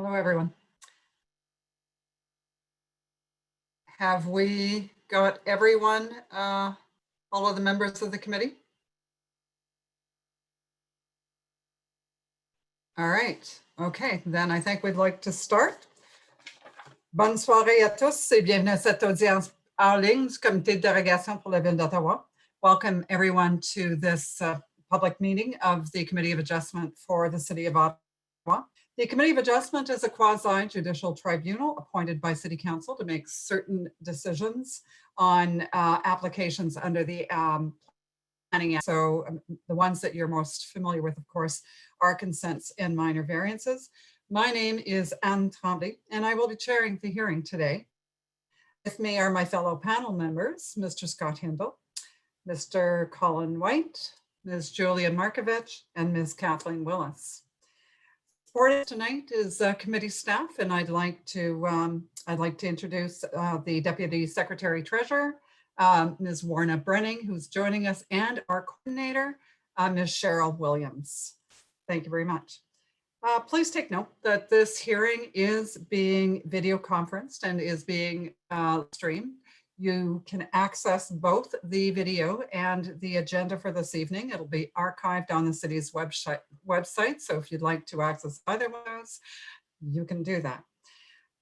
Hello, everyone. Have we got everyone, all of the members of the committee? All right. Okay, then I think we'd like to start. Bonne soirée à tous et bienvenue à cette audience en ligne du comité de dérogation pour la ville d'Ottawa. Welcome everyone to this public meeting of the Committee of Adjustment for the City of Ottawa. The Committee of Adjustment is a quasi-judicial tribunal appointed by City Council to make certain decisions on applications under the Planning Act. So the ones that you're most familiar with, of course, are consents and minor variances. My name is Anne Tremblay, and I will be chairing the hearing today. With me are my fellow panel members, Mr. Scott Hindle, Mr. Colin White, Ms. Julian Markovich, and Ms. Kathleen Willis. For tonight is committee staff, and I'd like to introduce the Deputy Secretary Treasurer, Ms. Warna Brenning, who's joining us, and our coordinator, Ms. Cheryl Williams. Thank you very much. Please take note that this hearing is being video conferenced and is being streamed. You can access both the video and the agenda for this evening. It'll be archived on the city's website. So if you'd like to access either of those, you can do that.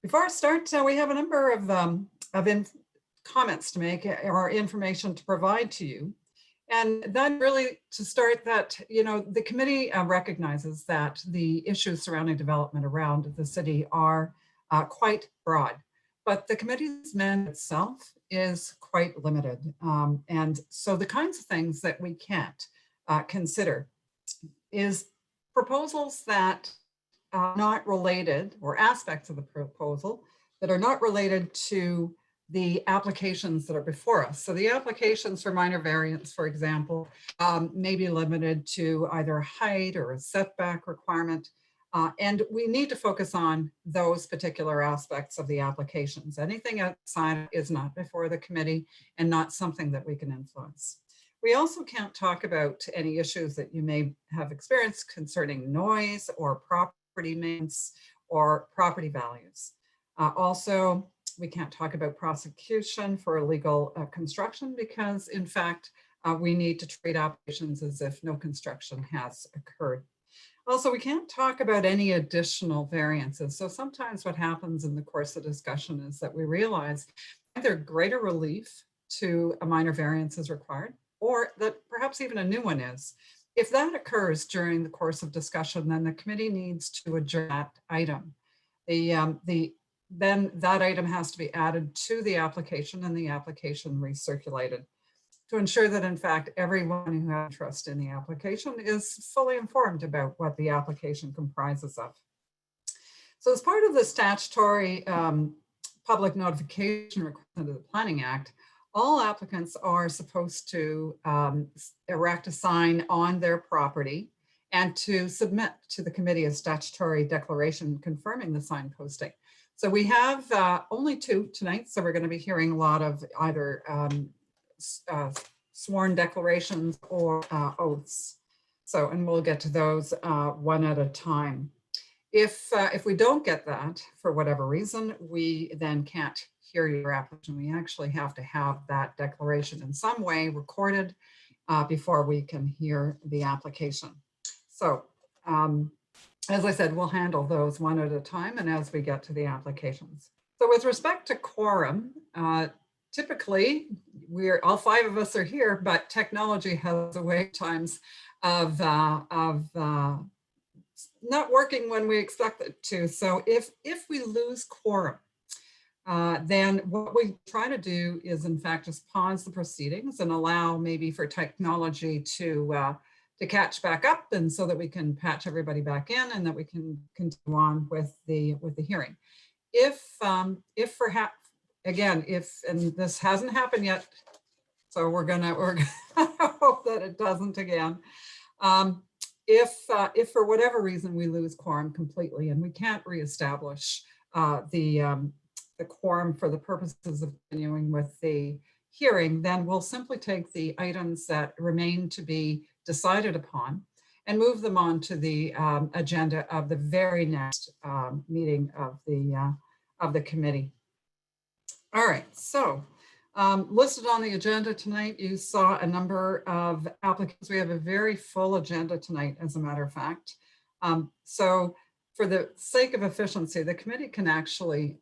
Before I start, we have a number of comments to make or information to provide to you. And then really to start that, the committee recognizes that the issues surrounding development around the city are quite broad. But the committee's mandate itself is quite limited. And so the kinds of things that we can't consider is proposals that are not related, or aspects of the proposal that are not related to the applications that are before us. So the applications for minor variance, for example, may be limited to either height or a setback requirement. And we need to focus on those particular aspects of the applications. Anything outside is not before the committee and not something that we can influence. We also can't talk about any issues that you may have experienced concerning noise or property maintenance or property values. Also, we can't talk about prosecution for illegal construction because, in fact, we need to treat applications as if no construction has occurred. Also, we can't talk about any additional variances. So sometimes what happens in the course of discussion is that we realize either greater relief to a minor variance is required, or that perhaps even a new one is. If that occurs during the course of discussion, then the committee needs to adjourn that item. Then that item has to be added to the application and the application recirculated to ensure that, in fact, everyone who has interest in the application is fully informed about what the application comprises of. So as part of the statutory public notification requirement under the Planning Act, all applicants are supposed to erect a sign on their property and to submit to the committee a statutory declaration confirming the sign posting. So we have only two tonight, so we're going to be hearing a lot of either sworn declarations or oaths. So, and we'll get to those one at a time. If we don't get that for whatever reason, we then can't hear your application. We actually have to have that declaration in some way recorded before we can hear the application. So, as I said, we'll handle those one at a time and as we get to the applications. So with respect to quorum, typically all five of us are here, but technology has a way at times of not working when we expect it to. So if we lose quorum, then what we try to do is in fact just pause the proceedings and allow maybe for technology to catch back up, and so that we can patch everybody back in and that we can continue on with the hearing. If perhaps, again, and this hasn't happened yet, so we're gonna hope that it doesn't again. If for whatever reason we lose quorum completely and we can't reestablish the quorum for the purposes of continuing with the hearing, then we'll simply take the items that remain to be decided upon and move them on to the agenda of the very next meeting of the committee. All right, so listed on the agenda tonight, you saw a number of applicants. We have a very full agenda tonight, as a matter of fact. So for the sake of efficiency, the committee can actually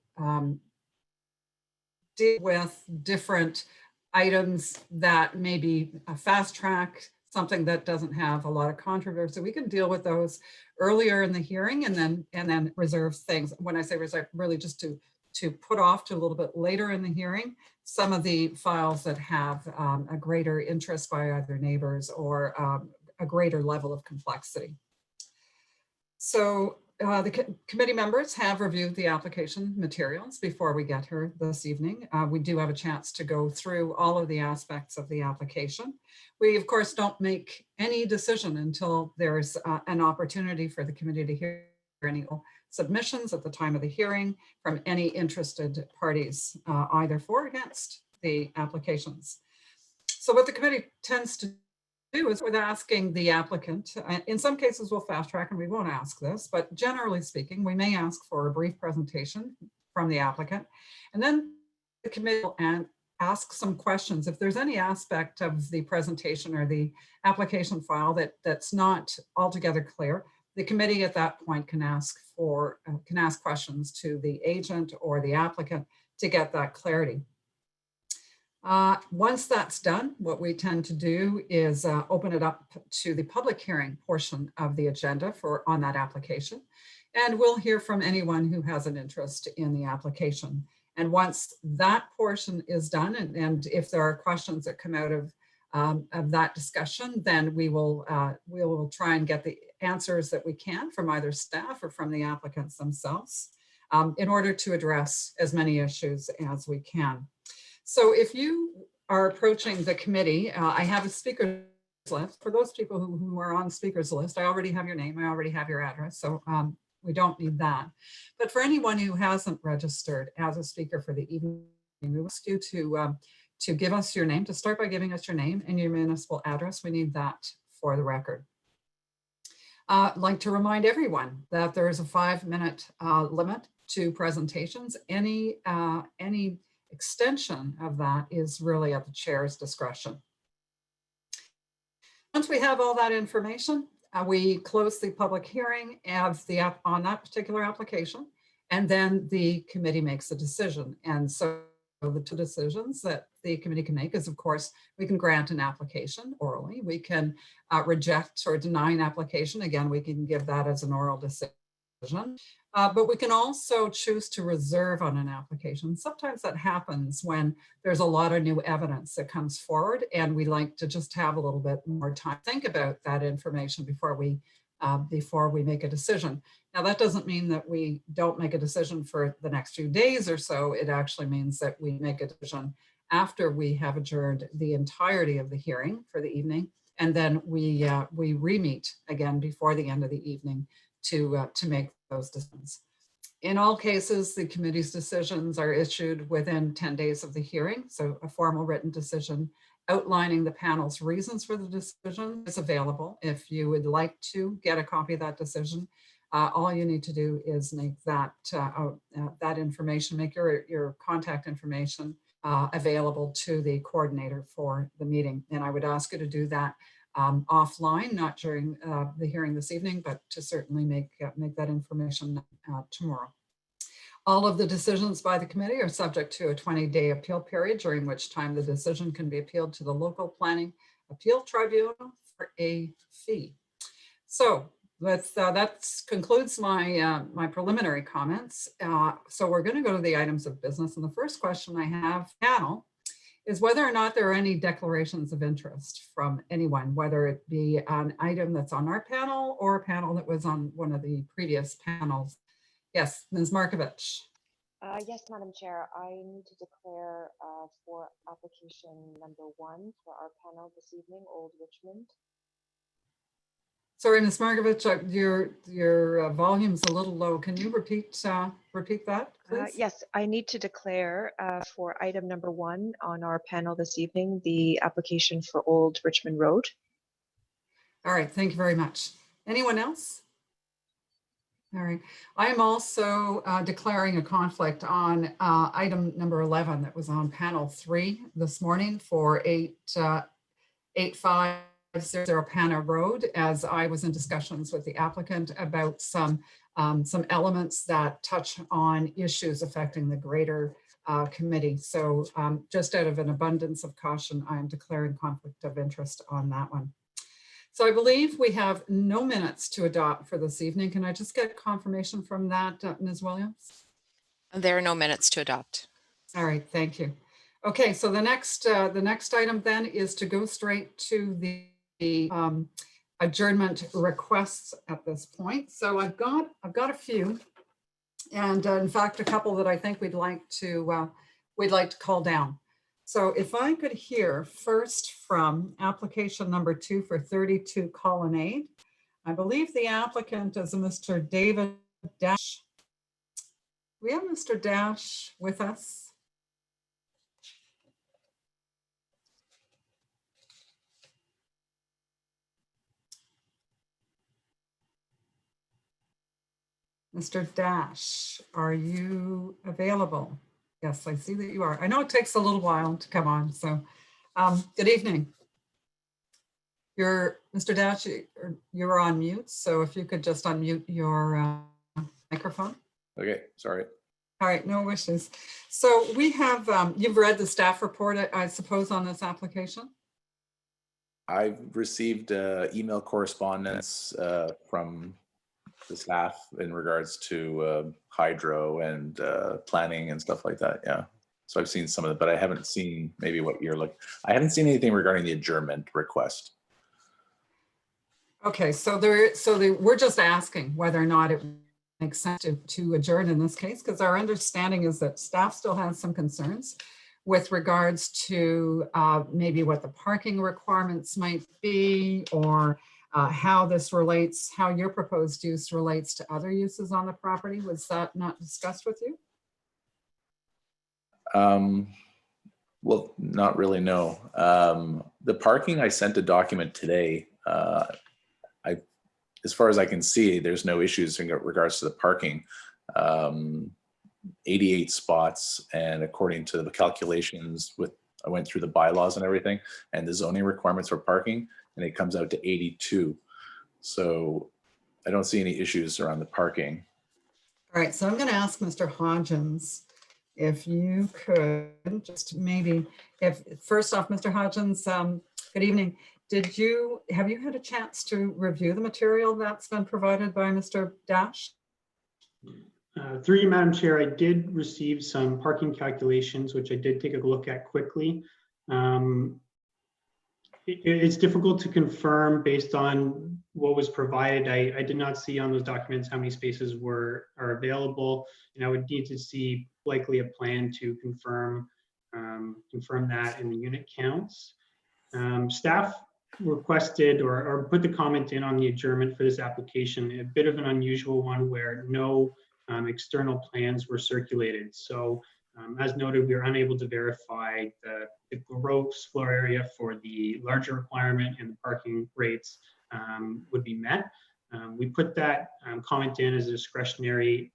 deal with different items that may be a fast track, something that doesn't have a lot of controversy. We can deal with those earlier in the hearing and then reserve things. When I say reserve, really just to put off to a little bit later in the hearing some of the files that have a greater interest by either neighbors or a greater level of complexity. So the committee members have reviewed the application materials before we get here this evening. We do have a chance to go through all of the aspects of the application. We, of course, don't make any decision until there's an opportunity for the committee to hear any submissions at the time of the hearing from any interested parties, either for or against the applications. So what the committee tends to do is with asking the applicant, in some cases we'll fast track and we won't ask this, but generally speaking, we may ask for a brief presentation from the applicant, and then the committee will ask some questions. If there's any aspect of the presentation or the application file that's not altogether clear, the committee at that point can ask questions to the agent or the applicant to get that clarity. Once that's done, what we tend to do is open it up to the public hearing portion of the agenda on that application. And we'll hear from anyone who has an interest in the application. And once that portion is done, and if there are questions that come out of that discussion, then we will try and get the answers that we can from either staff or from the applicants themselves in order to address as many issues as we can. So if you are approaching the committee, I have a speaker's list. For those people who are on speaker's list, I already have your name, I already have your address, so we don't need that. But for anyone who hasn't registered as a speaker for the evening, we ask you to give us your name, to start by giving us your name and your municipal address. We need that for the record. I'd like to remind everyone that there is a 5-minute limit to presentations. Any extension of that is really at the chair's discretion. Once we have all that information, we close the public hearing on that particular application, and then the committee makes a decision. And so the two decisions that the committee can make is, of course, we can grant an application orally. We can reject or deny an application. Again, we can give that as an oral decision. But we can also choose to reserve on an application. Sometimes that happens when there's a lot of new evidence that comes forward, and we like to just have a little bit more time to think about that information before we make a decision. Now, that doesn't mean that we don't make a decision for the next few days or so. It actually means that we make a decision after we have adjourned the entirety of the hearing for the evening, and then we re-meet again before the end of the evening to make those decisions. In all cases, the committee's decisions are issued within 10 days of the hearing. So a formal written decision outlining the panel's reasons for the decision is available. If you would like to get a copy of that decision, all you need to do is make that information, make your contact information available to the coordinator for the meeting. And I would ask you to do that offline, not during the hearing this evening, but to certainly make that information tomorrow. All of the decisions by the committee are subject to a 20-day appeal period, during which time the decision can be appealed to the local planning appeal tribunal for a fee. So that concludes my preliminary comments. So we're going to go to the items of business. And the first question I have, panel, is whether or not there are any declarations of interest from anyone, whether it be an item that's on our panel or a panel that was on one of the previous panels. Yes, Ms. Markovich. Yes, Madam Chair, I need to declare for application number 1 for our panel this evening, Old Richmond. Sorry, Ms. Markovich, your volume's a little low. Can you repeat that, please? Yes, I need to declare for item number 1 on our panel this evening, the application for Old Richmond Road. All right, thank you very much. Anyone else? All right. I am also declaring a conflict on item number 11 that was on panel 3 this morning for 8500 Panna Road, as I was in discussions with the applicant about some elements that touch on issues affecting the greater committee. So just out of an abundance of caution, I am declaring conflict of interest on that one. So I believe we have no minutes to adopt for this evening. Can I just get confirmation from that, Ms. Williams? There are no minutes to adopt. All right, thank you. Okay, so the next item then is to go straight to the adjournment requests at this point. So I've got a few, and in fact, a couple that I think we'd like to call down. So if I could hear first from application number 2 for 32 Colonnade. I believe the applicant is a Mr. David Dash. We have Mr. Dash with us. Mr. Dash, are you available? Yes, I see that you are. I know it takes a little while to come on, so good evening. Mr. Dash, you're on mute, so if you could just unmute your microphone. Okay, sorry. All right, no wishes. So we have, you've read the staff report, I suppose, on this application? I've received email correspondence from the staff in regards to hydro and planning and stuff like that. Yeah. So I've seen some of it, but I haven't seen maybe what you're looking. I haven't seen anything regarding the adjournment request. Okay, so we're just asking whether or not it makes sense to adjourn in this case, because our understanding is that staff still has some concerns with regards to maybe what the parking requirements might be, or how this relates, how your proposed use relates to other uses on the property. Was that not discussed with you? Well, not really, no. The parking, I sent a document today. As far as I can see, there's no issues in regards to the parking. 88 spots, and according to the calculations I went through the bylaws and everything and the zoning requirements for parking, and it comes out to 82. So I don't see any issues around the parking. All right, so I'm going to ask Mr. Hodgins if you could just maybe, first off, Mr. Hodgins, good evening. Have you had a chance to review the material that's been provided by Mr. Dash? Through you, Madam Chair, I did receive some parking calculations, which I did take a look at quickly. It's difficult to confirm based on what was provided. I did not see on those documents how many spaces are available, and I would need to see likely a plan to confirm that in the unit counts. Staff requested or put the comment in on the adjournment for this application, a bit of an unusual one where no external plans were circulated. So as noted, we are unable to verify the gross floor area for the larger requirement, and the parking rates would be met. We put that comment in as discretionary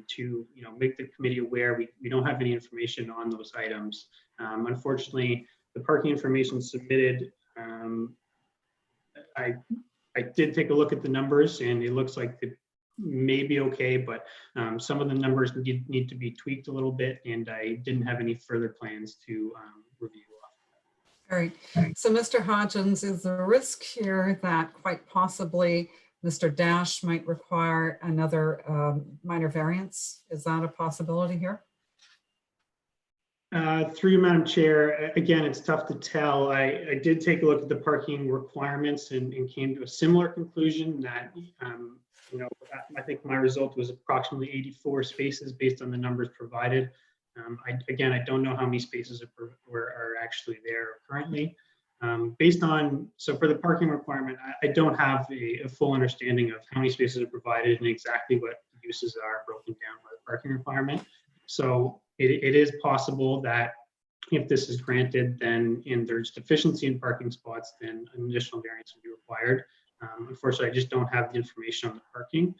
to make the committee aware we don't have any information on those items. Unfortunately, the parking information submitted, I did take a look at the numbers, and it looks like it may be okay, but some of the numbers need to be tweaked a little bit, and I didn't have any further plans to review. All right, so Mr. Hodgins, is there a risk here that quite possibly Mr. Dash might require another minor variance? Is that a possibility here? Through you, Madam Chair, again, it's tough to tell. I did take a look at the parking requirements and came to a similar conclusion that, I think my result was approximately 84 spaces based on the numbers provided. I don't know how many spaces are actually there currently. So for the parking requirement, I don't have a full understanding of how many spaces are provided and exactly what uses are broken down by the parking requirement. So it is possible that if this is granted, then and there's deficiency in parking spots, then an additional variance would be required. Unfortunately, I just don't have the information on the parking.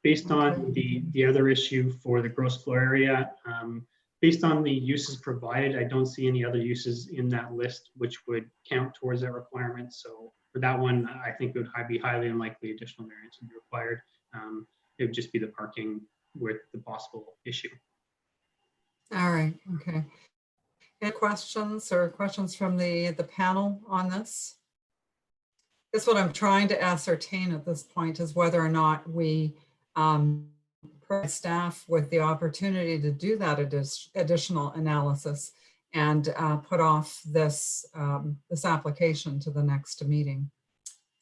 Based on the other issue for the gross floor area, based on the uses provided, I don't see any other uses in that list which would count towards that requirement. So for that one, I think it would be highly unlikely additional variance would be required. It would just be the parking with the possible issue. All right, okay. Any questions from the panel on this? That's what I'm trying to ascertain at this point, is whether or not we provide staff with the opportunity to do that additional analysis and put off this, this application to the next meeting.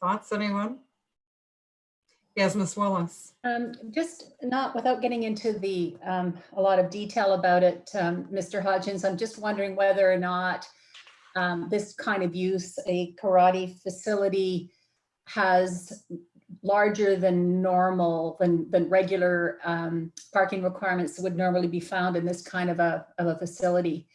Thoughts, anyone? Yes, Ms. Willis. Just not without getting into the a lot of detail about it, Mr. Hodgins, I'm just wondering whether or not this kind of use, a karate facility, has larger than normal, than regular parking requirements that would normally be found in this kind of a facility.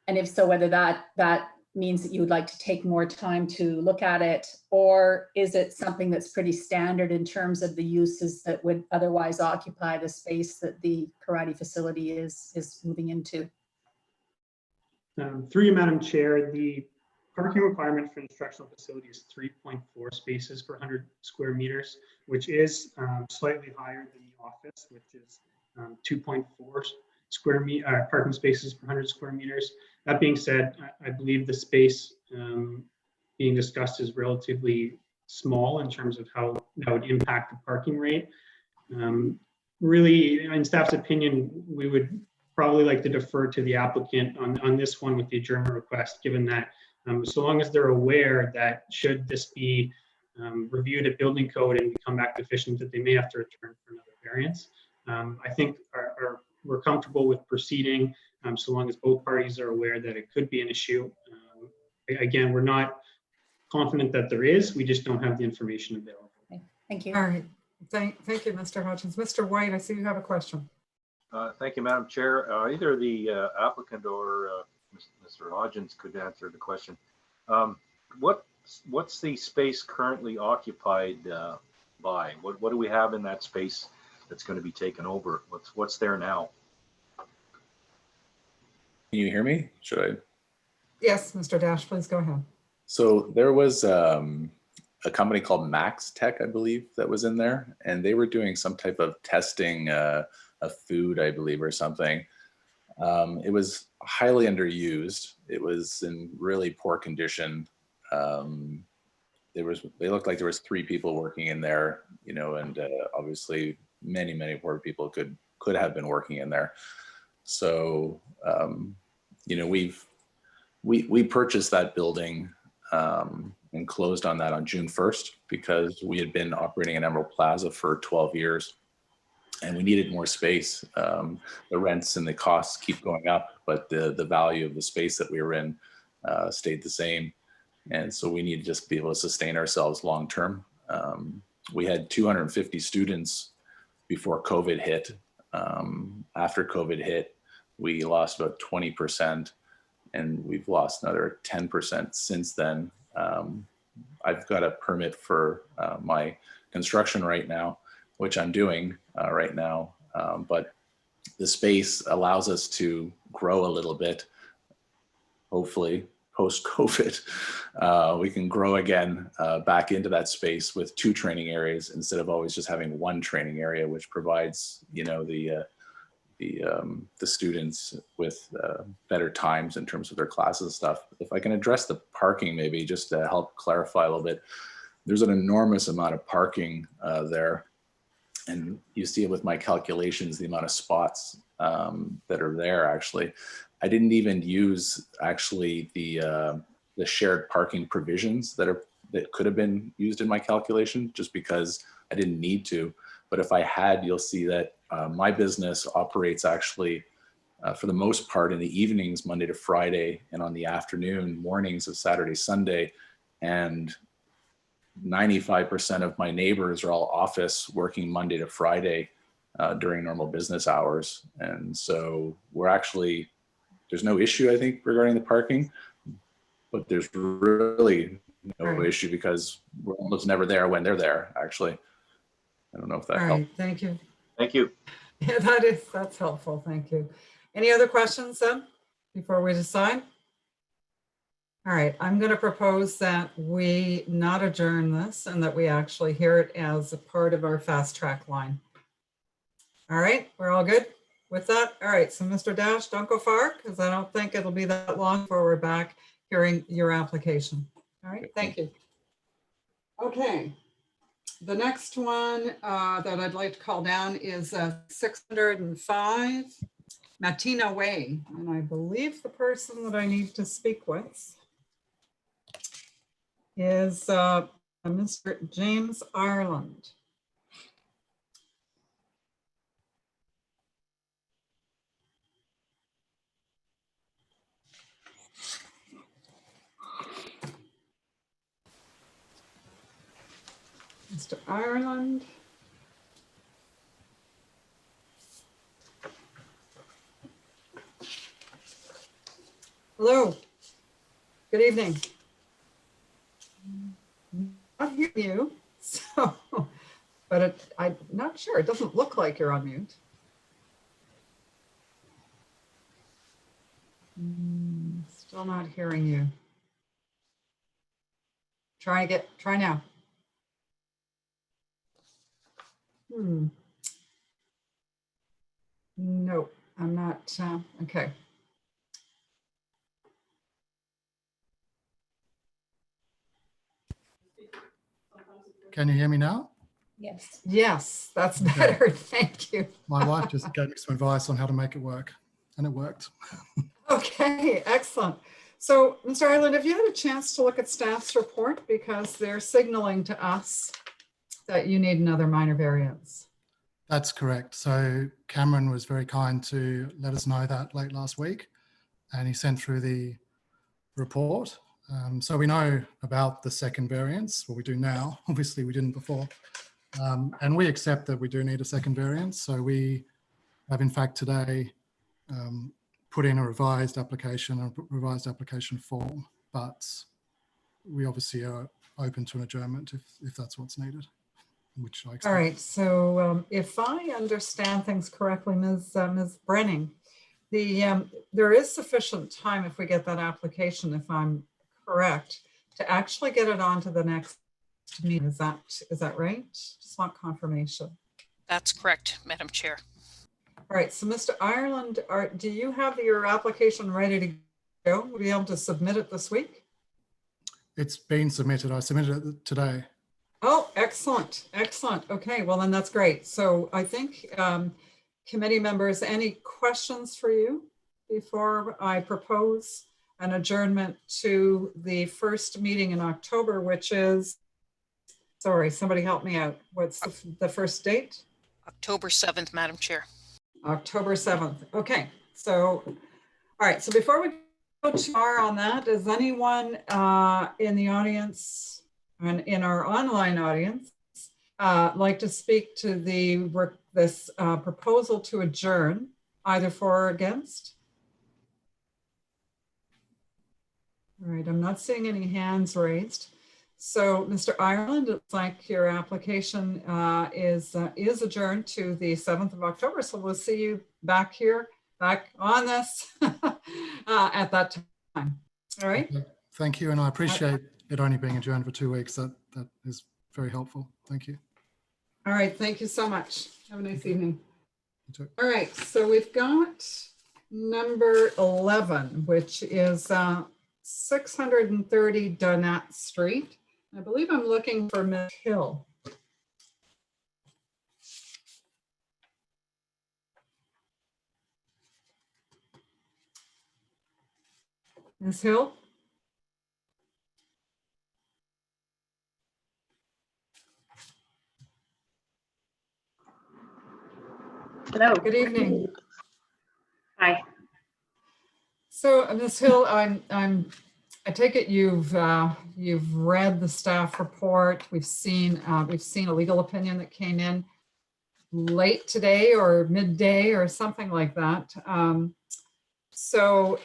And if so, whether that means that you would like to take more time to look at it, or is it something that's pretty standard in terms of the uses that would otherwise occupy the space that the karate facility is moving into? Through you, Madam Chair, the parking requirement for instructional facility is 3.4 spaces per 100 square meters, which is slightly higher than the office, which is 2.4 parking spaces per 100 square meters. That being said, I believe the space being discussed is relatively small in terms of how that would impact the parking rate. Really, in staff's opinion, we would probably like to defer to the applicant on this one with the adjournment request, given that so long as they're aware that should this be reviewed at building code and come back deficient, that they may have to return for another variance. I think we're comfortable with proceeding so long as both parties are aware that it could be an issue. Again, we're not confident that there is, we just don't have the information available. Okay. Thank you. All right, thank you, Mr. Hodgins. Mr. White, I see you have a question. Thank you, Madam Chair. Either the applicant or Mr. Hodgins could answer the question. What's the space currently occupied by? What do we have in that space that's going to be taken over? What's there now? Can you hear me? Should I? Yes, Mr. Dash, please go ahead. So there was a company called Max Tech, I believe, that was in there, and they were doing some type of testing of food, I believe, or something. It was highly underused. It was in really poor condition. They looked like there was 3 people working in there, you know, and obviously many poor people could have been working in there. So, you know, we purchased that building and closed on that on June 1st because we had been operating in Emerald Plaza for 12 years and we needed more space. The rents and the costs keep going up, but the value of the space that we were in stayed the same. And so we need to just be able to sustain ourselves long term. We had 250 students before COVID hit. After COVID hit, we lost about 20%, and we've lost another 10% since then. I've got a permit for my construction right now, which I'm doing right now, but the space allows us to grow a little bit. Hopefully, post-COVID, we can grow again back into that space with 2 training areas instead of always just having 1 training area, which provides, you know, the students with better times in terms of their classes and stuff. If I can address the parking, maybe just to help clarify a little bit, there's an enormous amount of parking there. And you see it with my calculations, the amount of spots that are there. Actually, I didn't even use actually the shared parking provisions that could have been used in my calculation, just because I didn't need to. But if I had, you'll see that my business operates actually for the most part in the evenings, Monday to Friday, and on the afternoon, mornings of Saturday, Sunday. And 95% of my neighbors are all office working Monday to Friday during normal business hours. And so there's no issue, I think, regarding the parking, but there's really no Right. issue because we're almost never there when they're there, actually. I don't know if that All helps. right, thank you. Thank you. Yeah, that's helpful. Thank you. Any other questions then before we decide? All right, I'm going to propose that we not adjourn this and that we actually hear it as a part of our fast track line. All right, we're all good with that? All right, so Mr. Dash, don't go far because I don't think it'll be that long before we're back hearing your application. All right, thank you. Okay, the next one that I'd like to call down is 605 Matina Way. And I believe the person that I need to speak with is Mr. James Ireland. Mr. Ireland. Hello. Good evening. Not hearing you, so, but I'm not sure. It doesn't look like you're on mute. Still not hearing you. Try now. No, I'm not. Okay. Can you hear me now? Yes. Yes, that's Okay. better. Thank you. My wife just gave me some advice on how to make it work, and it worked. Okay, excellent. So, Mr. Ireland, have you had a chance to look at staff's report? Because they're signaling to us that you need another minor variance. That's correct. So Cameron was very kind to let us know that late last week, and he sent through the report. So we know about the second variance. Well, we do now. Obviously, we didn't before. And we accept that we do need a second variance. So we have, in fact, today put in a revised application form, but we obviously are open to an adjournment if that's what's needed, which I expect. All right, so if I understand things correctly, Ms. Brenning, there is sufficient time if we get that application, if I'm correct, to actually get it on to the next meeting. Is that right? Just want confirmation. That's correct, Madam Chair. All right, so Mr. Ireland, do you have your application ready to go? Will you be able to submit it this week? It's been submitted. I submitted it today. Oh, excellent, excellent. Okay, well then that's great. So I think committee members, any questions for you before I propose an adjournment to the first meeting in October, which is, sorry, somebody help me out. What's the first date? October 7th, Madam Chair. October 7th. Okay, so, all right. So before we go too far on that, does anyone in the audience and in our online audience like to speak to this proposal to adjourn, either for or against? All right, I'm not seeing any hands raised. So, Mr. Ireland, it looks like your application is adjourned to the 7th of October. So we'll see you back on this at that time. All right. Okay. Thank you, and I appreciate it only being adjourned for 2 weeks. That is very helpful. Thank you. All right. Thank you so much. Have a nice evening. You too. All right. So we've got number 11, which is 630 Donat Street. I believe I'm looking for Ms. Hill. Ms. Hill? Hello. Good evening. Hi. So, Ms. Hill, I take it you've read the staff report. We've seen a legal opinion that came in late today or midday or something like that. So,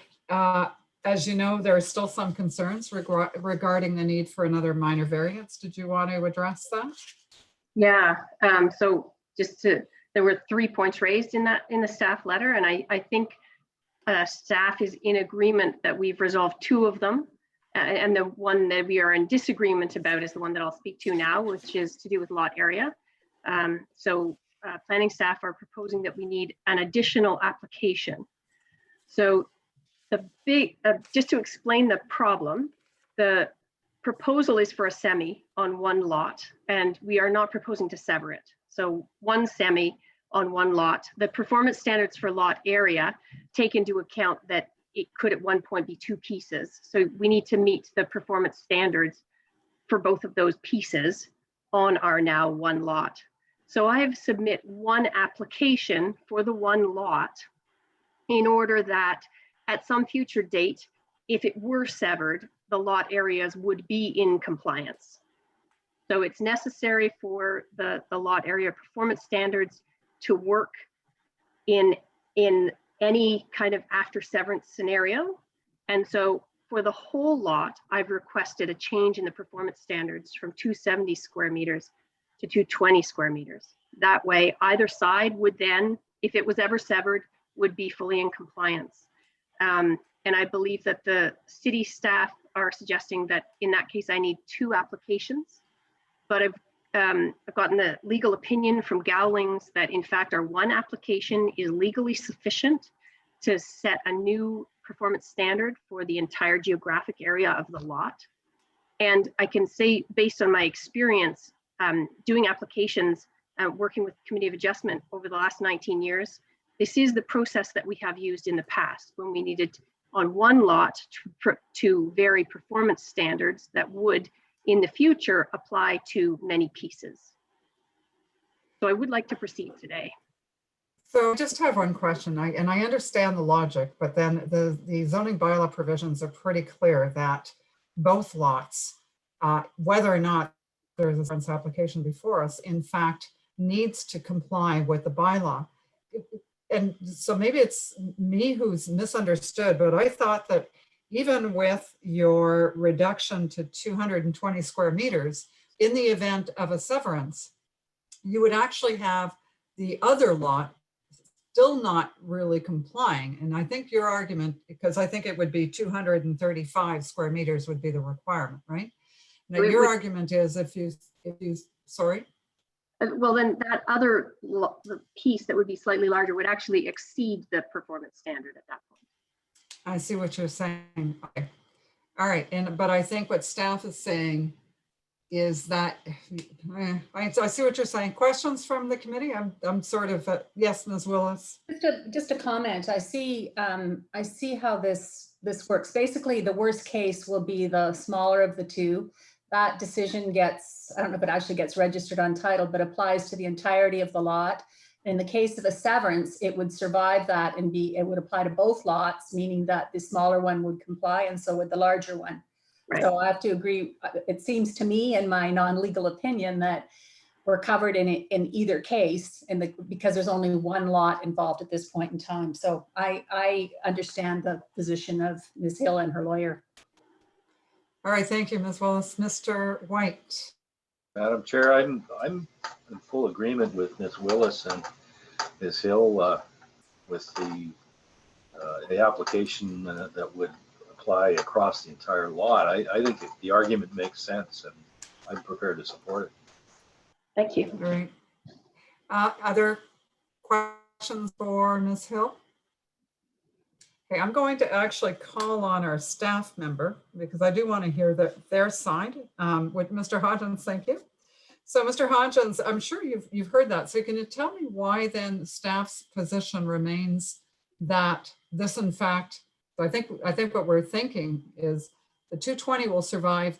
as you know, there are still some concerns regarding the need for another minor variance. Did you want to address that? Yeah, so there were 3 points raised in the staff letter, and I think staff is in agreement that we've resolved 2 of them. And the one that we are in disagreement about is the one that I'll speak to now, which is to do with lot area. Planning staff are proposing that we need an additional application. So just to explain the problem, the proposal is for a semi on 1 lot, and we are not proposing to sever it. So 1 semi on 1 lot. The performance standards for lot area take into account that it could at one point be 2 pieces. So we need to meet the performance standards for both of those pieces on our now 1 lot. So I have submit 1 application for the 1 lot in order that at some future date, if it were severed, the lot areas would be in compliance. So it's necessary for the lot area performance standards to work in any kind of after severance scenario. And so for the whole lot, I've requested a change in the performance standards from 270 square meters to 220 square meters. That way, either side would then, if it was ever severed, would be fully in compliance. And I believe that the city staff are suggesting that in that case, I need 2 applications, but I've gotten the legal opinion from Gowlings that in fact our 1 application is legally sufficient to set a new performance standard for the entire geographic area of the lot. And I can say, based on my experience doing applications, working with Committee of Adjustment over the last 19 years, this is the process that we have used in the past when we needed on 1 lot to vary performance standards that would in the future apply to many pieces. So I would like to proceed today. So I just have one question, and I understand the logic, but then the zoning bylaw provisions are pretty clear that both lots, whether or not there's a reference application before us, in fact, needs to comply with the bylaw. And so maybe it's me who's misunderstood, but I thought that even with your reduction to 220 square meters, in the event of a severance, you would actually have the other lot still not really complying. And I think your argument, because I think it would be 235 square meters would be the requirement, right? Now your argument is if you, sorry? Well, then that other piece that would be slightly larger would actually exceed the performance standard at that point. I see what you're saying. Okay. All right. But I think what staff is saying is that, I see what you're saying. Questions from the committee? I'm sort of, yes, Ms. Willis. Just a comment. I see how this works. Basically, the worst case will be the smaller of the 2. That decision gets, I don't know if it actually gets registered on title, but applies to the entirety of the lot. In the case of a severance, it would survive that and it would apply to both lots, meaning that the smaller one would comply and so would the larger one. Right. So I have to agree. It seems to me, in my non-legal opinion, that we're covered in either case, because there's only 1 lot involved at this point in time. So I understand the position of Ms. Hill and her lawyer. All right, thank you, Ms. Willis. Mr. White. Madam Chair, I'm in full agreement with Ms. Willis and Ms. Hill with the application that would apply across the entire lot. I think the argument makes sense, and I'm prepared to support it. Thank you. All right. Other questions for Ms. Hill? Okay, I'm going to actually call on our staff member because I do want to hear their side with Mr. Hodgins. Thank you. So Mr. Hodgins, I'm sure you've heard that. So can you tell me why then staff's position remains that this, in fact, I think what we're thinking is the 220 will survive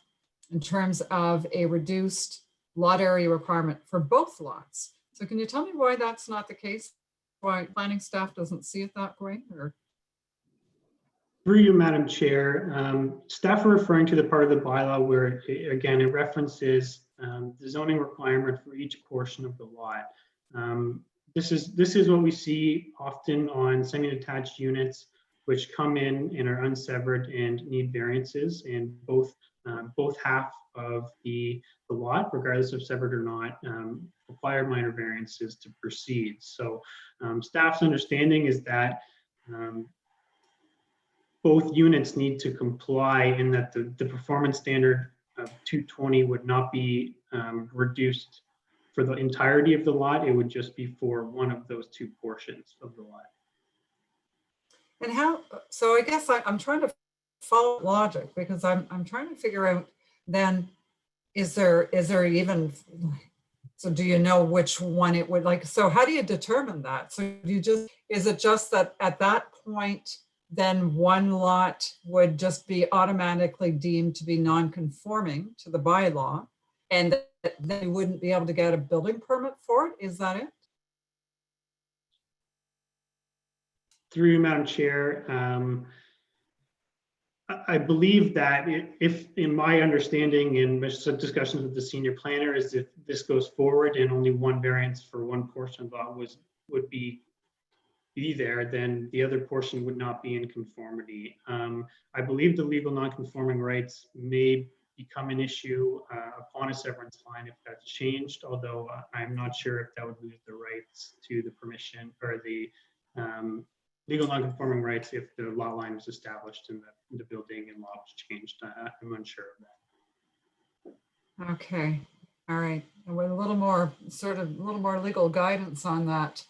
in terms of a reduced lot area requirement for both lots. So can you tell me why that's not the case? Why planning staff doesn't see it that way? Or through you, Madam Chair, staff are referring to the part of the bylaw where, again, it references the zoning requirement for each portion of the lot. This is what we see often on semi-detached units. which come in and are unsevered and need variances, and both half of the lot, regardless of severed or not, require minor variances to proceed. So staff's understanding is that both units need to comply, in that the performance standard of 220 would not be reduced for the entirety of the lot. It would just be for one of those two portions of the lot. And how, so I guess I'm trying to follow logic, because I'm trying to figure out then, is there even, so do you know which one it would like, so how do you determine that? So is it just that at that point, then one lot would just be automatically deemed to be non-conforming to the bylaw, and then you wouldn't be able to get a building permit for it? Is that it? Through you, Madam Chair, I believe that if, in my understanding and discussions with the senior planner, is if this goes forward and only one variance for one portion of the lot would be there, then the other portion would not be in conformity. I believe the legal non-conforming rights may become an issue upon a severance line if that's changed, although I'm not sure if that would lose the rights to the permission or the legal non-conforming rights if the lot line was established and the building and law was changed. I'm unsure of that. Okay, all right. And with a little more legal guidance on that.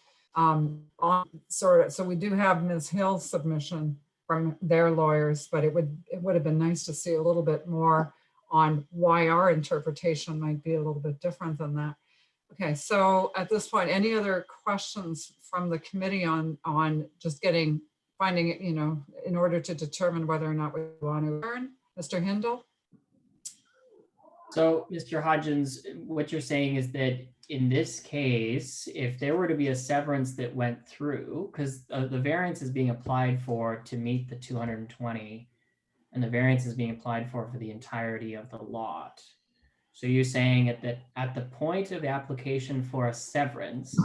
So we do have Ms. Hill's submission from their lawyers, but it would have been nice to see a little bit more on why our interpretation might be a little bit different than that. Okay, so at this point, any other questions from the committee on just finding it, in order to determine whether or not we want to learn? Mr. Hindle? So, Mr. Hodgins, what you're saying is that in this case, if there were to be a severance that went through, because the variance is being applied for to meet the 220, and the variance is being applied for the entirety of the lot. So you're saying that at the point of the application for a severance,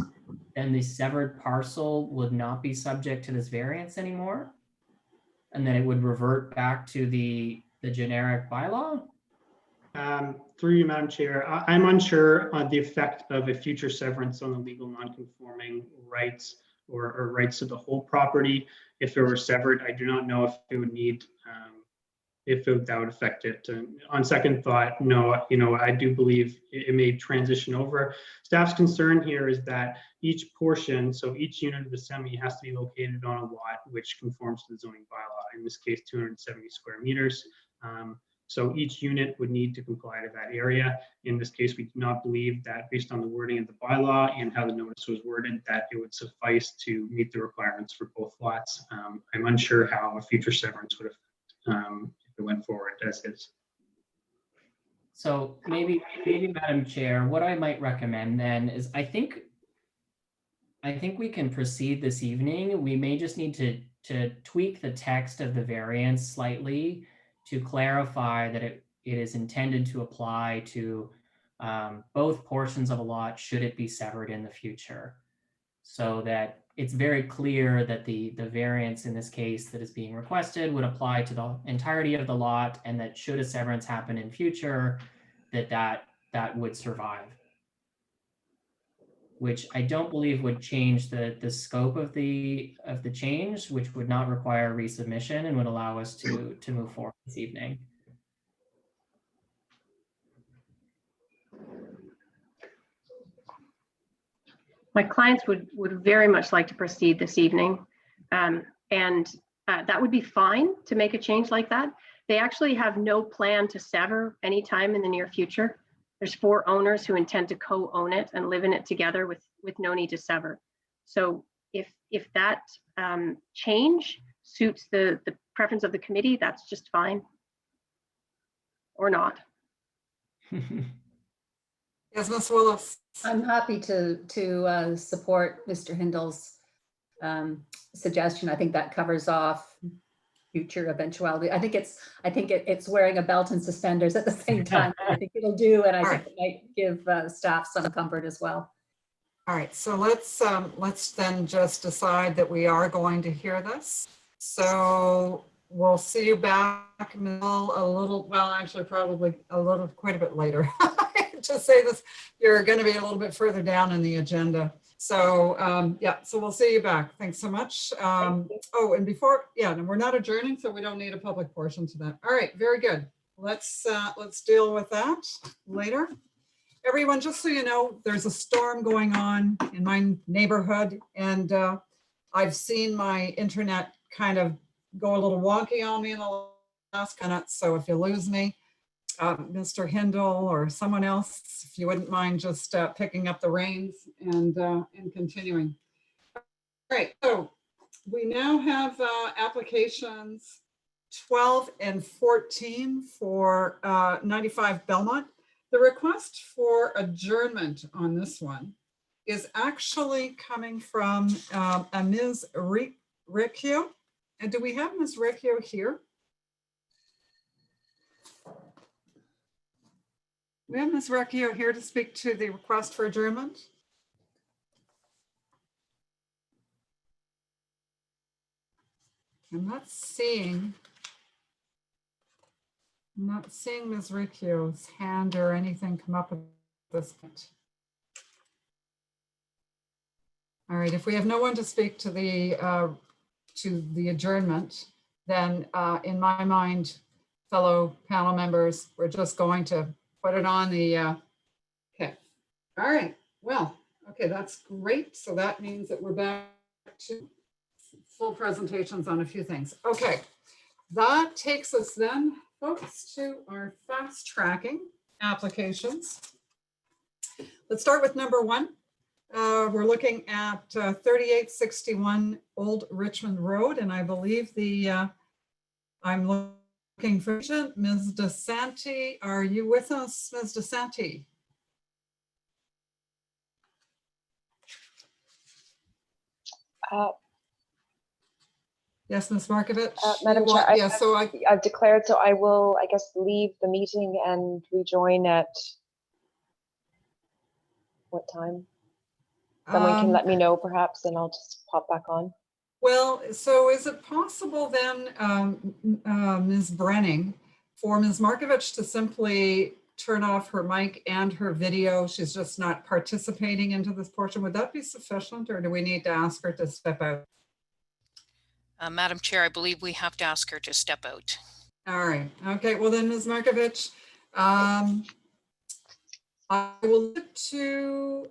then the severed parcel would not be subject to this variance anymore? And then it would revert back to the generic bylaw? Through you, Madam Chair, I'm unsure on the effect of a future severance on the legal non-conforming rights or rights to the whole property. If it were severed, I do not know if it would need, that would affect it. On second thought, no, I do believe it may transition over. Staff's concern here is that each portion, so each unit of the semi has to be located on a lot which conforms to the zoning bylaw, in this case, 270 square meters. So each unit would need to comply to that area. In this case, we do not believe that, based on the wording of the bylaw and how the notice was worded, that it would suffice to meet the requirements for both lots. I'm unsure how a future severance would affect if it went forward as is. So maybe, Madam Chair, what I might recommend then is I think we can proceed this evening. We may just need to tweak the text of the variance slightly to clarify that it is intended to apply to both portions of a lot should it be severed in the future, so that it's very clear that the variance in this case that is being requested would apply to the entirety of the lot, and that should a severance happen in future, that would survive. Which I don't believe would change the scope of the change, which would not require resubmission and would allow us to move forward this evening. My clients would very much like to proceed this evening. And that would be fine to make a change like that. They actually have no plan to sever anytime in the near future. There's 4 owners who intend to co-own it and live in it together with no need to sever. So if that change suits the preference of the committee, that's just fine. Or not. Yes, Ms. Willis. I'm happy to support Mr. Hindle's suggestion. I think that covers off future eventuality. I think it's wearing a belt and suspenders at the same time. I think it'll do, and I think it might give staff some comfort as well. All right, so let's then just decide that we are going to hear this. So we'll see you back Mill, a little, well, actually probably quite a bit later. Just say this, you're going to be a little bit further down in the agenda. So yeah, so we'll see you back. Thanks so much. Oh, and before, yeah, and we're not adjourning, so we don't need a public portion to that. All right, very good. Let's deal with that later. Everyone, just so you know, there's a storm going on in my neighborhood, and I've seen my internet kind of go a little wonky on me in the last minute. So if you lose me, Mr. Hindle or someone else, if you wouldn't mind just picking up the reins and continuing. All right, so we now have applications 12 and 14 for 95 Belmont. The request for adjournment on this one is actually coming from a Ms. Riccio. And do we have Ms. Riccio here? We have Ms. Riccio here to speak to the request for adjournment. I'm not seeing Ms. Riccio's hand or anything come up at this point. All right, if we have no one to speak to the adjournment, then in my mind, fellow panel members, we're just going to put it on the, okay. All right, well, okay, that's great. So that means that we're back to full presentations on a few things. Okay, that takes us then, folks, to our fast tracking applications. Let's start with number one. We're looking at 3861 Old Richmond Road, and I believe I'm looking for Ms. DeSanti. Are you with us, Ms. DeSanti? Yes, Ms. Markovich. Madam Chair, yeah, so I've declared, so I will, I guess, leave the meeting and rejoin at what time? Someone can let me know perhaps, and I'll just pop back on. Well, so is it possible then, Ms. Brenning, for Ms. Markovich to simply turn off her mic and her video? She's just not participating into this portion. Would that be sufficient, or do we need to ask her to step out? Madam Chair, I believe we have to ask her to step out. All right. Okay. Well, then, Ms. Markovich, I will look to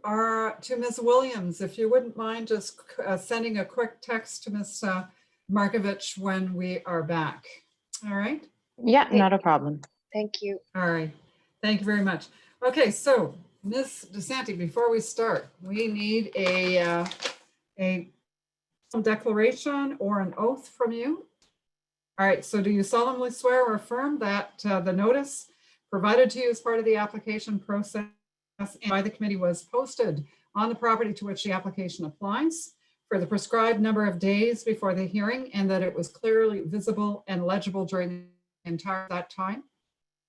Ms. Williams, if you wouldn't mind just sending a quick text to Ms. Markovich when we are back. All right. Yeah, not a problem. Thank you. All right. Thank you very much. Okay. So Ms. DeSanti, before we start, we need a declaration or an oath from you. All right. So do you solemnly swear or affirm that the notice provided to you as part of the application process and by the committee was posted on the property to which the application applies for the prescribed number of days before the hearing, and that it was clearly visible and legible during the entire that time?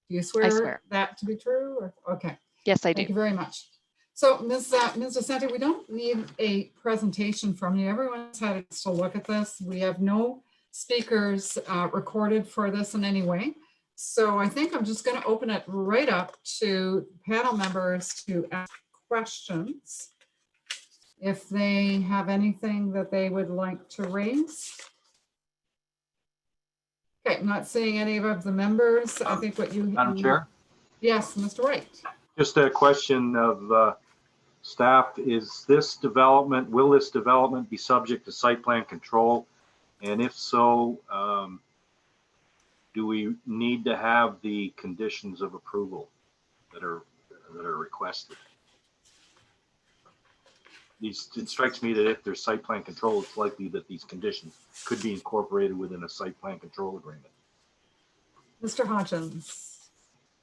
Do you swear that to be true? Or, okay. Yes, I do. Thank you very much. So Ms. DeSanti, we don't need a presentation from you. Everyone's had a chance to look at this. We have no speakers recorded for this in any way. So I think I'm just going to open it right up to panel members to ask questions if they have anything that they would like to raise. Okay, I'm not seeing any of the members. I think what you... Madam Chair? Yes, Mr. White. Just a question of staff. Is this development, will this development be subject to site plan control? And if so, do we need to have the conditions of approval that are requested? It strikes me that if there's site plan control, it's likely that these conditions could be incorporated within a site plan control agreement. Mr. Hodgins.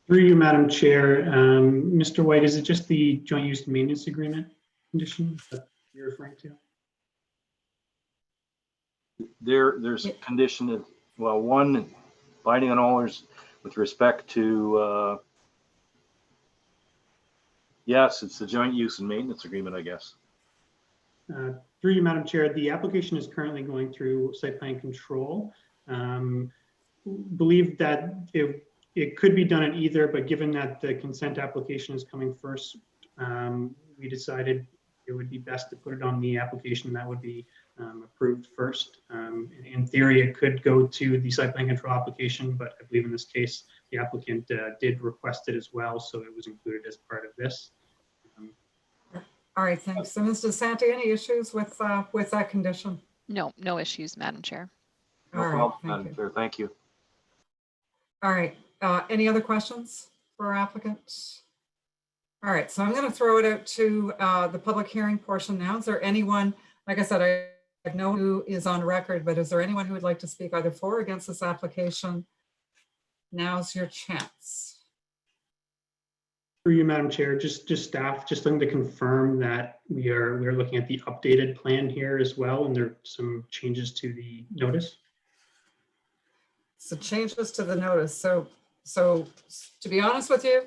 Through you, Madam Chair, Mr. White, is it just the joint use maintenance agreement condition that you're referring to? There's a condition of, well, one, binding on owners with respect to, yes, it's the joint use and maintenance agreement, I guess. Through you, Madam Chair, the application is currently going through site plan control. Believe that it could be done at either, but given that the consent application is coming first, we decided it would be best to put it on the application that would be approved first. In theory, it could go to the site plan control application, but I believe in this case, the applicant did request it as well, so it was included as part of this. All right, thanks. So Ms. DeSanti, any issues with that condition? No, no issues, Madam Chair. No All right, problem, thank Madam you. Chair. Thank you. All right, any other questions for our applicant? All right, so I'm going to throw it out to the public hearing portion now. Is there anyone, like I said, I know who is on record, but is there anyone who would like to speak either for or against this application? Now's your chance. Through you, Madam Chair, just staff, just looking to confirm that we're looking at the updated plan here as well, and there are some changes to the notice. So changes to the notice. So to be honest with you,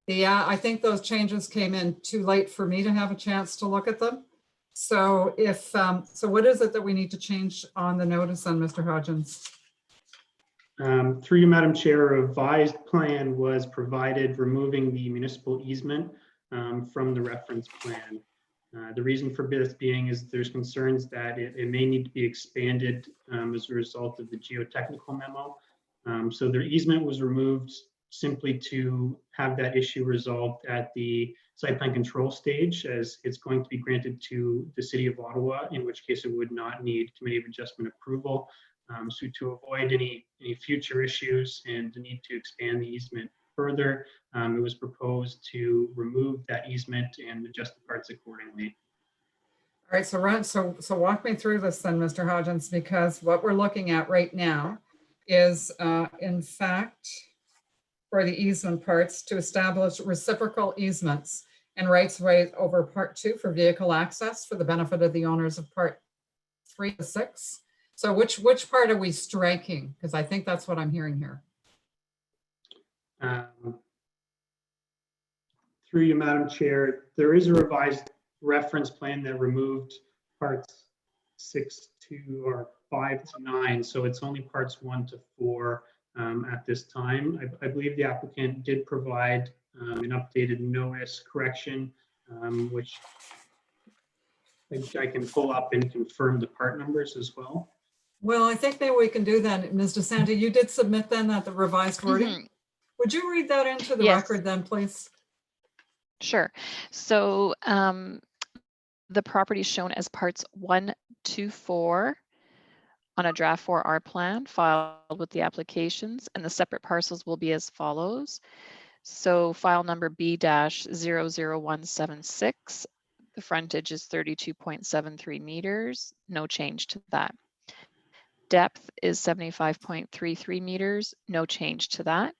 I think those changes came in too late for me to have a chance to look at them. So so what is it that we need to change on the notice then, Mr. Hodgins? Through you, Madam Chair, a revised plan was provided removing the municipal easement from the reference plan. The reason for this being is there's concerns that it may need to be expanded as a result of the geotechnical memo. So their easement was removed simply to have that issue resolved at the site plan control stage, as it's going to be granted to the City of Ottawa, in which case it would not need Committee of Adjustment approval. So to avoid any future issues and the need to expand the easement further, it was proposed to remove that easement and adjust the parts accordingly. All right, so walk me through this then, Mr. Hodgins, because what we're looking at right now is, in fact, for the easement parts, to establish reciprocal easements and rights of way over Part 2 for vehicle access for the benefit of the owners of Part 3 to 6. So which part are we striking? Because I think that's what I'm hearing here. Through you, Madam Chair, there is a revised reference plan that removed parts 6 to or 5 to 9. So it's only parts 1 to 4 at this time. I believe the applicant did provide an updated notice correction, which I can pull up and confirm the part numbers as well. Well, I think maybe we can do that. Ms. DeSanti, you did submit then that the revised wording. Mhm. Would you read that into the Yes. record then, please? Sure. So the property is shown as parts 1 to 4 on a draft 4R plan filed with the applications, and the separate parcels will be as follows. So file number B-00176, the frontage is 32.73 meters, no change to that. Depth is 75.33 meters, no change to that.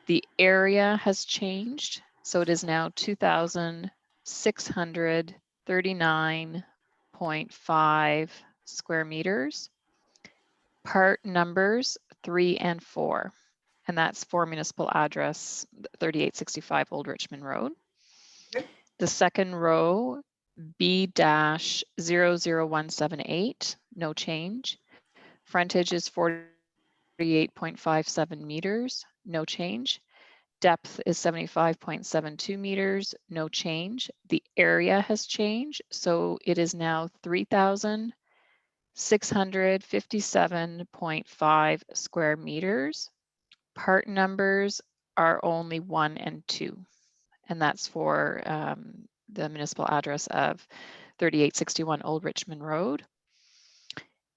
The area has changed, so it is now 2,639.5 square meters. Part numbers 3 and 4, and that's for municipal address 3865 Old Richmond Road. Okay. The second row, B-00178, no change. Frontage is 48.57 meters, no change. Depth is 75.72 meters, no change. The area has changed, so it is now 3,657.5 square meters. Part numbers are only 1 and 2, and that's for the municipal address of 3861 Old Richmond Road.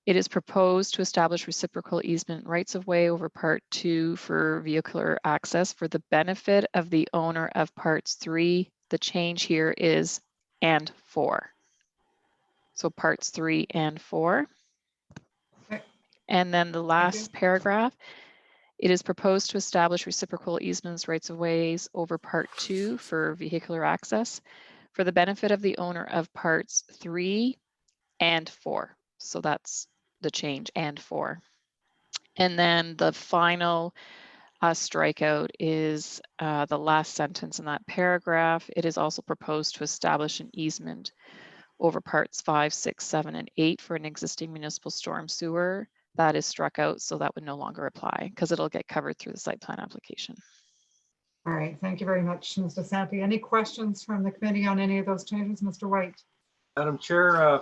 It is proposed to establish reciprocal easement rights of way over Part 2 for vehicular access for the benefit of the owner of Parts 3. The change here is and 4. So Parts 3 and 4. Okay. And then the last paragraph, it is proposed to establish reciprocal easements rights of ways over Part 2 for vehicular access for the benefit of the owner of Parts 3 and 4. So that's the change, and 4. And then the final strikeout is the last sentence in that paragraph. It is also proposed to establish an easement over parts 5, 6, 7, and 8 for an existing municipal storm sewer. That is struck out, so that would no longer apply because it'll get covered through the site plan application. All right, thank you very much, Ms. DeSanti. Any questions from the committee on any of those changes, Mr. White? Madam Chair,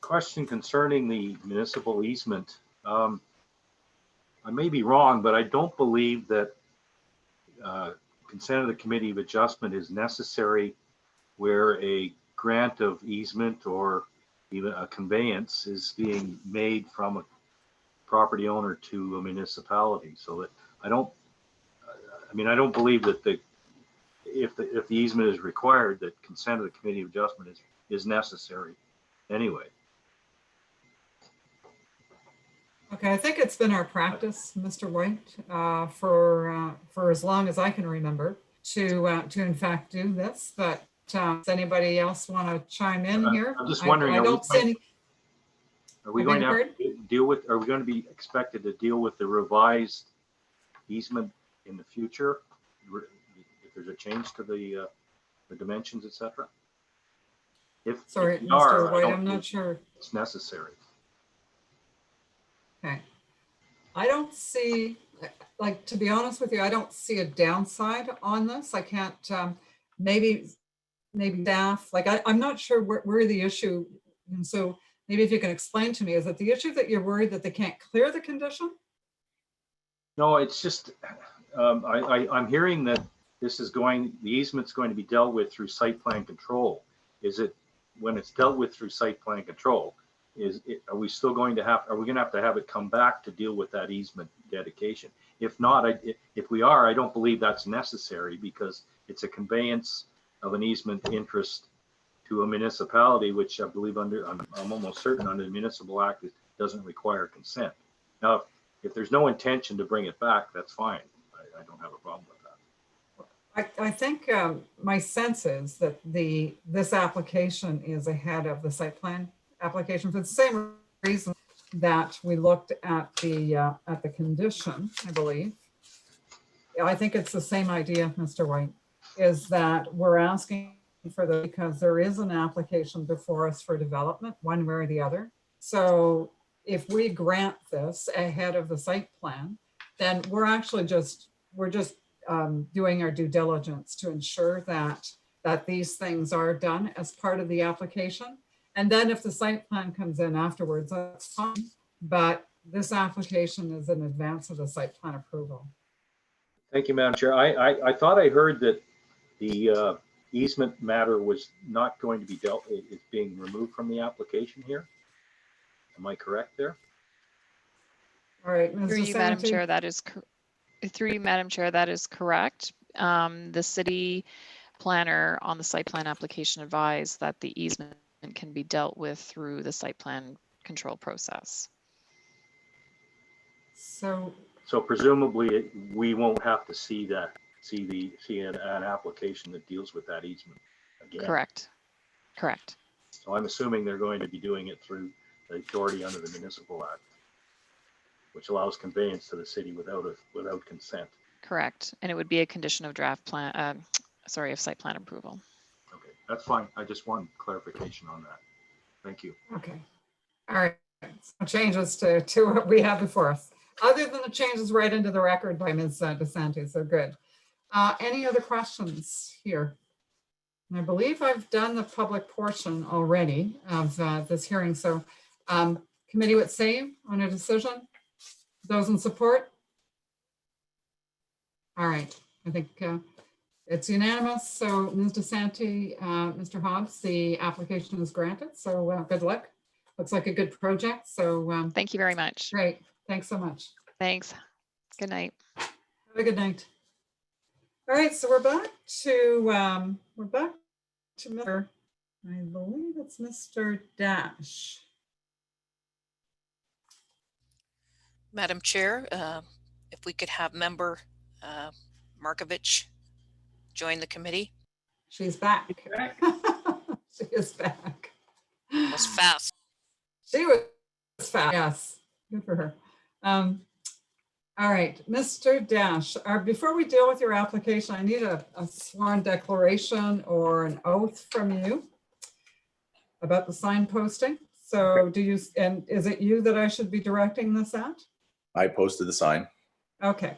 question concerning the municipal easement. I may be wrong, but I don't believe that consent of the Committee of Adjustment is necessary where a grant of easement or even a conveyance is being made from a property owner to a municipality. So that I don't believe that if the easement is required, that consent of the Committee of Adjustment is necessary anyway. Okay, I think it's been our practice, Mr. White, for as long as I can remember, to in fact do this. But does anybody else want to chime in here? I'm just wondering, I don't see any. Are we going to have to deal with? Are we going to be expected to deal with the revised easement in the future if there's a change to the dimensions, etc.? Sorry, if we Mr. are, White, I'm not sure. It's necessary. Okay. I don't see, like, to be honest with you, I don't see a downside on this. I can't, maybe staff, like, I'm not sure where the issue, and so maybe if you can explain to me, is it the issue that you're worried that they can't clear the condition? No, it's just, I'm hearing that the easement's going to be dealt with through site plan control. Is it, when it's dealt with through site plan control, are we going to have it come back to deal with that easement dedication? If not, if we are, I don't believe that's necessary because it's a conveyance of an easement interest to a municipality, which I believe I'm almost certain under the Municipal Act, it doesn't require consent. Now, if there's no intention to bring it back, that's fine. I don't have a problem with that. I think my sense is that this application is ahead of the site plan application for the same reason that we looked at the condition, I believe. I think it's the same idea, Mr. White, is that we're asking for because there is an application before us for development, one way or the other. So if we grant this ahead of the site plan, then we're just doing our due diligence to ensure that these things are done as part of the application. And then if the site plan comes in afterwards, that's fine. But this application is in advance of the site plan approval. Thank you, Madam Chair. I thought I heard that the easement matter was not going to be it's being removed from the application here. Am I correct there? All right, Ms. Through you, Madam DeSanti. Chair, through you, Madam Chair, that is correct. The city planner on the site plan application advised that the easement can be dealt with through the site plan control process. So presumably we won't have to see an application that deals with that easement again. Correct. So I'm assuming they're going to be doing it through the authority under the Municipal Act, which allows conveyance to the city without consent. Correct. And it would be a condition of draft plan, of site plan approval. Okay, that's fine. I just want clarification on that. Thank you. okay. All right. So changes to what we have before us, other than the changes right into the record by Ms. DeSanti. So good. Any other questions here? And I believe I've done the public portion already of this hearing. So committee would say on a decision, those in support? All right, I think it's unanimous. So Ms. DeSanti, Mr. Hobbs, the application is granted. So good luck. Looks like a good project. So Thank you very much. great. Thanks so much. Thanks. Good night. Have a good night. All right, so we're back to Mr. I believe it's Mr. Dash. Madam Chair, if we could have member Markovich join the committee. She's back. She is back. Was fast. She was fast. Yes, good for her. All right, Mr. Dash, before we deal with your application, I need a sworn declaration or an oath from you. about the sign posting. So do you, and is it you that I should be directing this at? I posted the sign. Okay.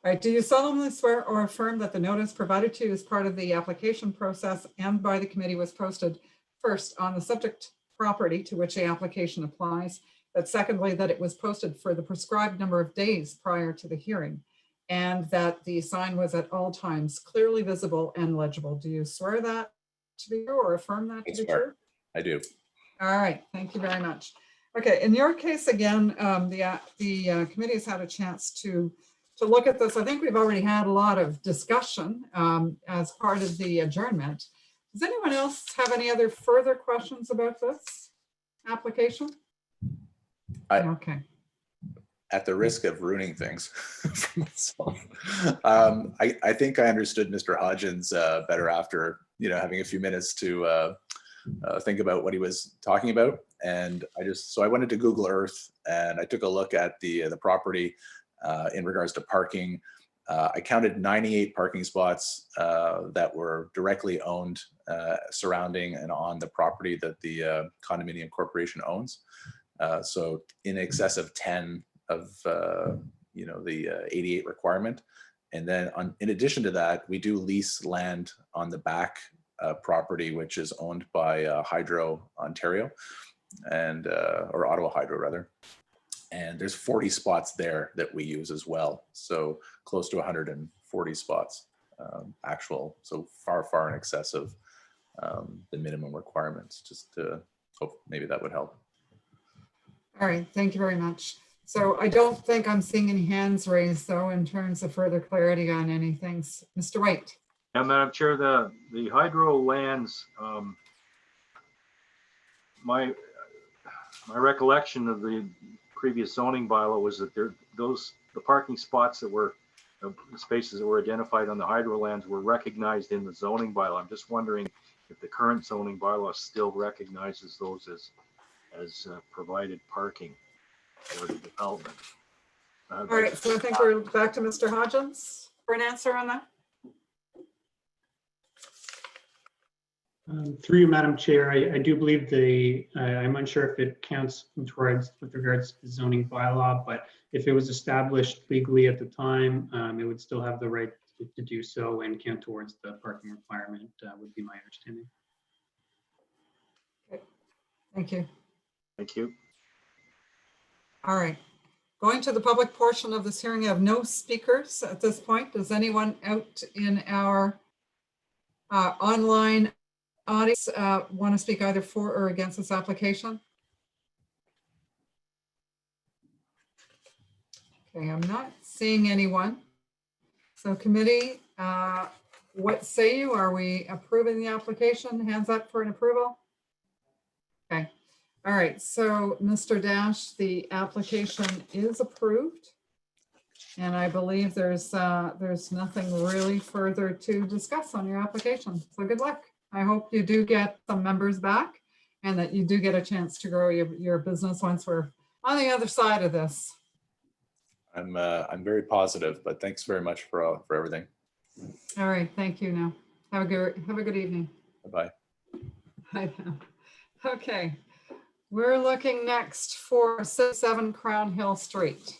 All right. Do you solemnly swear or affirm that the notice provided to you as part of the application process and by the committee was posted first on the subject property to which the application applies, but secondly, that it was posted for the prescribed number of days prior to the hearing, and that the sign was at all times clearly visible and legible? Do you swear that to be true or affirm that to be true? I do. All right, thank you very much. Okay, in your case, again, the committee has had a chance to look at this. I think we've already had a lot of discussion as part of the adjournment. Does anyone else have any other further questions about this application? Okay. At the risk of ruining things for myself, I think I understood Mr. Hodgins better after having a few minutes to think about what he was talking about. And so I went into Google Earth and I took a look at the property in regards to parking. I counted 98 parking spots that were directly owned surrounding and on the property that the condominium corporation owns. So in excess of 10 of the 88 requirement. And then in addition to that, we do lease land on the back property, which is owned by Hydro Ontario and or Ottawa Hydro rather. And there's 40 spots there that we use as well. So close to 140 spots actual. So far in excess of the minimum requirements. Just to hope maybe that would help. All right, thank you very much. So I don't think I'm seeing any hands raised though in terms of further clarity on anything. Mr. White. Yeah, Madam Chair, the hydro lands, my recollection of the previous zoning bylaw was that the parking spots that were the spaces that were identified on the hydro lands were recognized in the zoning bylaw. I'm just wondering if the current zoning bylaw still recognizes those as provided parking for the development. All right, so I think we're back to Mr. Hodgins for an answer on that. Through you, Madam Chair, I do believe I'm unsure if it counts with regards to the zoning bylaw, but if it was established legally at the time, it would still have the right to do so and count towards the parking requirement, would be my understanding. Okay. Thank you. Thank you. All right. Going to the public portion of this hearing, I have no speakers at this point. Does anyone out in our online audience want to speak either for or against this application? Okay, I'm not seeing anyone. So committee, what say you? Are we approving the application? Hands up for an approval? Okay. All right, so Mr. Dash, the application is approved. And I believe there's nothing really further to discuss on your application. So good luck. I hope you do get some members back and that you do get a chance to grow your business once we're on the other side of this. I'm very positive, but thanks very much for everything. All right, thank you now. Have a good evening. Bye-bye. Bye now. Okay, we're looking next for 7 Crown Hill Street.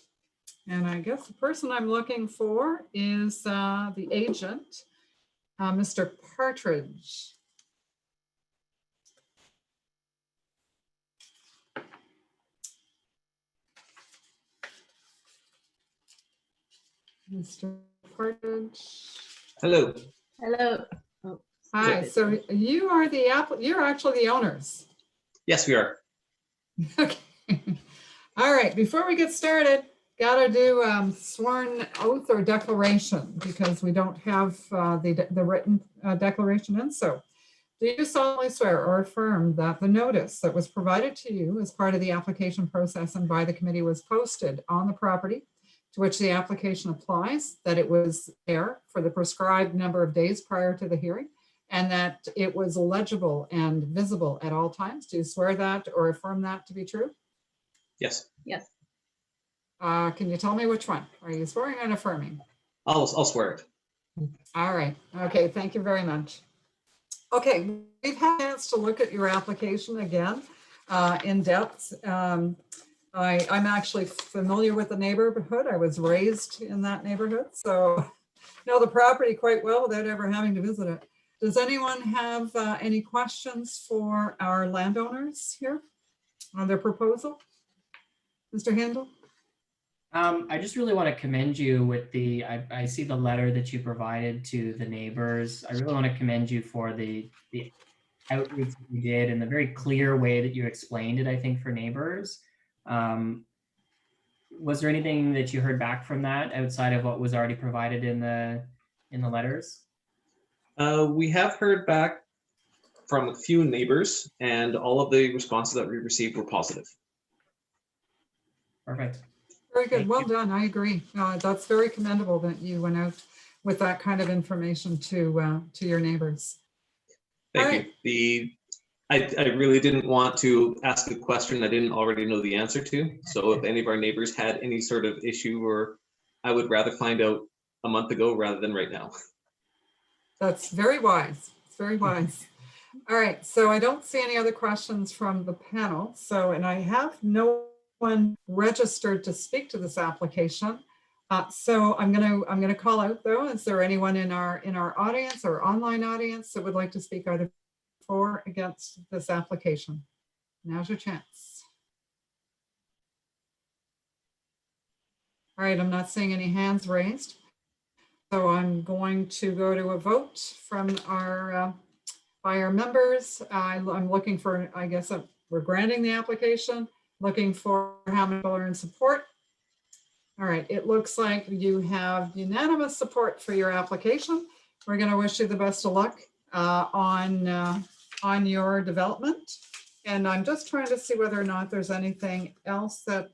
And I guess the person I'm looking for is the agent, Mr. Partridge. Mr. Partridge. Hello. Hello. Hi, so you are you're actually the owners. Yes, we are. Okay. All right, before we get started, gotta do sworn oath or declaration because we don't have the written declaration in. So do you solemnly swear or affirm that the notice that was provided to you as part of the application process and by the committee was posted on the property to which the application applies, that it was there for the prescribed number of days prior to the hearing, and that it was legible and visible at all times? Do you swear that or affirm that to be true? Yes. Yes. Can you tell me which one? Are you swearing and affirming? I'll swear it. All right. Okay. Thank you very much. Okay, we've had a chance to look at your application again in depth. I'm actually familiar with the neighborhood. I was raised in that neighborhood, so know the property quite well without ever having to visit it. Does anyone have any questions for our landowners here on their proposal? Mr. Handel? I just really want to commend you with I see the letter that you provided to the neighbors. I really want to commend you for the outreach that you did and the very clear way that you explained it, I think, for neighbors. Was there anything that you heard back from that outside of what was already provided in the letters? We have heard back from a few neighbors, and all of the responses that we received were positive. Perfect. Very good. Thank Well you. done. I agree. That's very commendable that you went out with that kind of information to your neighbors. Thank you. I really didn't want to ask a question I didn't already know the answer to. So if any of our neighbors had any sort of issue, or I would rather find out a month ago rather than right now. That's very wise. It's very wise. All right. So I don't see any other questions from the panel. So, and I have no one registered to speak to this application. So I'm gonna call out though. Is there anyone in our audience or online audience that would like to speak either for or against this application? Now's your chance. All right, I'm not seeing any hands raised. So I'm going to go to a vote from our by our members. I'm looking for, I guess we're granting the application, looking for how many people are in support. All right, it looks like you have unanimous support for your application. We're going to wish you the best of luck on your development. And I'm just trying to see whether or not there's anything else that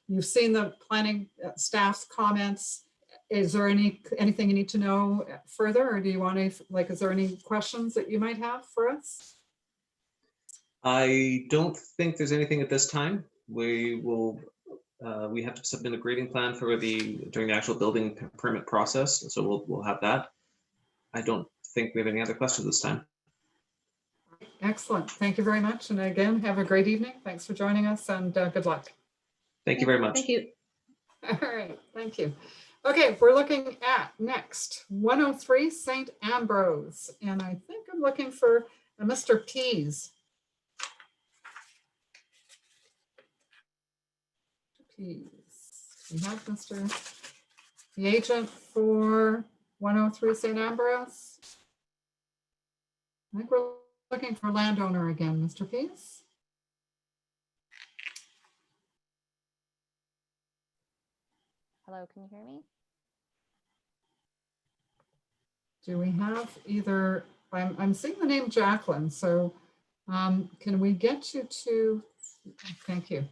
you've seen the planning staff's comments. Is there anything you need to know further, or do you want to, like, is there any questions that you might have for us? I don't think there's anything at this time. We will, we have to submit a grading plan for during the actual building permit process. So we'll have that. I don't think we have any other questions this time. Excellent. Thank you very much. And again, have a great evening. Thanks for joining us, and good luck. Thank you very much. Thank you. All right. Thank you. Okay, we're looking at next 103 St. Ambrose. And I think I'm looking for Mr. Pease. Pease. We have the agent for 103 St. Ambrose. I think we're looking for landowner again, Mr. Pease. Hello, can you hear me? Do we have either, I'm seeing the name Jacqueline, so can we get you to, thank you.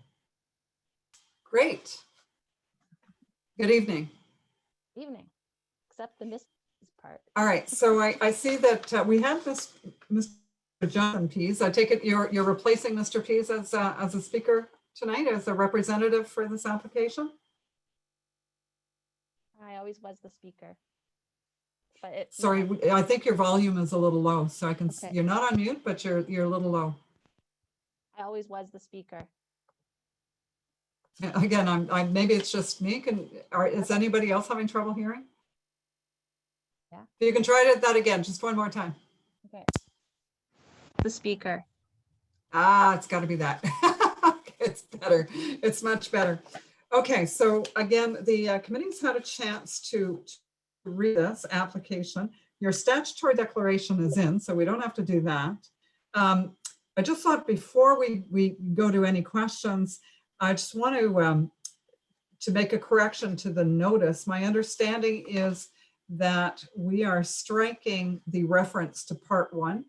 Great. Good evening. Evening, except the miss part. All right, so I see that we have this Mr. Jonathan Pease. I take it you're replacing Mr. Pease as a speaker tonight, as a representative for this application? I always was the speaker. But it, Sorry, I think your volume is a little low, so I can, okay. You're not on mute, but you're a little low. I always was the speaker. Again, maybe it's just me. Is anybody else having trouble hearing? Yeah. You can try that again, just one more time. Okay. The speaker. Ah, it's got to be that. It's better. It's much better. Okay, so again, the committee's had a chance to read this application. Your statutory declaration is in, so we don't have to do that. I just thought before we go to any questions, I just want to make a correction to the notice. My understanding is that we are striking the reference to part 1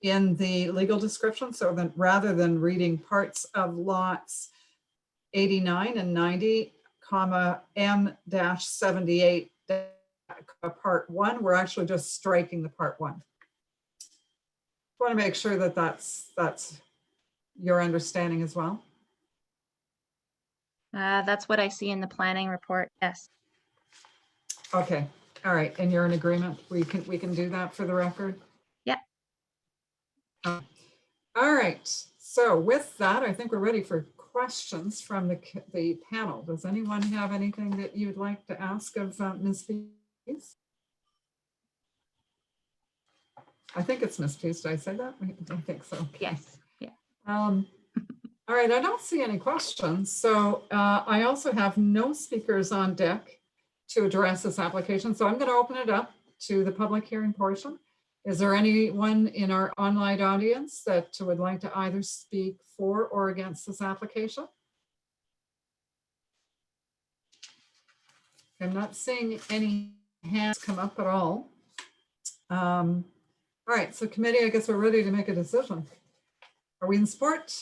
in the legal description, so that rather than reading parts of lots 89 and 90, comma M-78 part 1, we're actually just striking the part 1. I want to make sure that that's your understanding as well. That's what I see in the planning report. Yes. Okay. All right. And you're in agreement. We can do that for the record. Yeah. All right, so with that, I think we're ready for questions from the panel. Does anyone have anything that you'd like to ask of Ms. Pease? I think it's Ms. Pease. Did I say that? I think so. Yes. Yeah. All right, I don't see any questions. So I also have no speakers on deck to address this application. So I'm going to open it up to the public hearing portion. Is there anyone in our online audience that would like to either speak for or against this application? I'm not seeing any hands come up at all. All right, so committee, I guess we're ready to make a decision. Are we in support?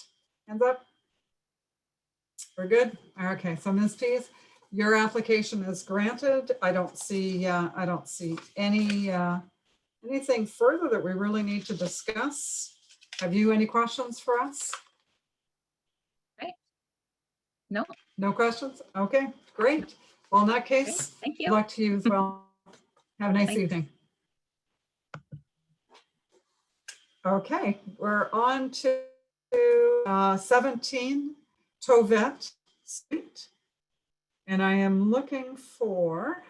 Hands up. We're good. Okay, so Ms. Pease, your application is granted. I don't see any anything further that we really need to discuss. Have you any questions for us? Right. No. No questions? Okay, great. Well, in that case, Great. Thank you. good luck to you as well. Have a nice Thanks. evening. Okay, we're on to 17 Tovett Street. And I am looking for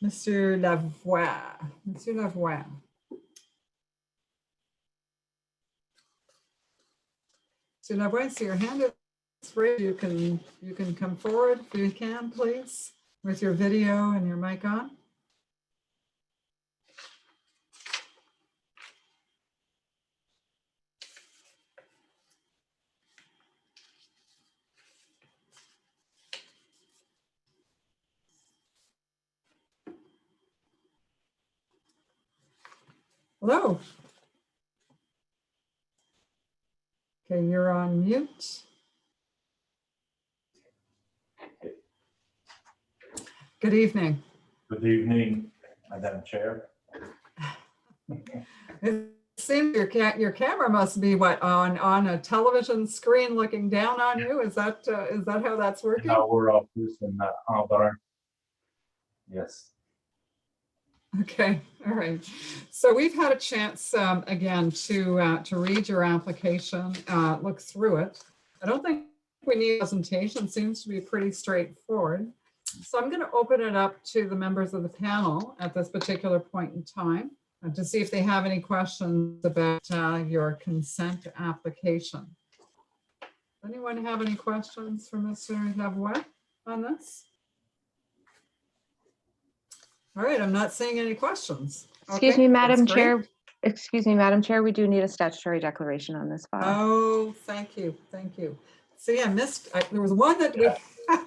Monsieur Lavoie. Monsieur Lavoie. Monsieur Lavoie, so your hand is raised. You can come forward if you can, please, with your video and your mic on. Hello. Okay, you're on mute. Good evening. Good evening, Madam Chair. It seems your camera must be what, on a television screen looking down on you. Is that how that's working? In our office in Albert. Yes. Okay, all right. So we've had a chance again to read your application, look through it. I don't think we need a presentation. Seems to be pretty straightforward. So I'm going to open it up to the members of the panel at this particular point in time to see if they have any questions about your consent application. Anyone have any questions for Mr. Lavoie on this? All right, I'm not seeing any questions. Excuse me, Madam Chair. Excuse me, Madam Chair, we do need a statutory declaration on this file. Oh, thank you, thank you. See, I missed, there was one that we had,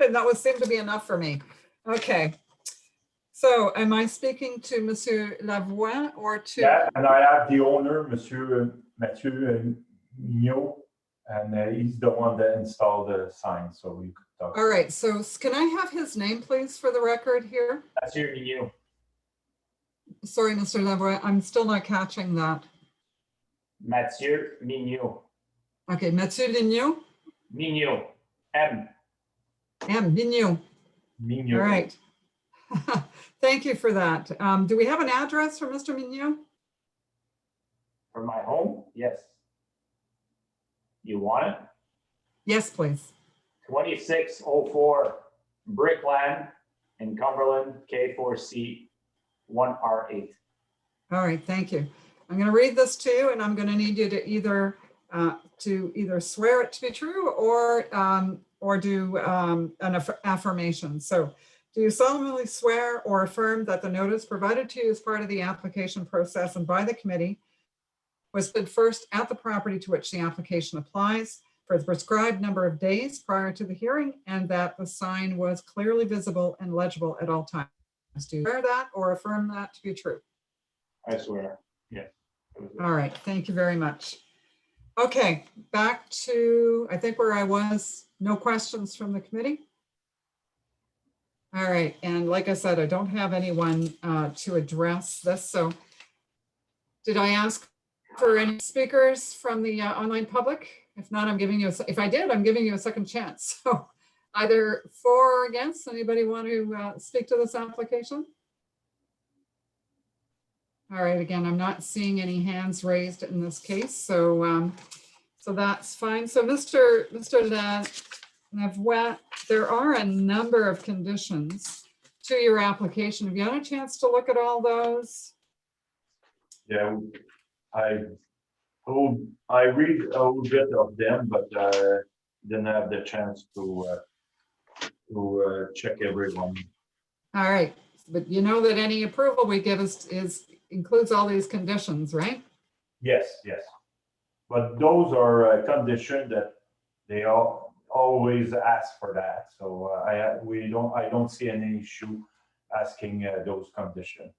and that seemed to be enough for me. Okay. So am I speaking to Monsieur Lavoie or to? Yeah, and I have the owner, Monsieur Mathieu Mignot, and he's the one that installed the sign, so we could talk. All right, so can I have his name, please, for the record here? Mathieu Mignot. Sorry, Mr. Lavoie, I'm still not catching that. Mathieu Mignot. Okay, Mathieu Mignot? Mignot. M. Mignot. Mignot. All right. Thank you for that. Do we have an address for Mr. Mignot? For my home? Yes. You want it? Yes, please. 2604 Brickland in Cumberland, K4C 1R8. All right, thank you. I'm going to read this to you, and I'm going to need you to either swear it to be true or do an affirmation. So, do you solemnly swear or affirm that the notice provided to you as part of the application process and by the committee was put first at the property to which the application applies for the prescribed number of days prior to the hearing, and that the sign was clearly visible and legible at all times? Do you swear that or affirm that to be true? I swear, yeah. All right, thank you very much. Okay, back to, I think where I was, no questions from the committee. All right, and like I said, I don't have anyone to address this. So did I ask for any speakers from the online public? If not, I'm giving you, if I did, I'm giving you a second chance. So Either for or against, anybody want to speak to this application? All right, again, I'm not seeing any hands raised in this case, so so that's fine. So Mr. Lavoie, there are a number of conditions to your application. Have you had a chance to look at all those? Yeah, I read a little bit of them, but didn't have the chance to check everyone. All right, but you know that any approval we give includes all these conditions, right? Yes, yes. But those are conditions that they always ask for that. So I don't see any issue asking those conditions.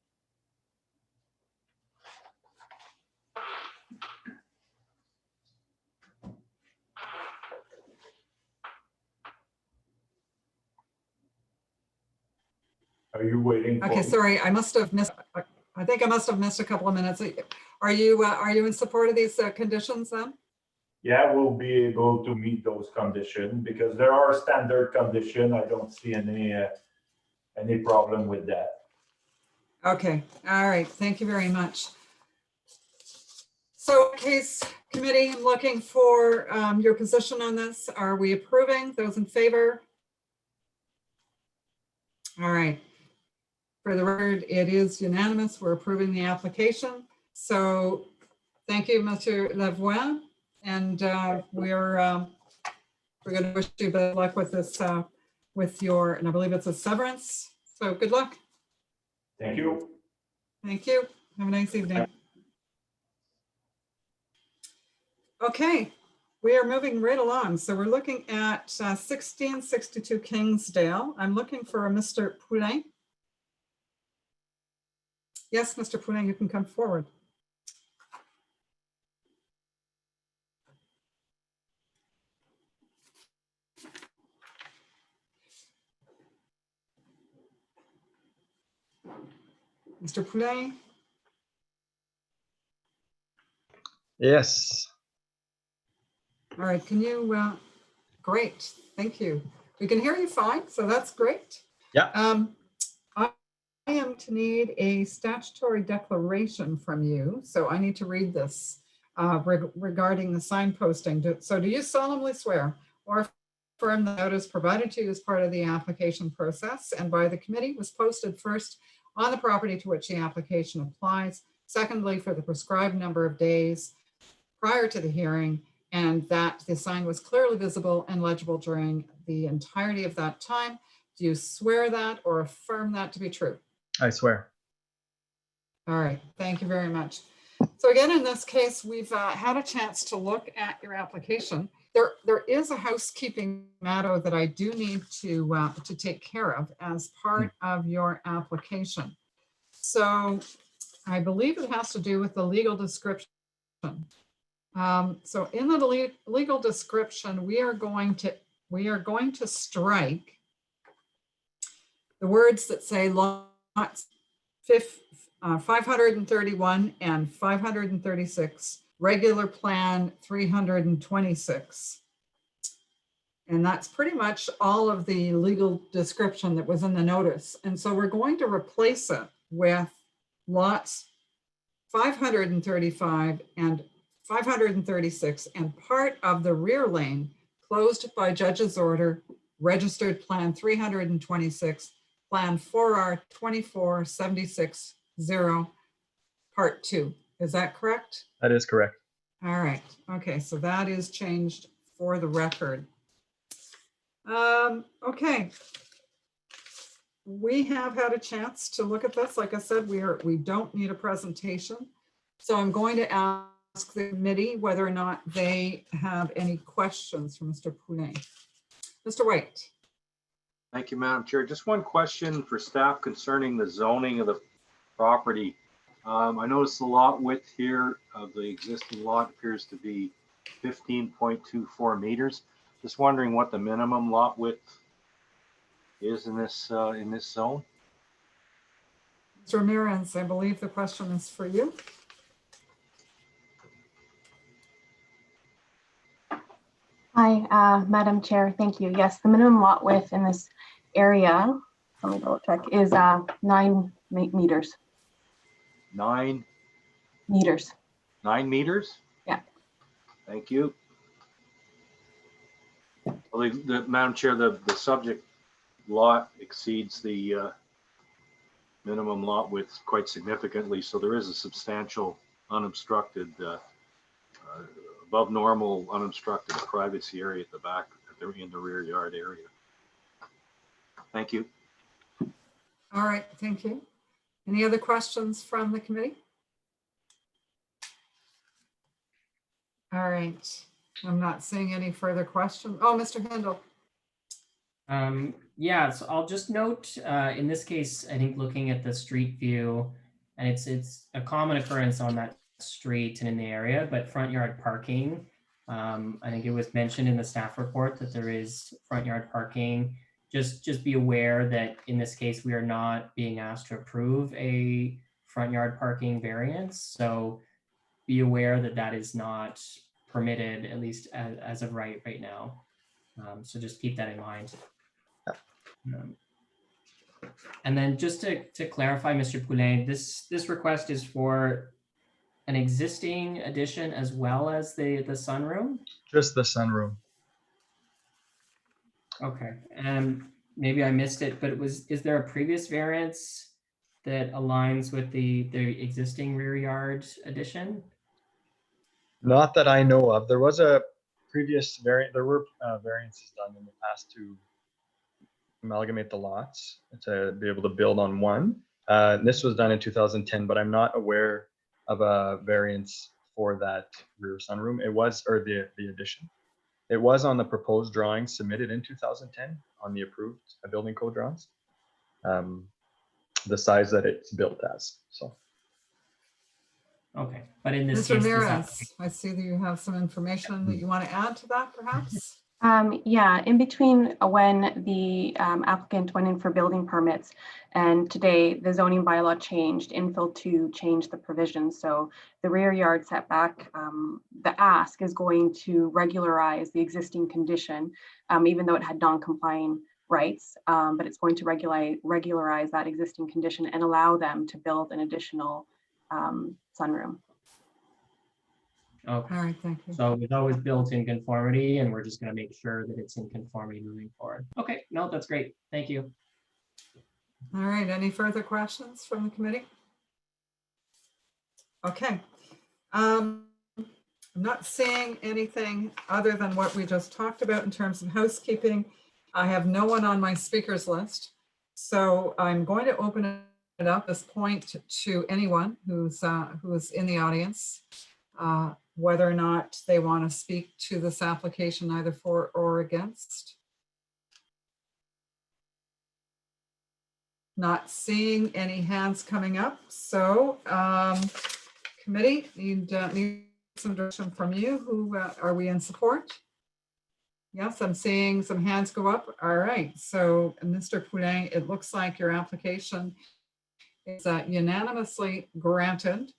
Are you waiting? Okay, sorry, I must have missed. I think I must have missed a couple of minutes. Are you in support of these conditions then? Yeah, we'll be able to meet those conditions because there are standard conditions. I don't see any problem with that. Okay, all right, thank you very much. So case committee, I'm looking for your position on this. Are we approving? Those in favor? All right. For the record, it is unanimous. We're approving the application. So thank you, Mr. Lavoie. And we're going to wish you good luck with this, with your, and I believe it's a severance. So good luck. Thank you. Thank you. Have a nice evening. Okay, we are moving right along. So we're looking at 1662 Kingsdale. I'm looking for a Mr. Poulain. Yes, Mr. Poulain, you can come forward. Mr. Poulain? Yes. All right, can you, great, thank you. We can hear you fine, so that's great. Yeah. I am to need a statutory declaration from you, so I need to read this regarding the sign posting. So do you solemnly swear or affirm the notice provided to you as part of the application process and by the committee was posted first on the property to which the application applies, secondly, for the prescribed number of days prior to the hearing, and that the sign was clearly visible and legible during the entirety of that time? Do you swear that or affirm that to be true? I swear. All right, thank you very much. So again, in this case, we've had a chance to look at your application. There is a housekeeping matter that I do need to take care of as part of your application. So I believe it has to do with the legal description. So in the legal description, we are going to strike the words that say lots 531 and 536, regular plan 326. And that's pretty much all of the legal description that was in the notice. And so we're going to replace it with lots 535 and 536 and part of the rear lane closed by judge's order, registered plan 326, plan 4R 24760, part 2. Is that correct? That is correct. All right. Okay, so that is changed for the record. Okay. We have had a chance to look at this. Like I said, we don't need a presentation. So I'm going to ask the committee whether or not they have any questions for Mr. Poulain. Mr. White. Thank you, Madam Chair. Just one question for staff concerning the zoning of the property. I noticed the lot width here of the existing lot appears to be 15.24 meters. Just wondering what the minimum lot width is in this zone. Mr. Ramirez, I believe the question is for you. Hi, Madam Chair. Thank you. Yes, the minimum lot width in this area, let me double check, is 9 meters. 9 Meters. 9 meters? Yeah. Thank you. Well, Madam Chair, the subject lot exceeds the minimum lot width quite significantly, so there is a substantial unobstructed, above normal unobstructed privacy area at the back, in the rear yard area. Thank you. All right, thank you. Any other questions from the committee? All right, I'm not seeing any further questions. Oh, Mr. Handel. Yeah, so I'll just note, in this case, I think looking at the street view, and it's a common occurrence on that street and in the area, but front yard parking. I think it was mentioned in the staff report that there is front yard parking. Just be aware that in this case, we are not being asked to approve a front yard parking variance. So be aware that that is not permitted, at least as of right now. So just keep that in mind. And then just to clarify, Mr. Poulain, this request is for an existing addition as well as the sunroom? Just the sunroom. Okay, and maybe I missed it, but is there a previous variance that aligns with the existing rear yard addition? Not that I know of. There was a previous variant. There were variances done in the past to amalgamate the lots to be able to build on one. This was done in 2010, but I'm not aware of a variance for that rear sunroom. It was, or the addition. It was on the proposed drawings submitted in 2010 on the approved building code drawings. The size that it's built as. So. Okay, but in this Ms. case, Ramirez, I see that you have some information that you want to add to that, perhaps? Yeah, in between when the applicant went in for building permits and today the zoning bylaw changed, infill 2 changed the provisions. So the rear yard setback, the ask is going to regularize the existing condition, even though it had non-complying rights, but it's going to regularize that existing condition and allow them to build an additional sunroom. Okay. All right, thank you. So it's always built in conformity and we're just going to make sure that it's in conformity moving forward. Okay, no, that's great. Thank you. All right, any further questions from the committee? Okay. I'm not seeing anything other than what we just talked about in terms of housekeeping. I have no one on my speakers list. So I'm going to open it up at this point to anyone who's in the audience. Whether or not they want to speak to this application either for or against. Not seeing any hands coming up. So committee, need some direction from you. Who are we in support? Yes, I'm seeing some hands go up. All right, so Mr. Poulain, it looks like your application is unanimously granted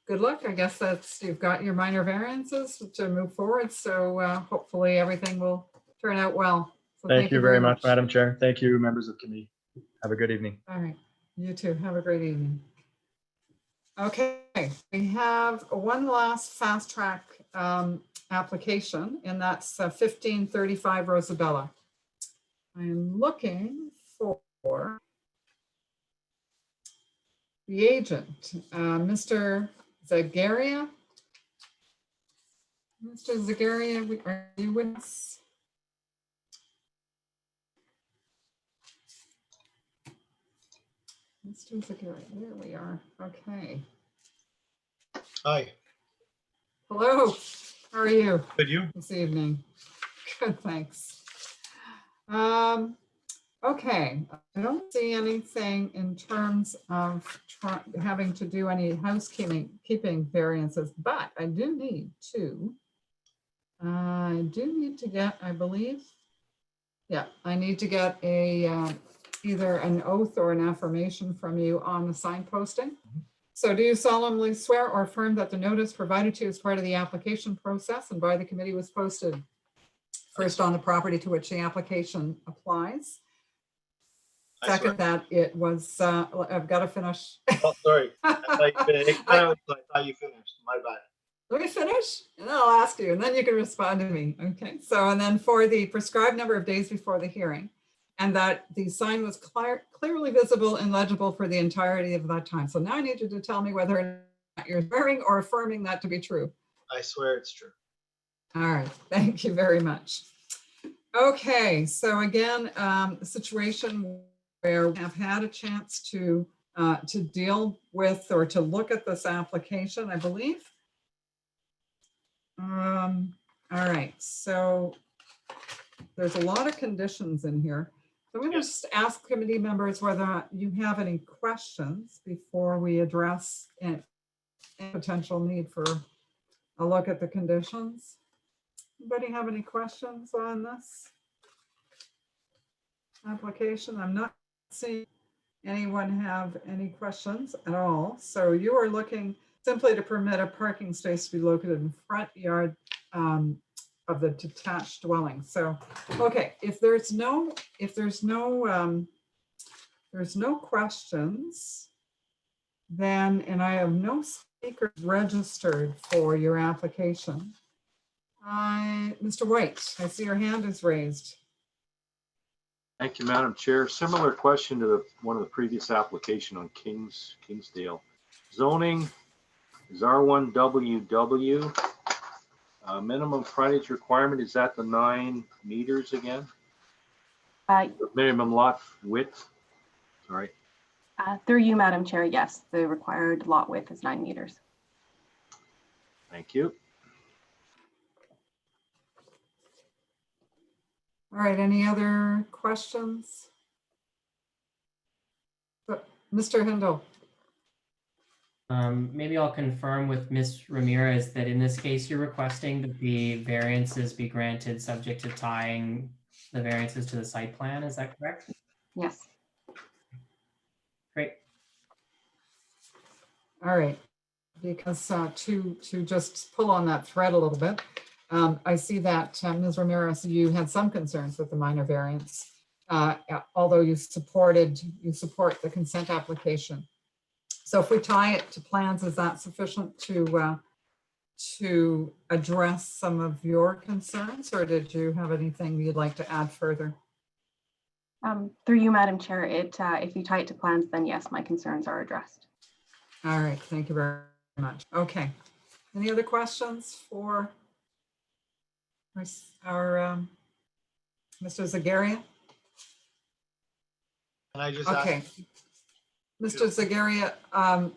good luck. I guess that's, you've got your minor variances to move forward. So hopefully everything will turn out well. So thank you very much, Madam Chair. Thank you, members of the committee. Have a good evening. All right, you too. Have a great evening. Okay, we have one last fast track application, and that's 1535 Rosabella. I'm looking for the agent, Mr. Zagaria. Mr. Zagaria, are you with us? Mr. Zagaria, there we are. Okay. Hi. Hello. How are you? Good, you? This evening. Good, thanks. Okay, I don't see anything in terms of having to do any housekeeping variances, but I do need to get, I believe, yeah, I need to get a either an oath or an affirmation from you on the sign posting. So do you solemnly swear or affirm that the notice provided to you as part of the application process and by the committee was posted first on the property to which the application applies? Second, that it was, I've got to finish. Oh, sorry. I thought you finished. My bad. Let me finish and then I'll ask you and then you can respond to me. Okay. So, and then for the prescribed number of days before the hearing, and that the sign was clearly visible and legible for the entirety of that time. So now I need you to tell me whether or not you're swearing or affirming that to be true. I swear it's true. All right, thank you very much. Okay, so again, the situation where we have had a chance to deal with or to look at this application, I believe. All right, so there's a lot of conditions in here. So I'm going to just ask committee members whether you have any questions before we address any potential need for a look at the conditions. Anybody have any questions on this application? I'm not seeing anyone have any questions at all. So you are looking simply to permit a parking space to be located in front yard of the detached dwelling. So, okay, if there's no questions, then, and I have no speakers registered for your application. Mr. White, I see your hand is raised. Thank you, Madam Chair. Similar question to one of the previous application on Kingsdale. Zoning is R1WW. Minimum frontage requirement, is that the 9 meters again? Minimum lot width, sorry. Through you, Madam Chair, yes, the required lot width is 9 meters. Thank you. All right, any other questions? Mr. Hindle. Maybe I'll confirm with Ms. Ramirez that in this case, you're requesting that the variances be granted subject to tying the variances to the site plan. Is that correct? Yes. Great. All right, because to just pull on that thread a little bit, I see that Ms. Ramirez, you had some concerns with the minor variance, although you support the consent application. So if we tie it to plans, is that sufficient to address some of your concerns, or did you have anything you'd like to add further? Through you, Madam Chair, if you tie it to plans, then yes, my concerns are addressed. All right, thank you very much. Okay, any other questions for our Mr. Zagaria? Can I just okay. ask? Mr. Zagaria, I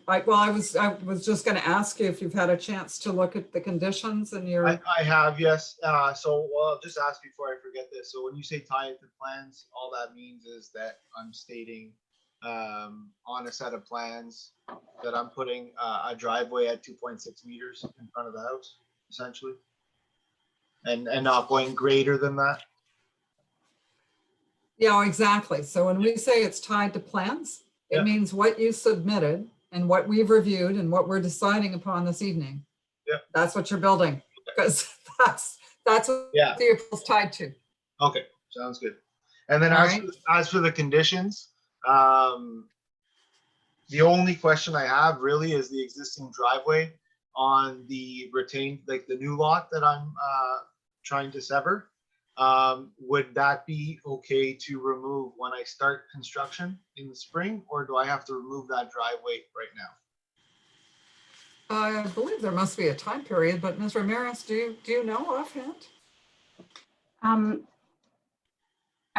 was just going to ask you if you've had a chance to look at the conditions and your. I have, yes. So I'll just ask before I forget this. So when you say tie it to plans, all that means is that I'm stating on a set of plans that I'm putting a driveway at 2.6 meters in front of the house, essentially, and not going greater than that. Yeah, exactly. So when we say it's tied to plans, it means what you submitted and what we've reviewed and what we're deciding upon this evening. Yeah. That's what you're building, because that's what the approval's tied to. Okay, sounds good. And then as for the conditions, the only question I have really is the existing driveway on the retained, like the new lot that I'm trying to sever. Would that be okay to remove when I start construction in the spring, or do I have to remove that driveway right now? I believe there must be a time period, but Ms. Ramirez, do you know offhand? I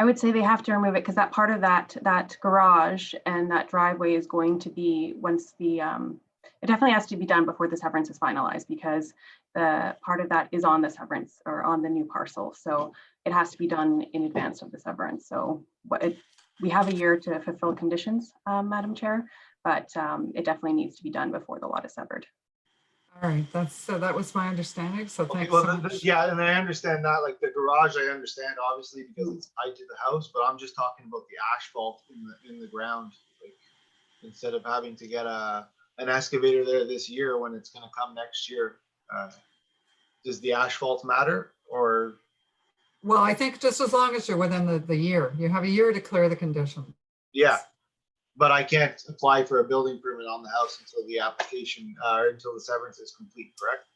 would say they have to remove it because that part of that garage and that driveway is going to be once the it definitely has to be done before the severance is finalized, because the part of that is on the severance or on the new parcel. So it has to be done in advance of the severance. So we have a year to fulfill conditions, Madam Chair, but it definitely needs to be done before the lot is severed. All right, that was my understanding. So thanks well, so much. Yeah, and I understand that. Like the garage, I understand obviously because it's tied to the house, but I'm just talking about the asphalt in the ground. Like instead of having to get a an excavator there this year when it's going to come next year. Does the asphalt matter, or? Well, I think just as long as you're within the year, you have a year to clear the condition. Yeah, but I can't apply for a building permit on the house until the application, until the severance is complete, correct?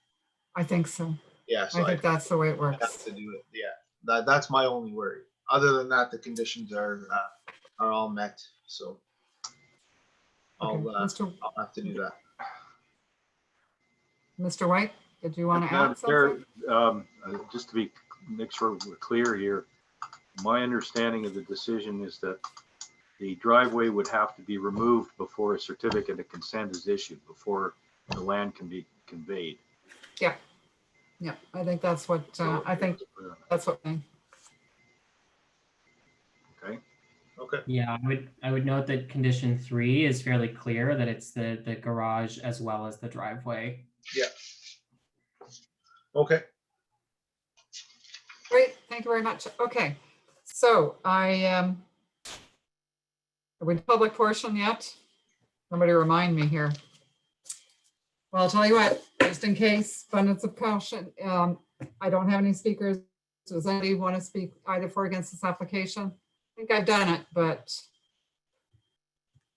I think so. Yeah, so I think that's the way it I works. have to do it. Yeah, that's my only worry. Other than that, the conditions are all met. So Okay, I'll have to do that. Mr. White, did you want to Madam add something? Chair, just to make sure we're clear here, my understanding of the decision is that the driveway would have to be removed before a certificate of consent is issued, before the land can be conveyed. Yeah. Yeah, I think that's what, I think that's what. Okay. Okay. Yeah, I would note that condition 3 is fairly clear that it's the garage as well as the driveway. Yeah. Okay. Great, thank you very much. Okay, so are we in public portion yet? Somebody remind me here. Well, I'll tell you what, just in case, abundance of caution, I don't have any speakers. Does anybody want to speak either for or against this application? I think I've done it, but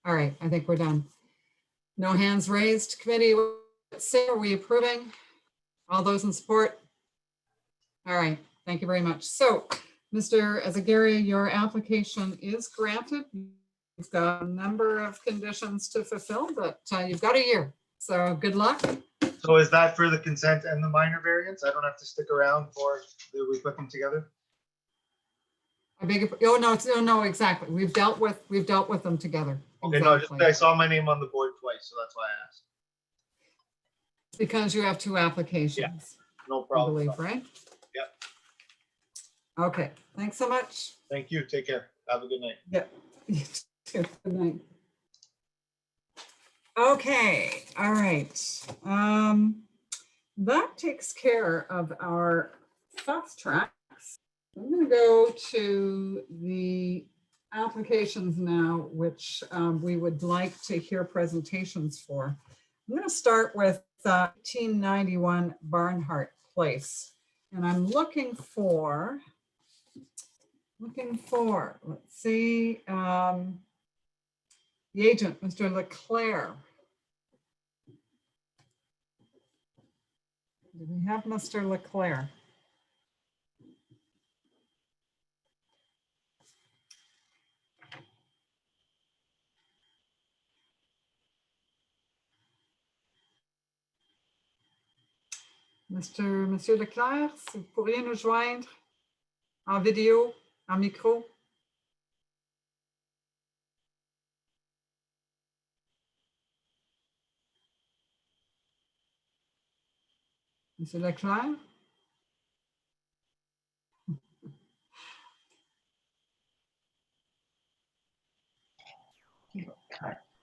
all right, I think we're done. No hands raised. Committee, are we approving? All those in support? All right, thank you very much. So, Mr. Ezagiri, your application is granted. You've got a number of conditions to fulfill, but you've got a year. So good luck. So is that for the consent and the minor variance? I don't have to stick around for we put them together? I beg your, oh no, no, exactly. We've dealt with them together. Okay, exactly. No, I saw my name on the board twice, so that's why I asked. Because you have 2 applications. Yeah, no problem. I believe, right? Yep. Okay, thanks so much. Thank you. Take care. Have a good night. Yep. Good night. Okay, all right. That takes care of our fast tracks. I'm going to go to the applications now, which we would like to hear presentations for. I'm going to start with 1891 Barnhart Place, and I'm looking for, let's see, the agent, Mr. Leclerc. Do we have Mr. Leclerc? Monsieur Leclerc, vous pourriez nous joindre en vidéo, en micro? Monsieur Leclerc?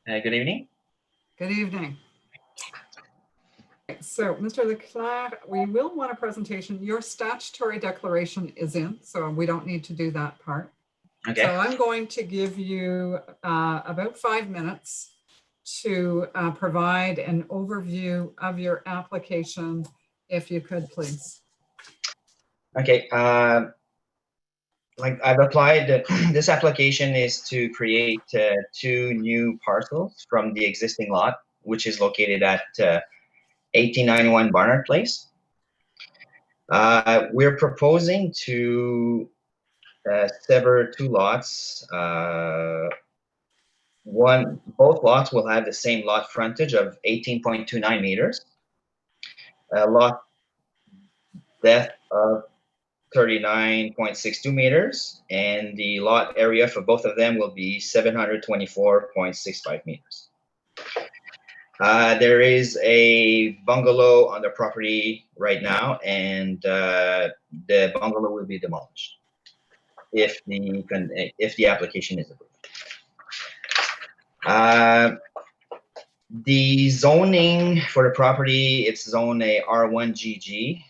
Good evening. Good evening. So, Mr. Leclerc, we will want a presentation. Your statutory declaration is in, so we don't need to do that part. Okay. So I'm going to give you about 5 minutes to provide an overview of your application, if you could, please. Okay. Like I've applied, this application is to create 2 new parcels from the existing lot, which is located at 1891 Barnard Place. We're proposing to sever 2 lots. Both lots will have the same lot frontage of 18.29 meters. Lot depth of 39.62 meters, and the lot area for both of them will be 724.65 meters. There is a bungalow on the property right now, and the bungalow will be demolished if the application is approved. The zoning for the property, it's zone a R1GG,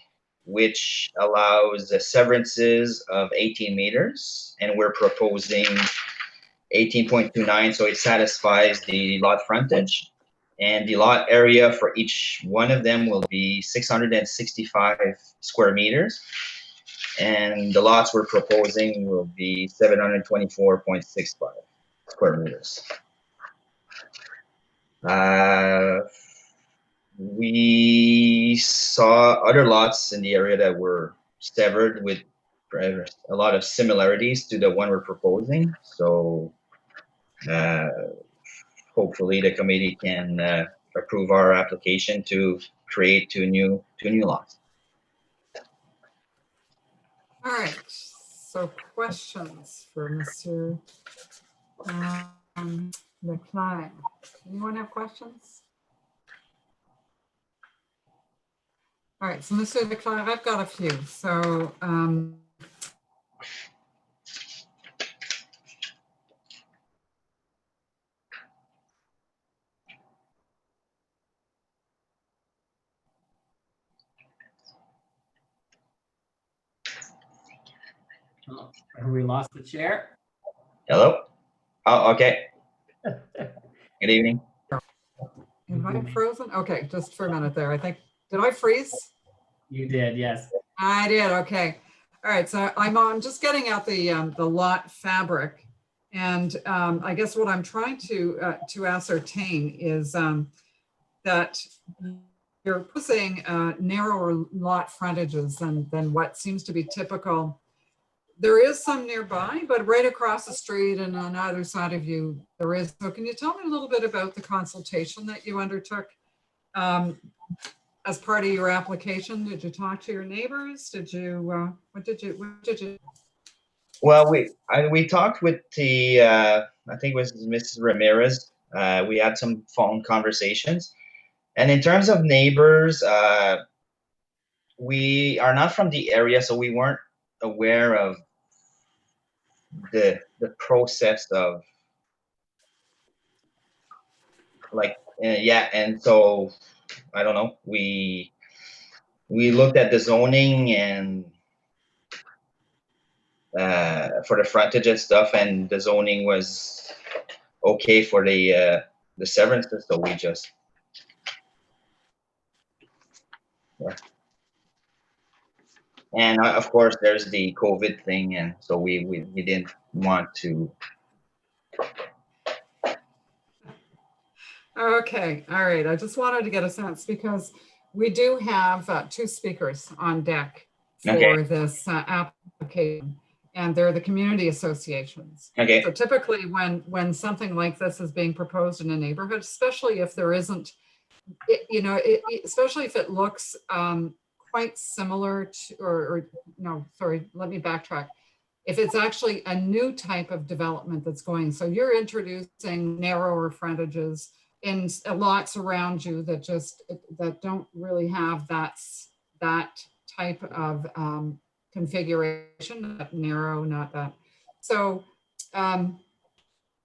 which allows severances of 18 meters, and we're proposing 18.29, so it satisfies the lot frontage. And the lot area for each one of them will be 665 square meters. And the lots we're proposing will be 724.65 square meters. We saw other lots in the area that were severed with a lot of similarities to the one we're proposing. So hopefully the committee can approve our application to create two new lots. All right, so questions for Mr. McFly. Anyone have questions? All right, so Mr. McFly, I've got a few. So Oh, we lost the chair. Hello? Oh, okay. Good evening. am I frozen? Okay, just for a minute there. I think, did I freeze? You did, yes. I did, okay. All right, so I'm just getting out the lot fabric. And I guess what I'm trying to ascertain is that you're pushing narrower lot frontages than what seems to be typical. There is some nearby, but right across the street and on either side of you, there is. So can you tell me a little bit about the consultation that you undertook as part of your application? Did you talk to your neighbors? Did you, what did you? Well, we talked with the, I think it was Mrs. Ramirez. We had some phone conversations. And in terms of neighbors, we are not from the area, so we weren't aware of the process of like, yeah. And so, I don't know, we looked at the zoning and for the frontage and stuff, and the zoning was okay for the severances, so we just, yeah. And of course, there's the COVID thing, and so we didn't want to. Okay, all right. I just wanted to get a sense because we do have two speakers on deck for Okay. this application, and they're the community associations. Okay. So typically when something like this is being proposed in a neighborhood, especially if there isn't, especially if it looks quite similar to, or no, sorry, let me backtrack. If it's actually a new type of development that's going, so you're introducing narrower frontages in lots around you that don't really have that type of configuration, not narrow, not that. So,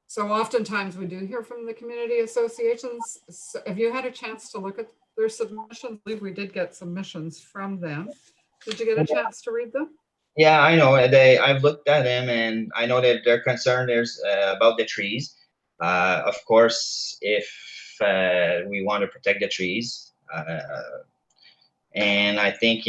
so oftentimes we do hear from the community associations. So have you had a chance to look at their submissions? I believe we did get submissions from them. Did you get a chance to read them? Yeah, I know. I've looked at them, and I know that they're concerned about the trees. Of course, if we want to protect the trees, and I think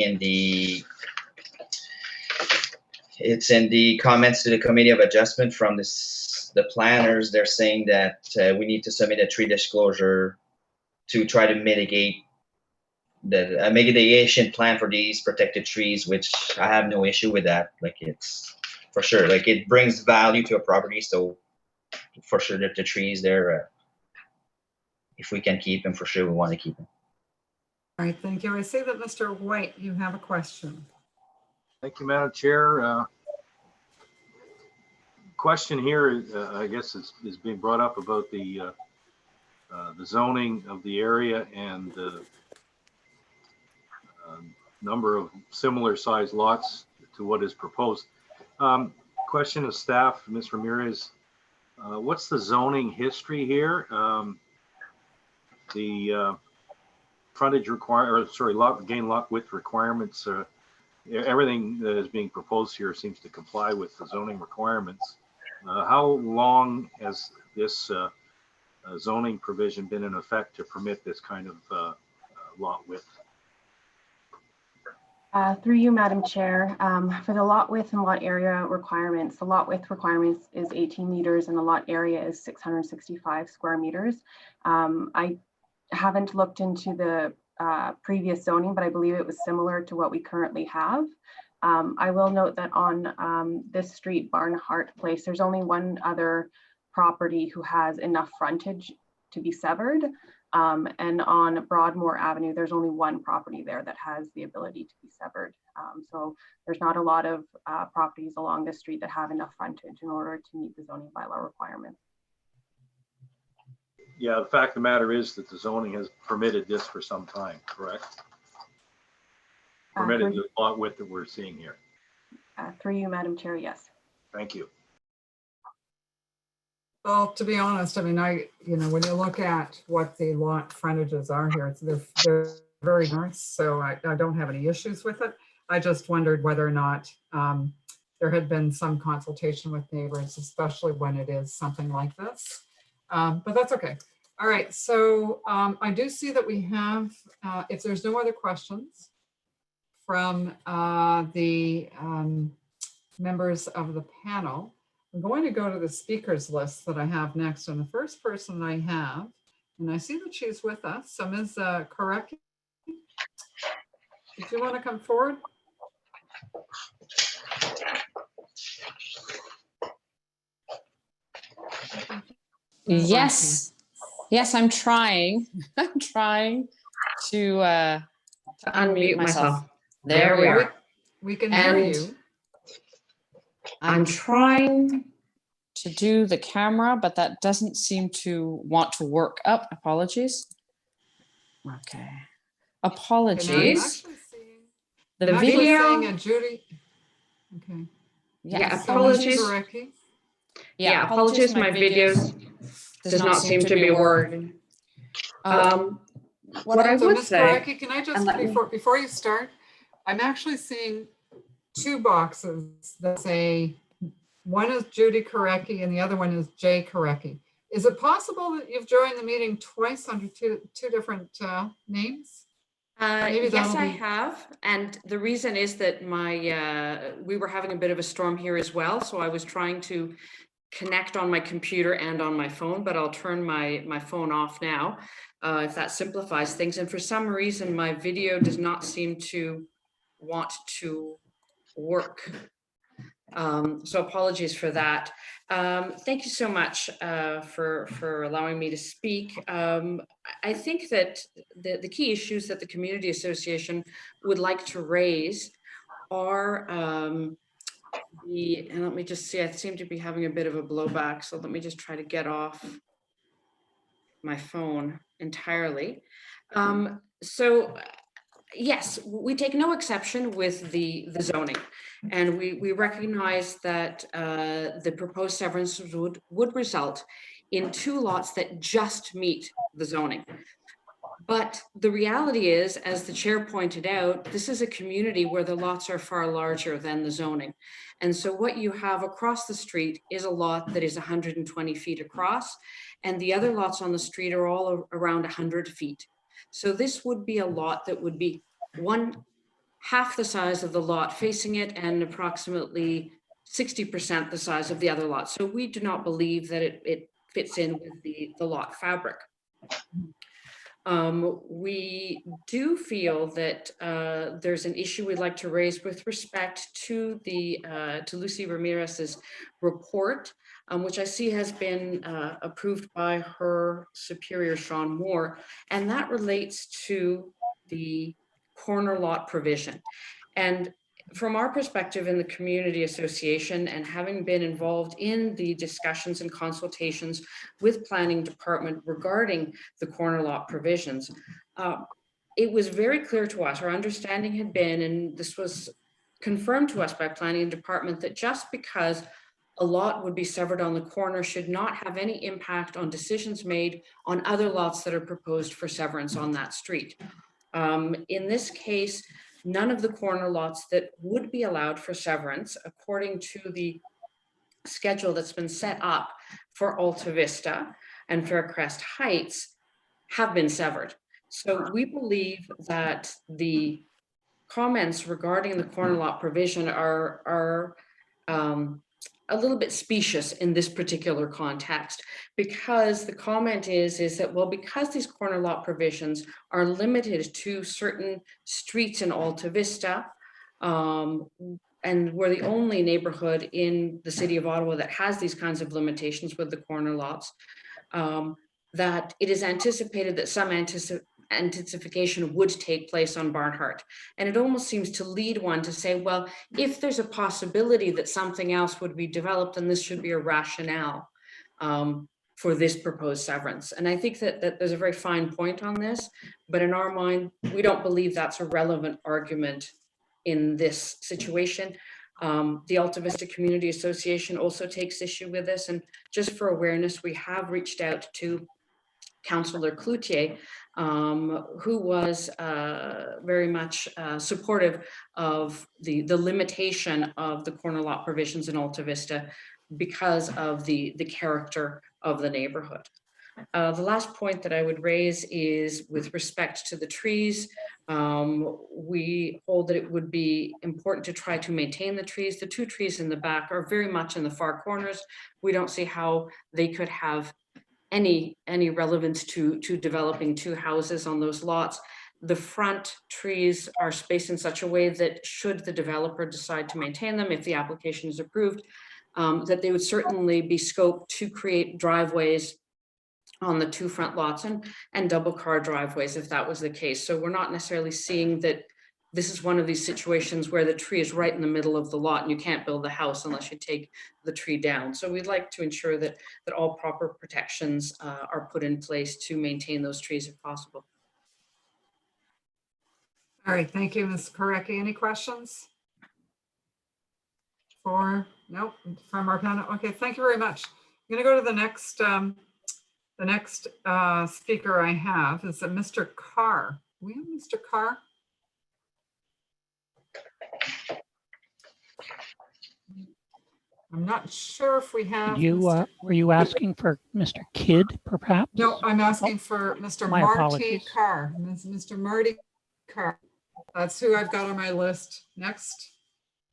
it's in the comments to the Committee of Adjustment from the planners. They're saying that we need to submit a tree disclosure to try to mitigate the mitigation plan for these protected trees, which I have no issue with that. Like, it's for sure, like, it brings value to a property. So for sure that the trees there, if we can keep them, for sure we want to keep them. All right, thank you. I see that Mr. White, you have a question. Thank you, Madam Chair. Question here, I guess, is being brought up about the zoning of the area and the number of similar sized lots to what is proposed. Question of staff, Ms. Ramirez, what's the zoning history here? The frontage lot width requirements, everything that is being proposed here seems to comply with the zoning requirements. How long has this zoning provision been in effect to permit this kind of lot width? Through you, Madam Chair, for the lot width and lot area requirements, the lot width requirements is 18 meters and the lot area is 665 square meters. I haven't looked into the previous zoning, but I believe it was similar to what we currently have. I will note that on this street, Barnhart Place, there's only one other property who has enough frontage to be severed. And on Broadmoor Avenue, there's only one property there that has the ability to be severed. So there's not a lot of properties along this street that have enough frontage in order to meet the zoning bylaw requirements. Yeah, the fact of the matter is that the zoning has permitted this for some time, correct? Permitted the lot width that we're seeing here. Through you, Madam Chair, yes. Thank you. Well, to be honest, I mean, when you look at what the lot frontages are here, they're very nice. So I don't have any issues with it. I just wondered whether or not there had been some consultation with neighbors, especially when it is something like this. But that's okay. All right. So I do see that we have, if there's no other questions from the members of the panel, I'm going to go to the speakers list that I have next. And the first person I have, and I see that she's with us. So Ms. Korecki, did you want to come forward? Yes. Yes, I'm trying. I'm trying to unmute myself. There we are. We can hear you. I'm trying to do the camera, but that doesn't seem to want to work up. Apologies. Okay. Apologies. The video. Judy. Okay. Yeah, apologies. Yeah, apologies. My videos does not seem to be working. What I would Ms. say. Korecki, can I just, before you start, I'm actually seeing two boxes that say, one is Judy Korecki and the other one is Jay Korecki. Is it possible that you've joined the meeting twice under two different names? Yes, I have. And the reason is that we were having a bit of a storm here as well. So I was trying to connect on my computer and on my phone, but I'll turn my phone off now if that simplifies things. And for some reason, my video does not seem to want to work. So apologies for that. Thank you so much for allowing me to speak. I think that the key issues that the Community Association would like to raise are and let me just see, I seem to be having a bit of a blowback. So let me just try to get off my phone entirely. So yes, we take no exception with the zoning, and we recognize that the proposed severance would result in two lots that just meet the zoning. But the reality is, as the chair pointed out, this is a community where the lots are far larger than the zoning. And so what you have across the street is a lot that is 120 feet across, and the other lots on the street are all around 100 feet. So this would be a lot that would be half the size of the lot facing it and approximately 60% the size of the other lot. So we do not believe that it fits in with the lot fabric. We do feel that there's an issue we'd like to raise with respect to to Lucy Ramirez's report, which I see has been approved by her superior, Sean Moore, and that relates to the corner lot provision. And from our perspective in the Community Association, and having been involved in the discussions and consultations with Planning Department regarding the corner lot provisions, it was very clear to us, our understanding had been, and this was confirmed to us by Planning Department, that just because a lot would be severed on the corner should not have any impact on decisions made on other lots that are proposed for severance on that street. In this case, none of the corner lots that would be allowed for severance, according to the schedule that's been set up for Alta Vista, and Faircrest Heights have been severed. So we believe that the comments regarding the corner lot provision are a little bit specious in this particular context, because the comment is that, well, because these corner lot provisions are limited to certain streets in Alta Vista, and we're the only neighborhood in the city of Ottawa that has these kinds of limitations with the corner lots, that it is anticipated that some intensification would take place on Barnhart. And it almost seems to lead one to say, well, if there's a possibility that something else would be developed, then this should be a rationale for this proposed severance. And I think that there's a very fine point on this, but in our mind, we don't believe that's a relevant argument in this situation. The Alta Vista Community Association also takes issue with this. And just for awareness, we have reached out to Councillor Cloutier, who was very much supportive of the limitation of the corner lot provisions in Alta Vista because of the character of the neighborhood. The last point that I would raise is with respect to the trees. We hold that it would be important to try to maintain the trees. The two trees in the back are very much in the far corners. We don't see how they could have any relevance to developing two houses on those lots. The front trees are spaced in such a way that should the developer decide to maintain them, if the application is approved, that they would certainly be scoped to create driveways on the two front lots and double car driveways if that was the case. So we're not necessarily seeing that this is one of these situations where the tree is right in the middle of the lot and you can't build the house unless you take the tree down. So we'd like to ensure that all proper protections are put in place to maintain those trees if possible. All right, thank you, Ms. Korecki. Any questions? Nope, from our panel. Okay, thank you very much. I'm gonna go to the next speaker I have is Mr. Carr. We have Mr. Carr. I'm not sure if we have. Were you asking for Mr. Kidd, perhaps? No, I'm asking for Mr. My Marty apologies. Carr. Mr. Marty Carr. That's who I've got on my list next.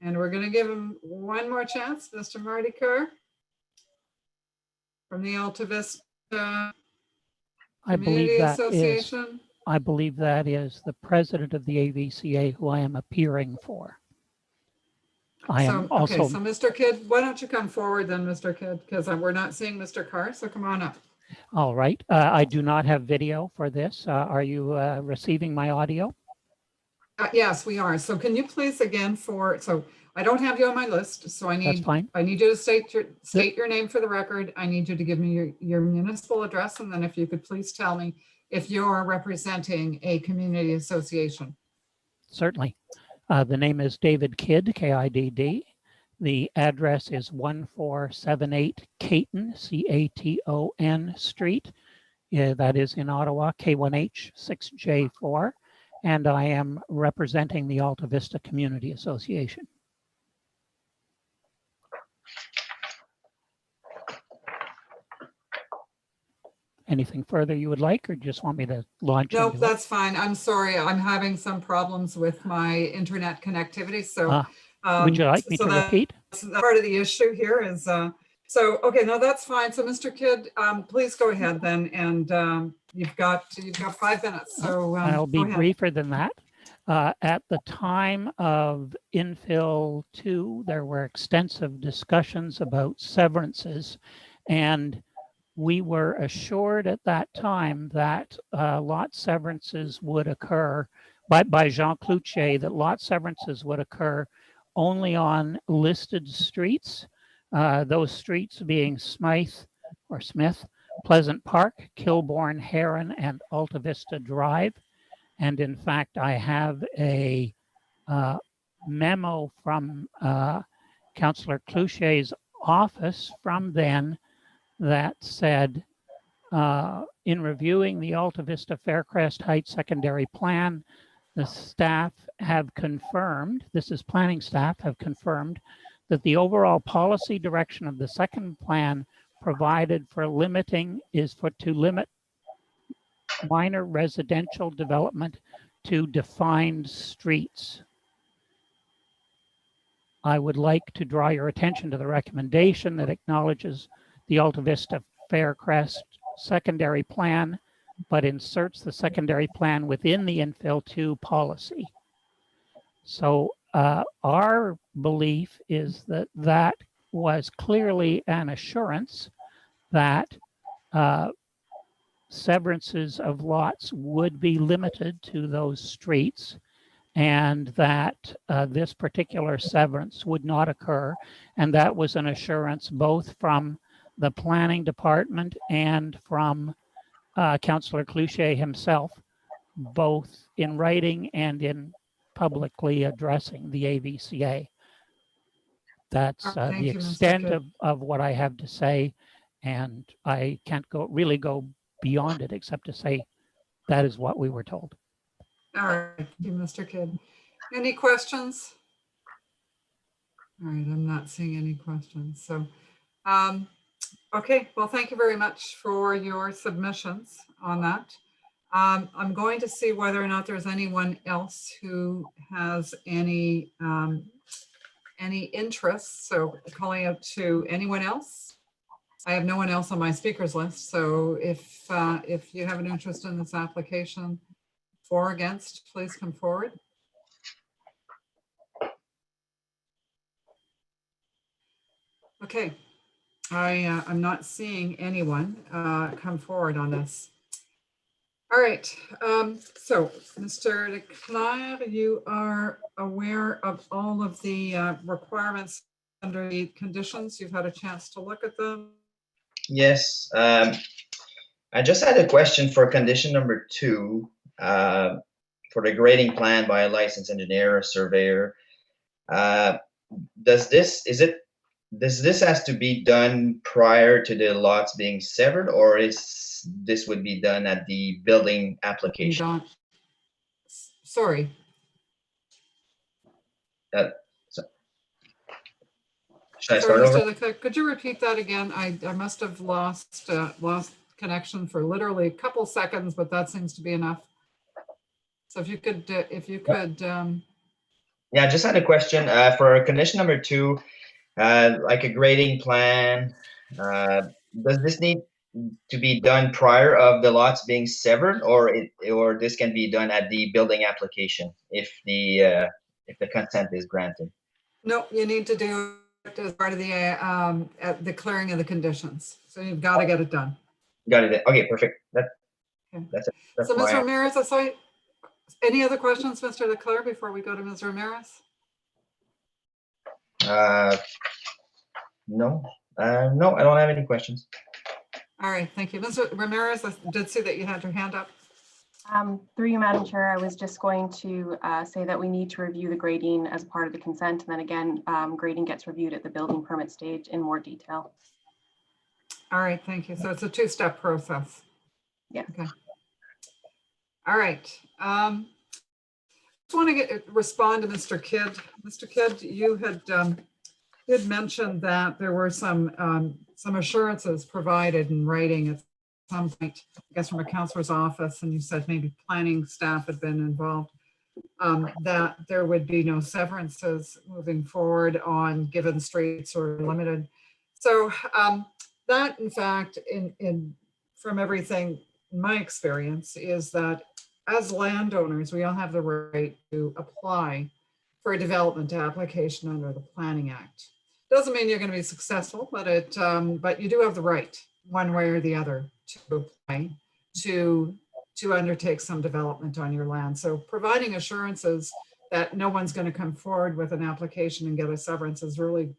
And we're going to give him one more chance, Mr. Marty Carr from the Alta Vista Community Association. I believe that is the president of the AVCA who I am appearing for. I am also. Okay, so Mr. Kidd, why don't you come forward then, Mr. Kidd, because we're not seeing Mr. Carr, so come on up. All right. I do not have video for this. Are you receiving my audio? Yes, we are. So can you please again so I don't have you on my list, so I need you to state your name for the record. I need you to give me your municipal address, and then if you could please tell me if you're representing a community association. Certainly. The name is David Kidd, K-I-D-D. The address is 1478 Caton, C-A-T-O-N Street. That is in Ottawa, K1H 6J4. And I am representing the Alta Vista Community Association. Anything further you would like, or just want me to launch? Nope, that's fine. I'm sorry. I'm having some problems with my internet connectivity. So would you like me to repeat? Part of the issue here is, okay, no, that's fine. So Mr. Kidd, please go ahead then. And you've got 5 minutes. So I'll be briefer than that. At the time of infill 2, there were extensive discussions about severances, and we were assured at that time that lot severances would occur by Jean Cloutier, that lot severances would occur only on listed streets, those streets being Smythe or Smith, Pleasant Park, Kilbourne, Heron, and Alta Vista Drive. And in fact, I have a memo from Councillor Cloutier's office from then that said, in reviewing the Alta Vista Faircrest Heights secondary plan, the staff have confirmed, this is planning staff, have confirmed that the overall policy direction of the second plan provided for limiting is to limit minor residential development to defined streets. I would like to draw your attention to the recommendation that acknowledges the Alta Vista Faircrest secondary plan, but inserts the secondary plan within the infill 2 policy. So our belief is that that was clearly an assurance that severances of lots would be limited to those streets, and that this particular severance would not occur. And that was an assurance both from the planning department and from Councillor Cloutier himself, both in writing and in publicly addressing the AVCA. That's Thank the you, Mr. extent Kidd. of what I have to say, and I can't really go beyond it except to say that is what we were told. All right, thank you, Mr. Kidd. Any questions? All right, I'm not seeing any questions. So, okay, well, thank you very much for your submissions on that. I'm going to see whether or not there's anyone else who has any interest. So calling out to anyone else. I have no one else on my speakers list. So if you have an interest in this application, for or against, please come forward. Okay, I'm not seeing anyone come forward on this. All right, so Mr. Leclerc, you are aware of all of the requirements under the conditions. You've had a chance to look at them. Yes, I just had a question for condition number 2, for the grading plan by a licensed engineer or surveyor. Does this has to be done prior to the lots being severed, or this would be done at the building application? Sorry. Should I Sorry, start over? Mr. Leclerc, could you repeat that again? I must have lost connection for literally a couple seconds, but that seems to be enough. So if you could. Yeah, I just had a question for condition number 2, like a grading plan. Does this need to be done prior of the lots being severed, or this can be done at the building application if the consent is granted? No, you need to do it as part of the clearing of the conditions. So you've got to get it done. Got it. Okay, perfect. That's it. So Ms. Ramirez, any other questions, Mr. Leclerc, before we go to Ms. Ramirez? No, no, I don't have any questions. All right, thank you. Ms. Ramirez, I did see that you had your hand up. Through you, Madam Chair, I was just going to say that we need to review the grading as part of the consent. And then again, grading gets reviewed at the building permit stage in more detail. All right, thank you. So it's a 2-step process. Yeah. Okay. All right. Just want to respond to Mr. Kidd. Mr. Kidd, you had did mention that there were some assurances provided in writing at some point, I guess from a counselor's office, and you said maybe planning staff had been involved, that there would be no severances moving forward on given streets or limited. So that, in fact, from everything in my experience, is that as landowners, we all have the right to apply for a development application under the Planning Act. Doesn't mean you're going to be successful, but you do have the right, one way or the other, to apply to undertake some development on your land. So providing assurances that no one's going to come forward with an application and get a severance is really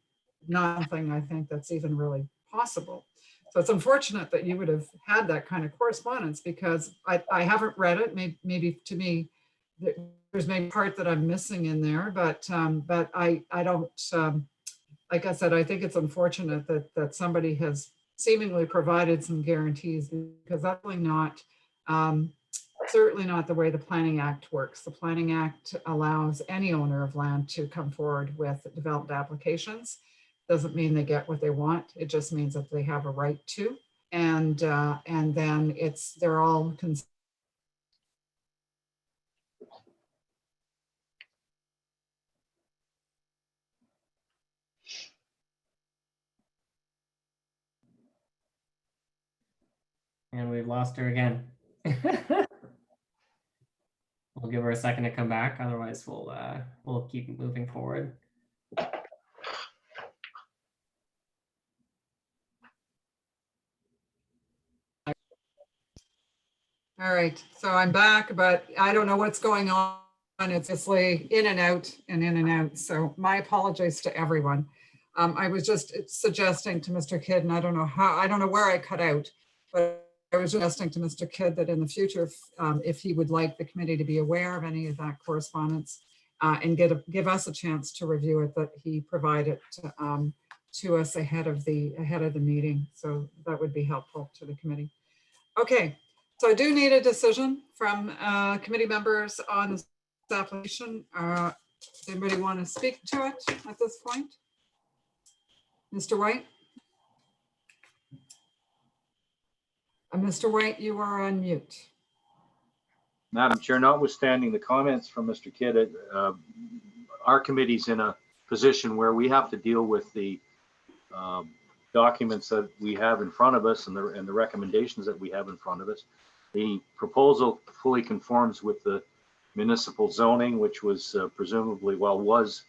not something I think that's even really possible. So it's unfortunate that you would have had that kind of correspondence, because I haven't read it. Maybe to me, there's maybe part that I'm missing in there, but I don't, like I said, I think it's unfortunate that somebody has seemingly provided some guarantees, because that's really not, certainly not the way the Planning Act works. The Planning Act allows any owner of land to come forward with development applications. doesn't mean they get what they want. It just means that they have a right to. And then they're all And we've lost her again. We'll give her a second to come back. Otherwise, we'll keep moving forward. All right, so I'm back, but I don't know what's going on. It's just like in and out and in and out. So my apologies to everyone. I was just suggesting to Mr. Kidd, and I don't know where I cut out, but I was suggesting to Mr. Kidd that in the future, if he would like the committee to be aware of any of that correspondence and give us a chance to review it, that he provided to us ahead of the meeting. So that would be helpful to the committee. Okay. So I do need a decision from committee members on this application. Does anybody want to speak to it at this point? Mr. White? Mr. White, you are on mute. Madam Chair, notwithstanding the comments from Mr. Kidd, our committee's in a position where we have to deal with the documents that we have in front of us and the recommendations that we have in front of us. The proposal fully conforms with the municipal zoning, which was presumably, was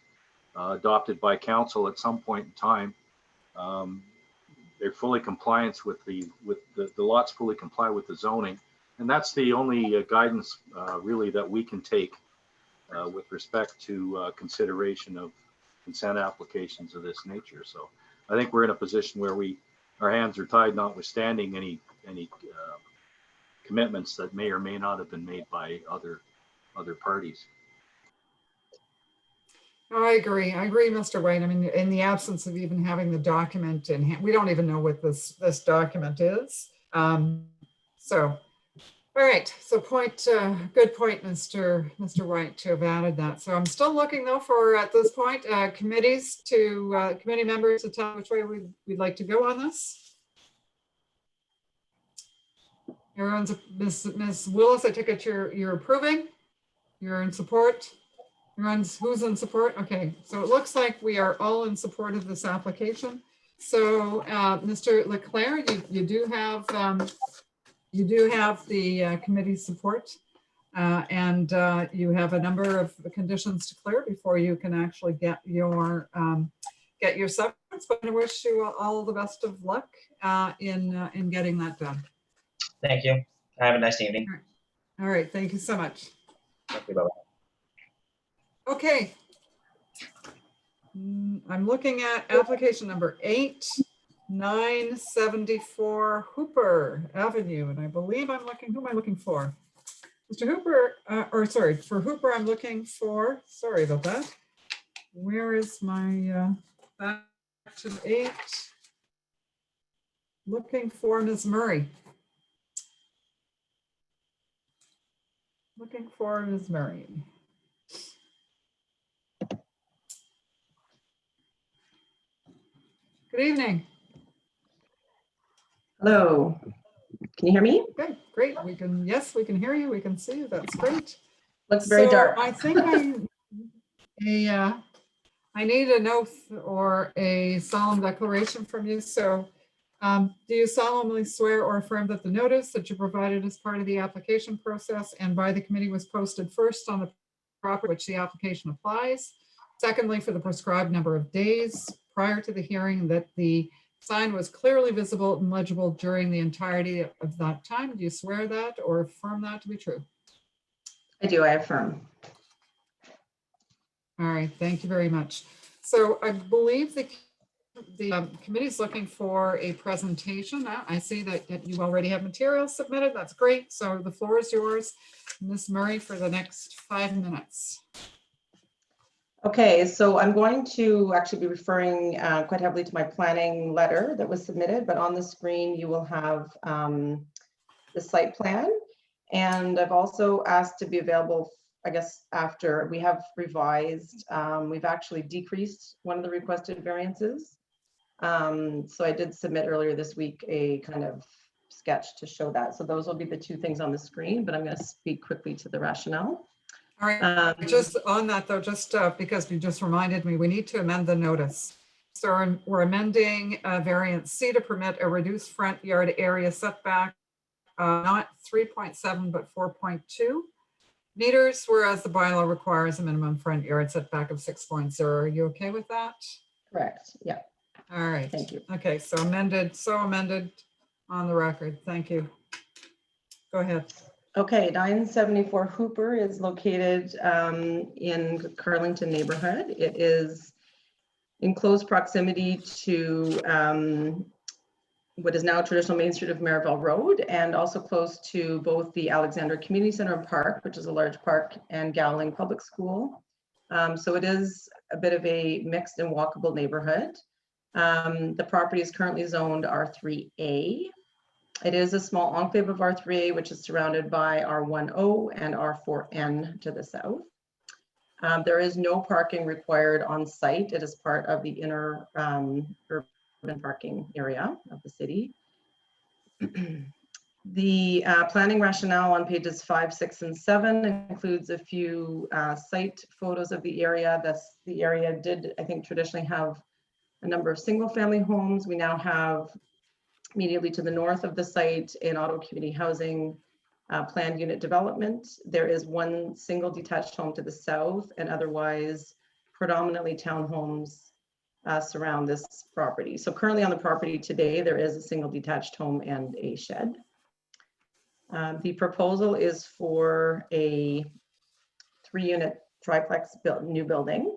adopted by council at some point in time. They're fully compliant with the lots fully comply with the zoning. And that's the only guidance really that we can take with respect to consideration of consent applications of this nature. So I think we're in a position where our hands are tied, notwithstanding any commitments that may or may not have been made by other parties. I agree, Mr. White. I mean, in the absence of even having the document in hand, we don't even know what this document is. So, all right. So good point, Mr. White, to have added that. So I'm still looking though for, at this point, committee members to tell which way we'd like to go on this. Everyone's, Ms. Willis, I take it you're approving. You're in support. Who's in support? Okay, so it looks like we are all in support of this application. So, Mr. Leclerc, you do have the committee's support, and you have a number of conditions to clear before you can actually get your severance. But I wish you all the best of luck in getting that done. Thank you. Have a nice evening. All right, thank you so much. Thank you, bye-bye. Okay. I'm looking at application number 8974 Hooper Avenue, and I believe who am I looking for? Mr. Hooper, for Hooper, I'm looking for, sorry about that. Where is my, back to 8? Looking for Ms. Murray. Looking for Ms. Murray. Good evening. Hello. Can you hear me? Okay, great. Yes, we can hear you. We can see you. That's great. Looks very dark. I think I need an oath or a solemn declaration from you. So do you solemnly swear or affirm that the notice that you provided as part of the application process and by the committee was posted first on the property which the application applies? Secondly, for the prescribed number of days prior to the hearing, that the sign was clearly visible and legible during the entirety of that time. Do you swear that or affirm that to be true? I do, I affirm. All right, thank you very much. So I believe the committee is looking for a presentation. I see that you already have materials submitted. That's great. So the floor is yours, Ms. Murray, for the next 5 minutes. Okay, so I'm going to actually be referring quite heavily to my planning letter that was submitted, but on the screen you will have the site plan. And I've also asked to be available, I guess, after we have revised. We've actually decreased one of the requested variances So I did submit earlier this week a kind of sketch to show that. So those will be the two things on the screen, but I'm going to speak quickly to the rationale. All right, just on that though, just because you just reminded me, we need to amend the notice. So we're amending variance C to permit a reduced front yard area setback, not 3.7, but 4.2 meters, whereas the bylaw requires a minimum front yard setback of 6.0. Are you okay with that? Correct, yeah. All right. Thank you. Okay, so amended on the record. Thank you. Go ahead. Okay, 974 Hooper is located in Carlington neighborhood. It is in close proximity to what is now traditional Main Street of Maryville Road, and also close to both the Alexandra Community Center and Park, which is a large park, and Gowling Public School. So it is a bit of a mixed and walkable neighborhood. The property is currently zoned R3A. It is a small enclave of R3A, which is surrounded by R10 and R4N to the south. There is no parking required on site. It is part of the inner urban parking area of the city. The planning rationale on pages 5, 6, and 7 includes a few site photos of the area. The area did, I think, traditionally have a number of single-family homes. We now have immediately to the north of the site in auto community housing planned unit development. There is one single detached home to the south, and otherwise predominantly townhomes surround this property. So currently on the property today, there is a single detached home and a shed. The proposal is for a 3-unit triplex new building.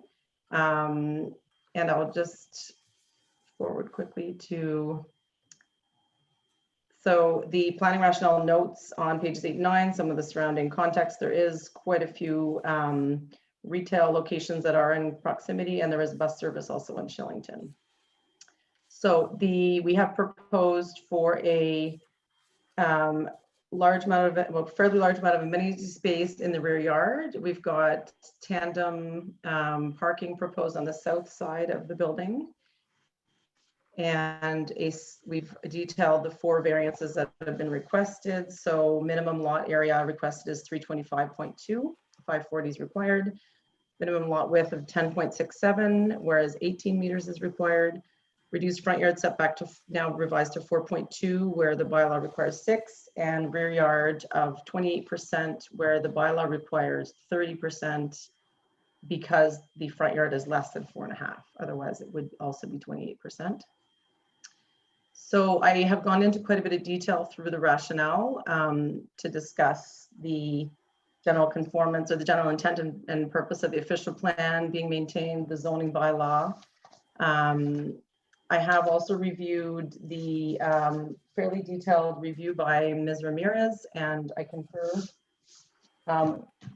And I'll just forward quickly to, so the planning rationale notes on pages 8 and 9, some of the surrounding context. There is quite a few retail locations that are in proximity, and there is bus service also in Shillington. So we have proposed for a fairly large amount of amenity space in the rear yard. We've got tandem parking proposed on the south side of the building. And we've detailed the 4 variances that have been requested. So minimum lot area requested is 325.2, 540 is required. Minimum lot width of 10.67, whereas 18 meters is required. Reduced front yard setback to now revised to 4.2, where the bylaw requires 6, and rear yard of 28%, where the bylaw requires 30%, because the front yard is less than 4.5. Otherwise, it would also be 28%. So I have gone into quite a bit of detail through the rationale to discuss the general conformance or the general intent and purpose of the official plan being maintained, the zoning bylaw. I have also reviewed the fairly detailed review by Ms. Ramirez, and I concur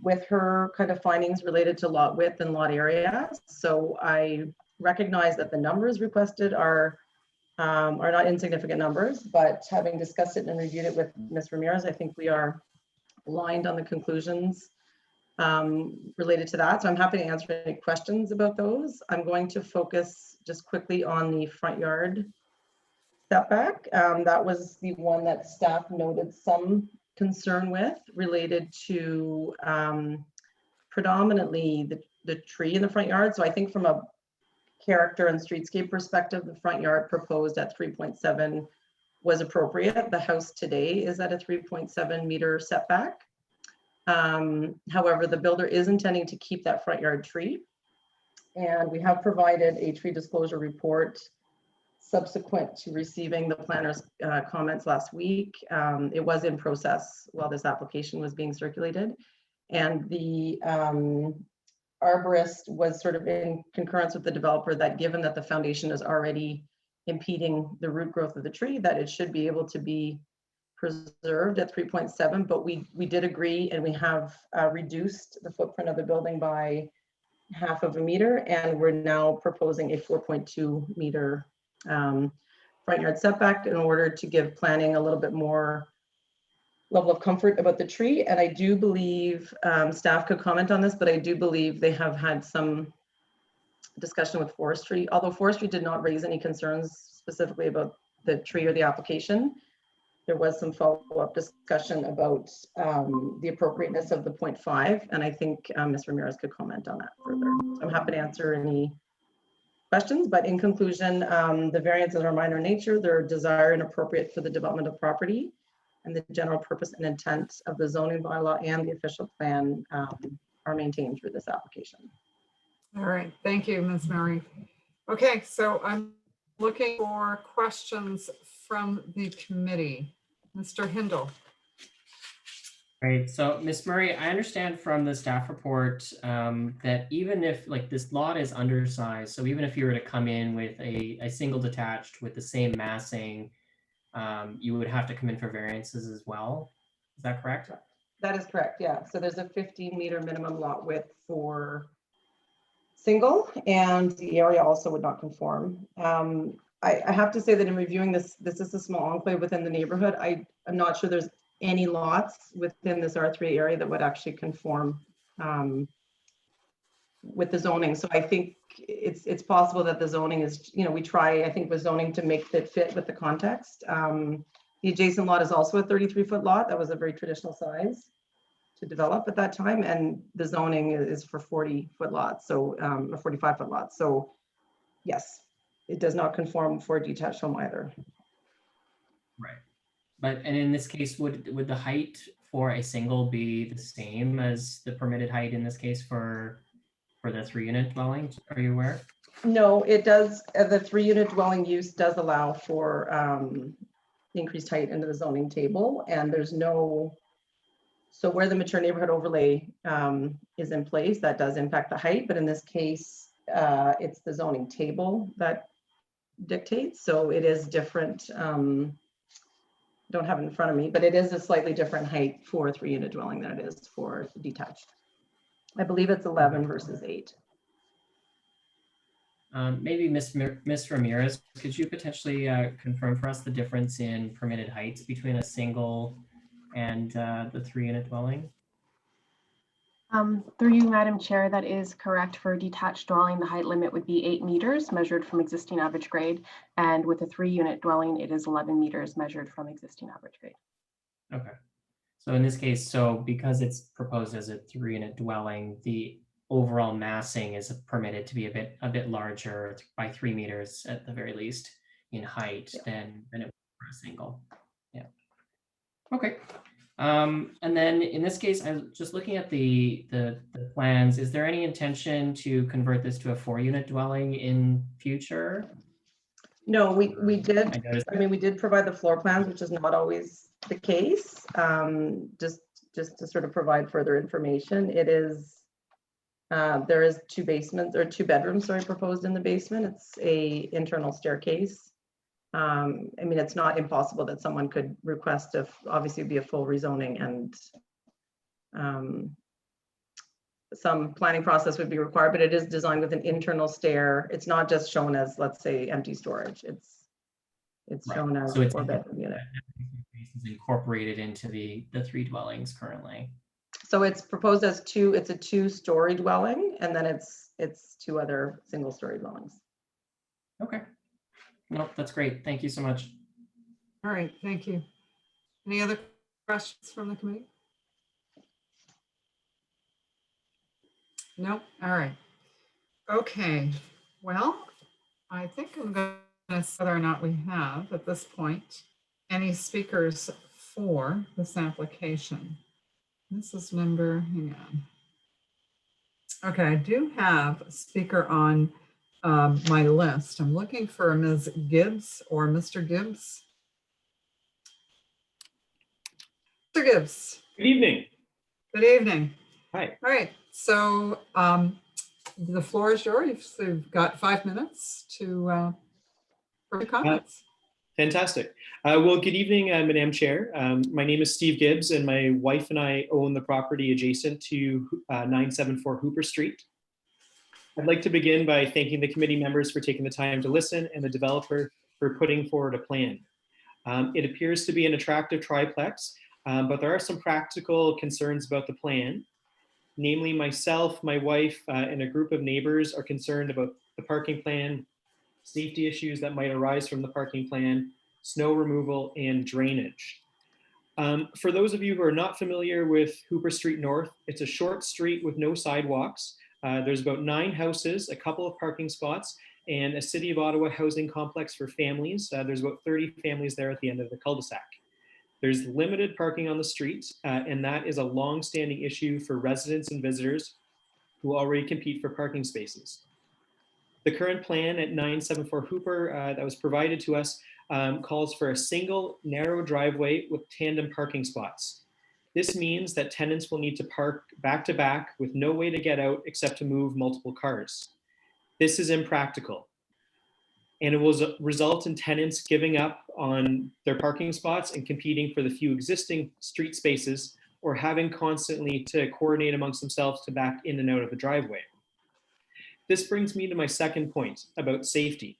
with her kind of findings related to lot width and lot area. So I recognize that the numbers requested are not insignificant numbers, but having discussed it and reviewed it with Ms. Ramirez, I think we are aligned on the conclusions related to that. So I'm happy to answer any questions about those. I'm going to focus just quickly on the front yard setback. That was the one that staff noted some concern with, related to predominantly the tree in the front yard. So I think from a character and streetscape perspective, the front yard proposed at 3.7 was appropriate. The house today is at a 3.7 meter setback. However, the builder is intending to keep that front yard tree, and we have provided a tree disclosure report subsequent to receiving the planner's comments last week. It was in process while this application was being circulated, and the arborist was sort of in concurrence with the developer that given that the foundation is already impeding the root growth of the tree, that it should be able to be preserved at 3.7, but we did agree, and we have reduced the footprint of the building by 1/2 meter, and we're now proposing a 4.2 meter front yard setback in order to give planning a little bit more level of comfort about the tree. And I do believe staff could comment on this, but I do believe they have had some discussion with forestry, although forestry did not raise any concerns specifically about the tree or the application. There was some follow-up discussion about the appropriateness of the 0.5, and I think Ms. Ramirez could comment on that further. So I'm happy to answer any questions, but in conclusion, the variances are minor in nature. They're desired and appropriate for the development of property, and the general purpose and intent of the zoning bylaw and the official plan are maintained through this application. All right, thank you, Ms. Murray. Okay, so I'm looking for questions from the committee. Mr. Hindle. Right. So, Ms. Murray, I understand from the staff report that even if like this lot is undersized, so even if you were to come in with a single detached with the same massing, you would have to come in for variances as well. Is that correct? That is correct, yeah. So there's a 15-meter minimum lot width for single, and the area also would not conform. I have to say that in reviewing this, this is a small enclave within the neighborhood. I'm not sure there's any lots within this R3 area that would actually conform with the zoning. So I think it's possible that the zoning is, you know, we try, I think, with zoning to make it fit with the context. The adjacent lot is also a 33-foot lot. That was a very traditional size to develop at that time, and the zoning is for 40-foot lots, so a 45-foot lot. So yes, it does not conform for a detached home either. Right. But and in this case, would the height for a single be the same as the permitted height in this case for the 3-unit dwelling? Are you aware? No, it does. The 3-unit dwelling use does allow for increased height into the zoning table, and there's no. So where the mature neighborhood overlay is in place, that does impact the height, but in this case, it's the zoning table that dictates. So it is different. Don't have it in front of me, but it is a slightly different height for a 3-unit dwelling than it is for detached. I believe it's 11 versus 8. Maybe Ms. Ramirez, could you potentially confirm for us the difference in permitted heights between a single and the 3-unit dwelling? Through you, Madam Chair, that is correct. For a detached dwelling, the height limit would be 8 meters measured from existing average grade. And with a 3-unit dwelling, it is 11 meters measured from existing average grade. Okay. So in this case, so because it's proposed as a 3-unit dwelling, the overall massing is permitted to be a bit larger by 3 meters at the very least in height than it would for a single. Yeah. Okay. And then in this case, I'm just looking at the plans. Is there any intention to convert this to a 4-unit dwelling in future? No, we did. I mean, we did provide the floor plans, which is not always the case. Just to sort of provide further information, it is there is 2 basements or 2 bedrooms, sorry, proposed in the basement. It's a internal staircase. I mean, it's not impossible that someone could request if obviously be a full rezoning, and some planning process would be required, but it is designed with an internal stair. It's not just shown as, let's say, empty storage. It's Right. shown as So it's 4-bedroom unit. incorporated into the 3 dwellings currently. So it's proposed as 2. It's a 2-story dwelling, and then it's 2 other single-story dwellings. Okay. No, that's great. Thank you so much. All right, thank you. Any other questions from the committee? No? All right. Okay, well, I think I'm going to see whether or not we have at this point any speakers for this application. This is number, hang on. Okay, I do have a speaker on my list. I'm looking for Ms. Gibbs or Mr. Gibbs. Mr. Gibbs. Good evening. Good evening. Hi. All right, so the floor is yours. You've got 5 minutes to for comments. Fantastic. Well, good evening, Madam Chair. My name is Steve Gibbs, and my wife and I own the property adjacent to 974 Hooper Street. I'd like to begin by thanking the committee members for taking the time to listen and the developer for putting forward a plan. It appears to be an attractive triplex, but there are some practical concerns about the plan. Namely, myself, my wife, and a group of neighbors are concerned about the parking plan, safety issues that might arise from the parking plan, snow removal, and drainage. For those of you who are not familiar with Hooper Street North, it's a short street with no sidewalks. There's about 9 houses, a couple of parking spots, and a City of Ottawa housing complex for families. There's about 30 families there at the end of the cul-de-sac. There's limited parking on the street, and that is a long-standing issue for residents and visitors who already compete for parking spaces. The current plan at 974 Hooper that was provided to us calls for a single narrow driveway with tandem parking spots. This means that tenants will need to park back to back with no way to get out except to move multiple cars. This is impractical, and it will result in tenants giving up on their parking spots and competing for the few existing street spaces, or having constantly to coordinate amongst themselves to back in and out of the driveway. This brings me to my second point about safety.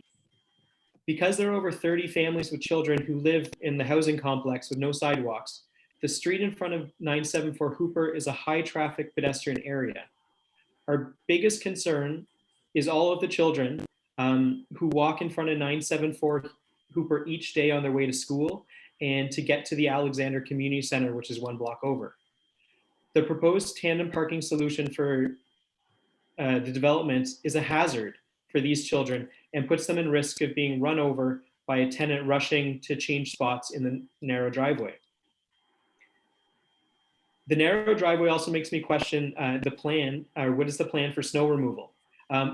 Because there are over 30 families with children who live in the housing complex with no sidewalks, the street in front of 974 Hooper is a high traffic pedestrian area. Our biggest concern is all of the children who walk in front of 974 Hooper each day on their way to school and to get to the Alexander Community Center, which is 1 block over. The proposed tandem parking solution for the development is a hazard for these children and puts them in risk of being run over by a tenant rushing to change spots in the narrow driveway. The narrow driveway also makes me question the plan, or what is the plan for snow removal?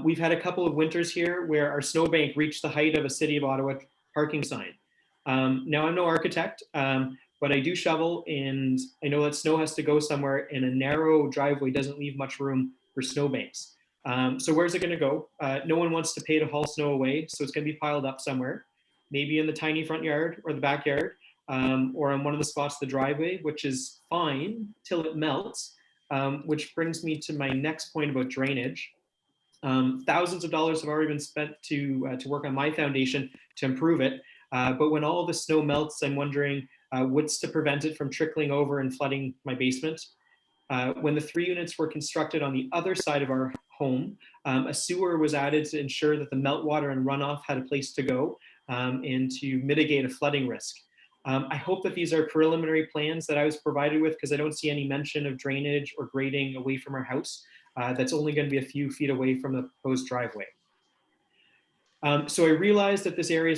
We've had a couple of winters here where our snowbank reached the height of a City of Ottawa parking sign. Now, I'm no architect, but I do shovel, and I know that snow has to go somewhere, and a narrow driveway doesn't leave much room for snowbanks. So where's it gonna go? No one wants to pay to haul snow away, so it's gonna be piled up somewhere, maybe in the tiny front yard or the backyard, or on one of the spots of the driveway, which is fine till it melts, which brings me to my next point about drainage. Thousands of dollars have already been spent to work on my foundation to improve it, but when all of the snow melts, I'm wondering what's to prevent it from trickling over and flooding my basement. When the 3 units were constructed on the other side of our home, a sewer was added to ensure that the meltwater and runoff had a place to go and to mitigate a flooding risk. I hope that these are preliminary plans that I was provided with, because I don't see any mention of drainage or grading away from our house. That's only going to be a few feet away from the proposed driveway. So I realized that this area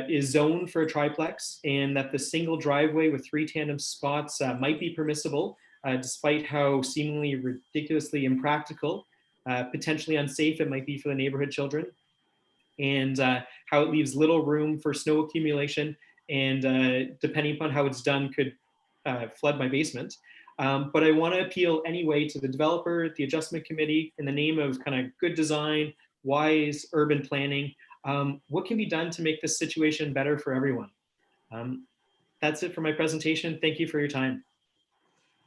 is zoned for a triplex, and that the single driveway with 3 tandem spots might be permissible, despite how seemingly ridiculously impractical, potentially unsafe it might be for the neighborhood children, and how it leaves little room for snow accumulation, and depending upon how it's done, could flood my basement. But I want to appeal anyway to the developer, the adjustment committee, in the name of kind of good design, wise urban planning. What can be done to make this situation better for everyone? That's it for my presentation. Thank you for your time.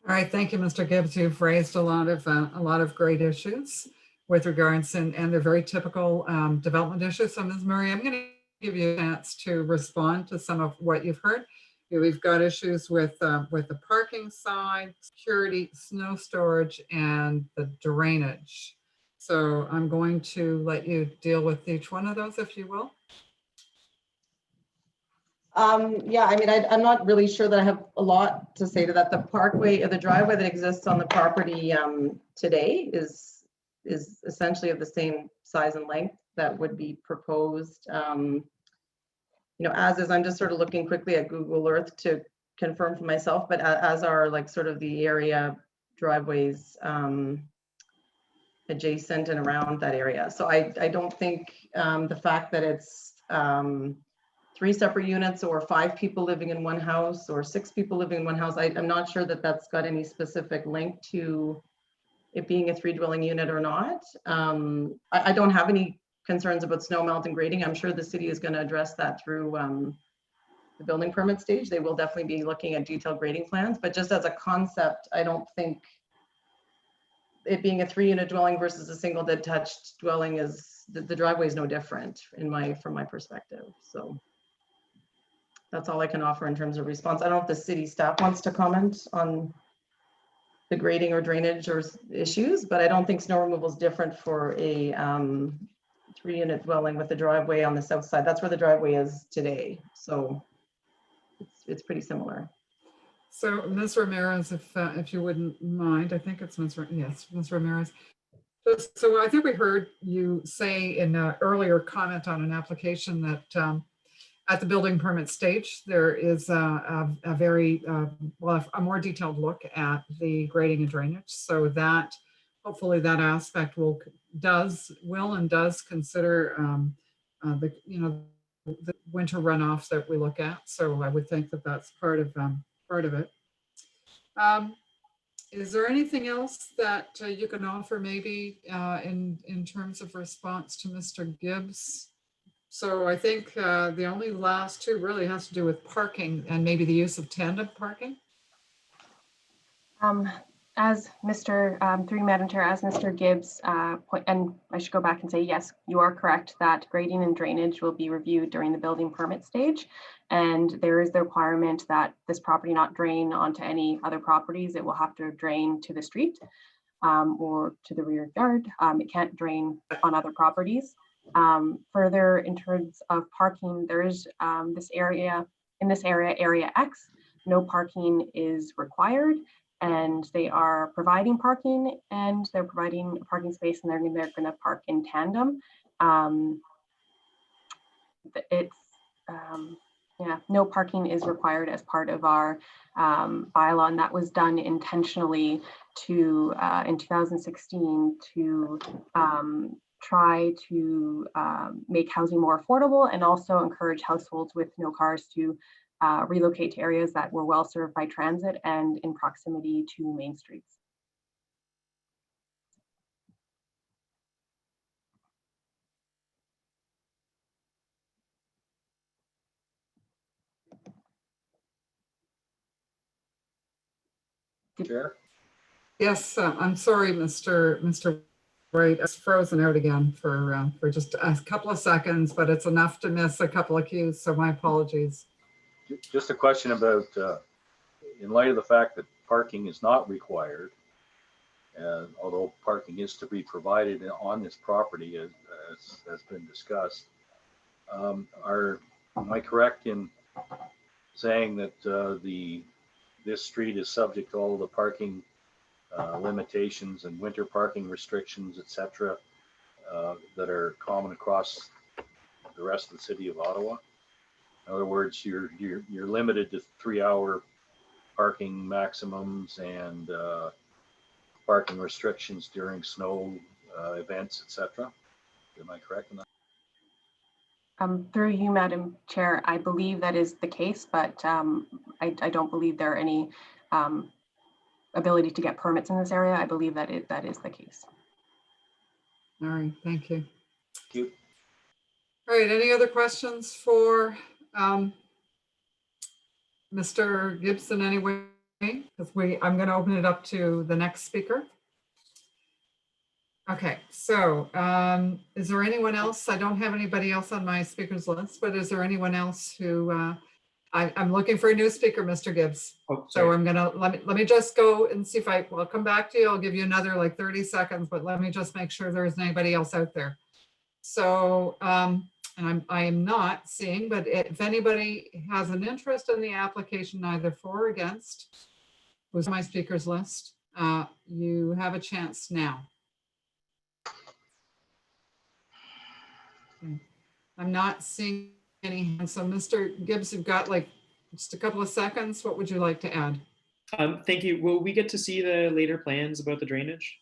All right, thank you, Mr. Gibbs. You've raised a lot of great issues with regards, and they're very typical development issues. So, Ms. Murray, I'm going to give you a chance to respond to some of what you've heard. We've got issues with the parking side, security, snow storage, and the drainage. So I'm going to let you deal with each one of those, if you will. Yeah, I mean, I'm not really sure that I have a lot to say to that. The parkway or the driveway that exists on the property today is essentially of the same size and length that would be proposed. You know, as is, I'm just sort of looking quickly at Google Earth to confirm for myself, but as are like sort of the area driveways adjacent and around that area. So I don't think the fact that it's 3 separate units or 5 people living in one house or 6 people living in one house, I'm not sure that that's got any specific link to it being a 3-dwelling unit or not. I don't have any concerns about snow melt and grading. I'm sure the city is going to address that through the building permit stage. They will definitely be looking at detailed grading plans, but just as a concept, I don't think it being a 3-unit dwelling versus a single detached dwelling is, the driveway is no different from my perspective. So that's all I can offer in terms of response. I don't know if the city staff wants to comment on the grading or drainage or issues, but I don't think snow removal is different for a 3-unit dwelling with the driveway on the south side. That's where the driveway is today. So it's pretty similar. So Ms. Ramirez, if you wouldn't mind, I think it's yes, Ms. Ramirez. So I think we heard you say in an earlier comment on an application that at the building permit stage, there is a very, well, a more detailed look at the grading and drainage. So that hopefully that aspect will and does consider the, you know, the winter runoffs that we look at. So I would think that that's part of it. Is there anything else that you can offer maybe in terms of response to Mr. Gibbs? So I think the only last two really has to do with parking and maybe the use of tandem parking. As Mr. Through Madam Chair, as Mr. Gibbs, and I should go back and say, yes, you are correct that grading and drainage will be reviewed during the building permit stage. And there is the requirement that this property not drain onto any other properties. It will have to drain to the street or to the rear yard. It can't drain on other properties. Further, in terms of parking, there is area X, no parking is required. And they are providing parking and they're providing a parking space and they're going to park in tandem. No parking is required as part of our bylaw, and that was done intentionally to in 2016 to try to make housing more affordable and also encourage households with no cars to relocate to areas that were well served by transit and in proximity to main streets. Chair? Yes, I'm sorry, Mr. Wright. It's frozen out again for just a couple of seconds, but it's enough to miss a couple of cues. So my apologies. Just a question about, in light of the fact that parking is not required, and although parking is to be provided on this property as has been discussed, am I correct in saying that this street is subject to all the parking limitations and winter parking restrictions, etc., that are common across the rest of the city of Ottawa? In other words, you're limited to 3-hour parking maximums and parking restrictions during snow events, etc. Am I correct in that? Through you, Madam Chair, I believe that is the case, but I don't believe there are any ability to get permits in this area. I believe that is the case. All right, thank you. Thank you. All right, any other questions for Mr. Gibson anyway? Because I'm going to open it up to the next speaker. Okay, so is there anyone else? I don't have anybody else on my speakers list, but is there anyone else who I'm looking for a new speaker, Mr. Gibbs. Oh, so I'm gonna let me just go and see if I'll come back to you. I'll give you another like 30 seconds, but let me just make sure there isn't anybody else out there. So and I am not seeing, but if anybody has an interest in the application, either for or against, who's on my speakers list, you have a chance now. Okay. I'm not seeing any hands. So Mr. Gibbs, you've got like just a couple of seconds. What would you like to add? Thank you. Will we get to see the later plans about the drainage?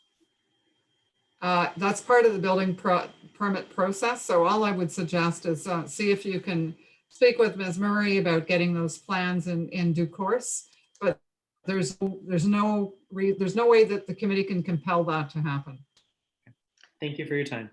That's part of the building permit process. So all I would suggest is see if you can speak with Ms. Murray about getting those plans in due course. But there's no way that the committee can compel that to happen. Thank you for your time.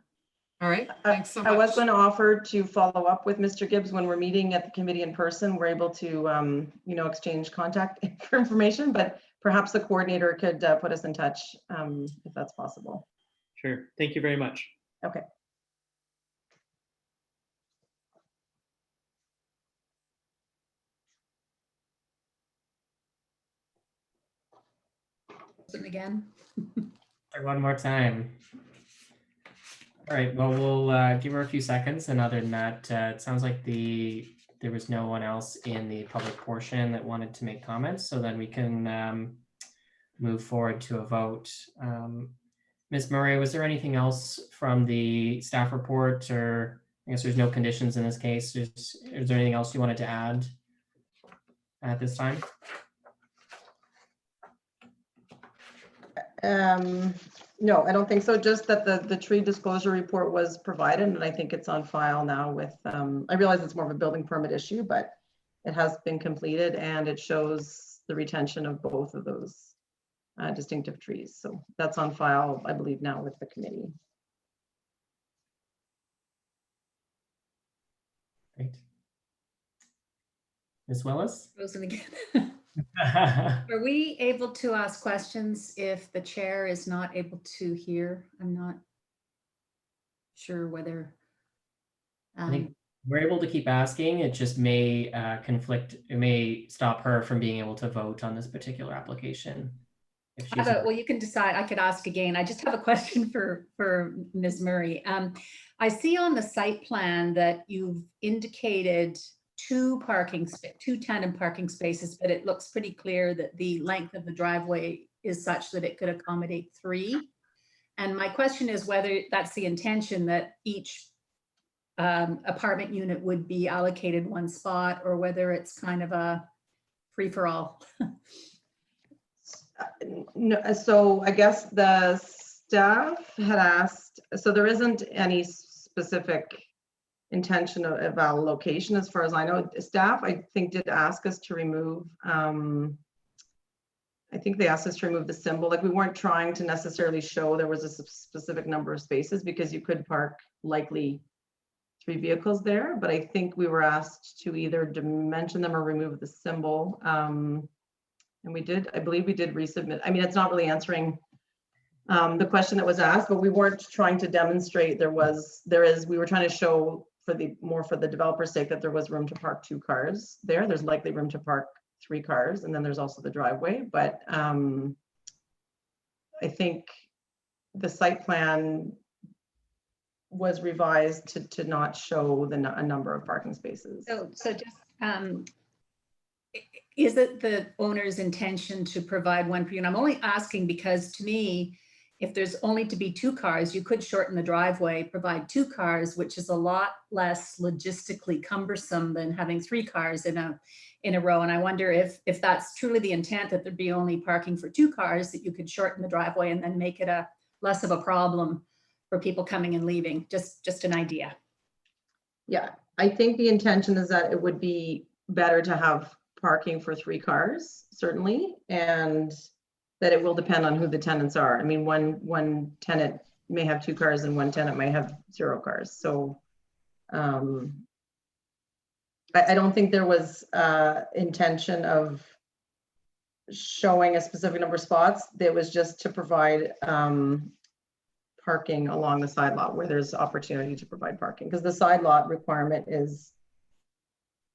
All right, thanks so much. I was going to offer to follow up with Mr. Gibbs when we're meeting at the committee in person. We're able to, exchange contact information, but perhaps the coordinator could put us in touch if that's possible. Sure. Thank you very much. Okay. Again. One more time. All right, well, we'll give her a few seconds. And other than that, it sounds like there was no one else in the public portion that wanted to make comments. So then we can move forward to a vote. Ms. Murray, was there anything else from the staff report, or I guess there's no conditions in this case? Is there anything else you wanted to add at this time? No, I don't think so. Just that the tree disclosure report was provided, and I think it's on file now with, I realize it's more of a building permit issue, but it has been completed and it shows the retention of both of those distinctive trees. So that's on file, I believe, now with the committee. Great. Ms. Willis? Rosen again. Are we able to ask questions if the chair is not able to hear? I'm not sure whether. I think we're able to keep asking. It just may conflict. It may stop her from being able to vote on this particular application. If she's Well, you can decide. I could ask again. I just have a question for Ms. Murray. I see on the site plan that you've indicated two tandem parking spaces, but it looks pretty clear that the length of the driveway is such that it could accommodate 3. And my question is whether that's the intention, that each apartment unit would be allocated one spot, or whether it's kind of a free-for-all. No, so I guess the staff had asked, so there isn't any specific intention of allocation as far as I know. Staff, I think, did ask us to remove, I think they asked us to remove the symbol. Like, we weren't trying to necessarily show there was a specific number of spaces, because you could park likely 3 vehicles there, but I think we were asked to either dimension them or remove the symbol. And we did, I believe we did resubmit. I mean, it's not really answering the question that was asked, but we weren't trying to demonstrate we were trying to show for the developer's sake that there was room to park 2 cars there. There's likely room to park 3 cars, and then there's also the driveway. But I think the site plan was revised to not show a number of parking spaces. So just, is it the owner's intention to provide one per unit? I'm only asking because, to me, if there's only to be 2 cars, you could shorten the driveway, provide 2 cars, which is a lot less logistically cumbersome than having 3 cars in a row. And I wonder if that's truly the intent, that there'd be only parking for 2 cars, that you could shorten the driveway and then make it a less of a problem for people coming and leaving. Just an idea. Yeah, I think the intention is that it would be better to have parking for 3 cars, certainly, and that it will depend on who the tenants are. I mean, one tenant may have 2 cars and one tenant may have 0 cars. So I don't think there was intention of showing a specific number of spots. It was just to provide parking along the side lot where there's opportunity to provide parking, because the side lot requirement is,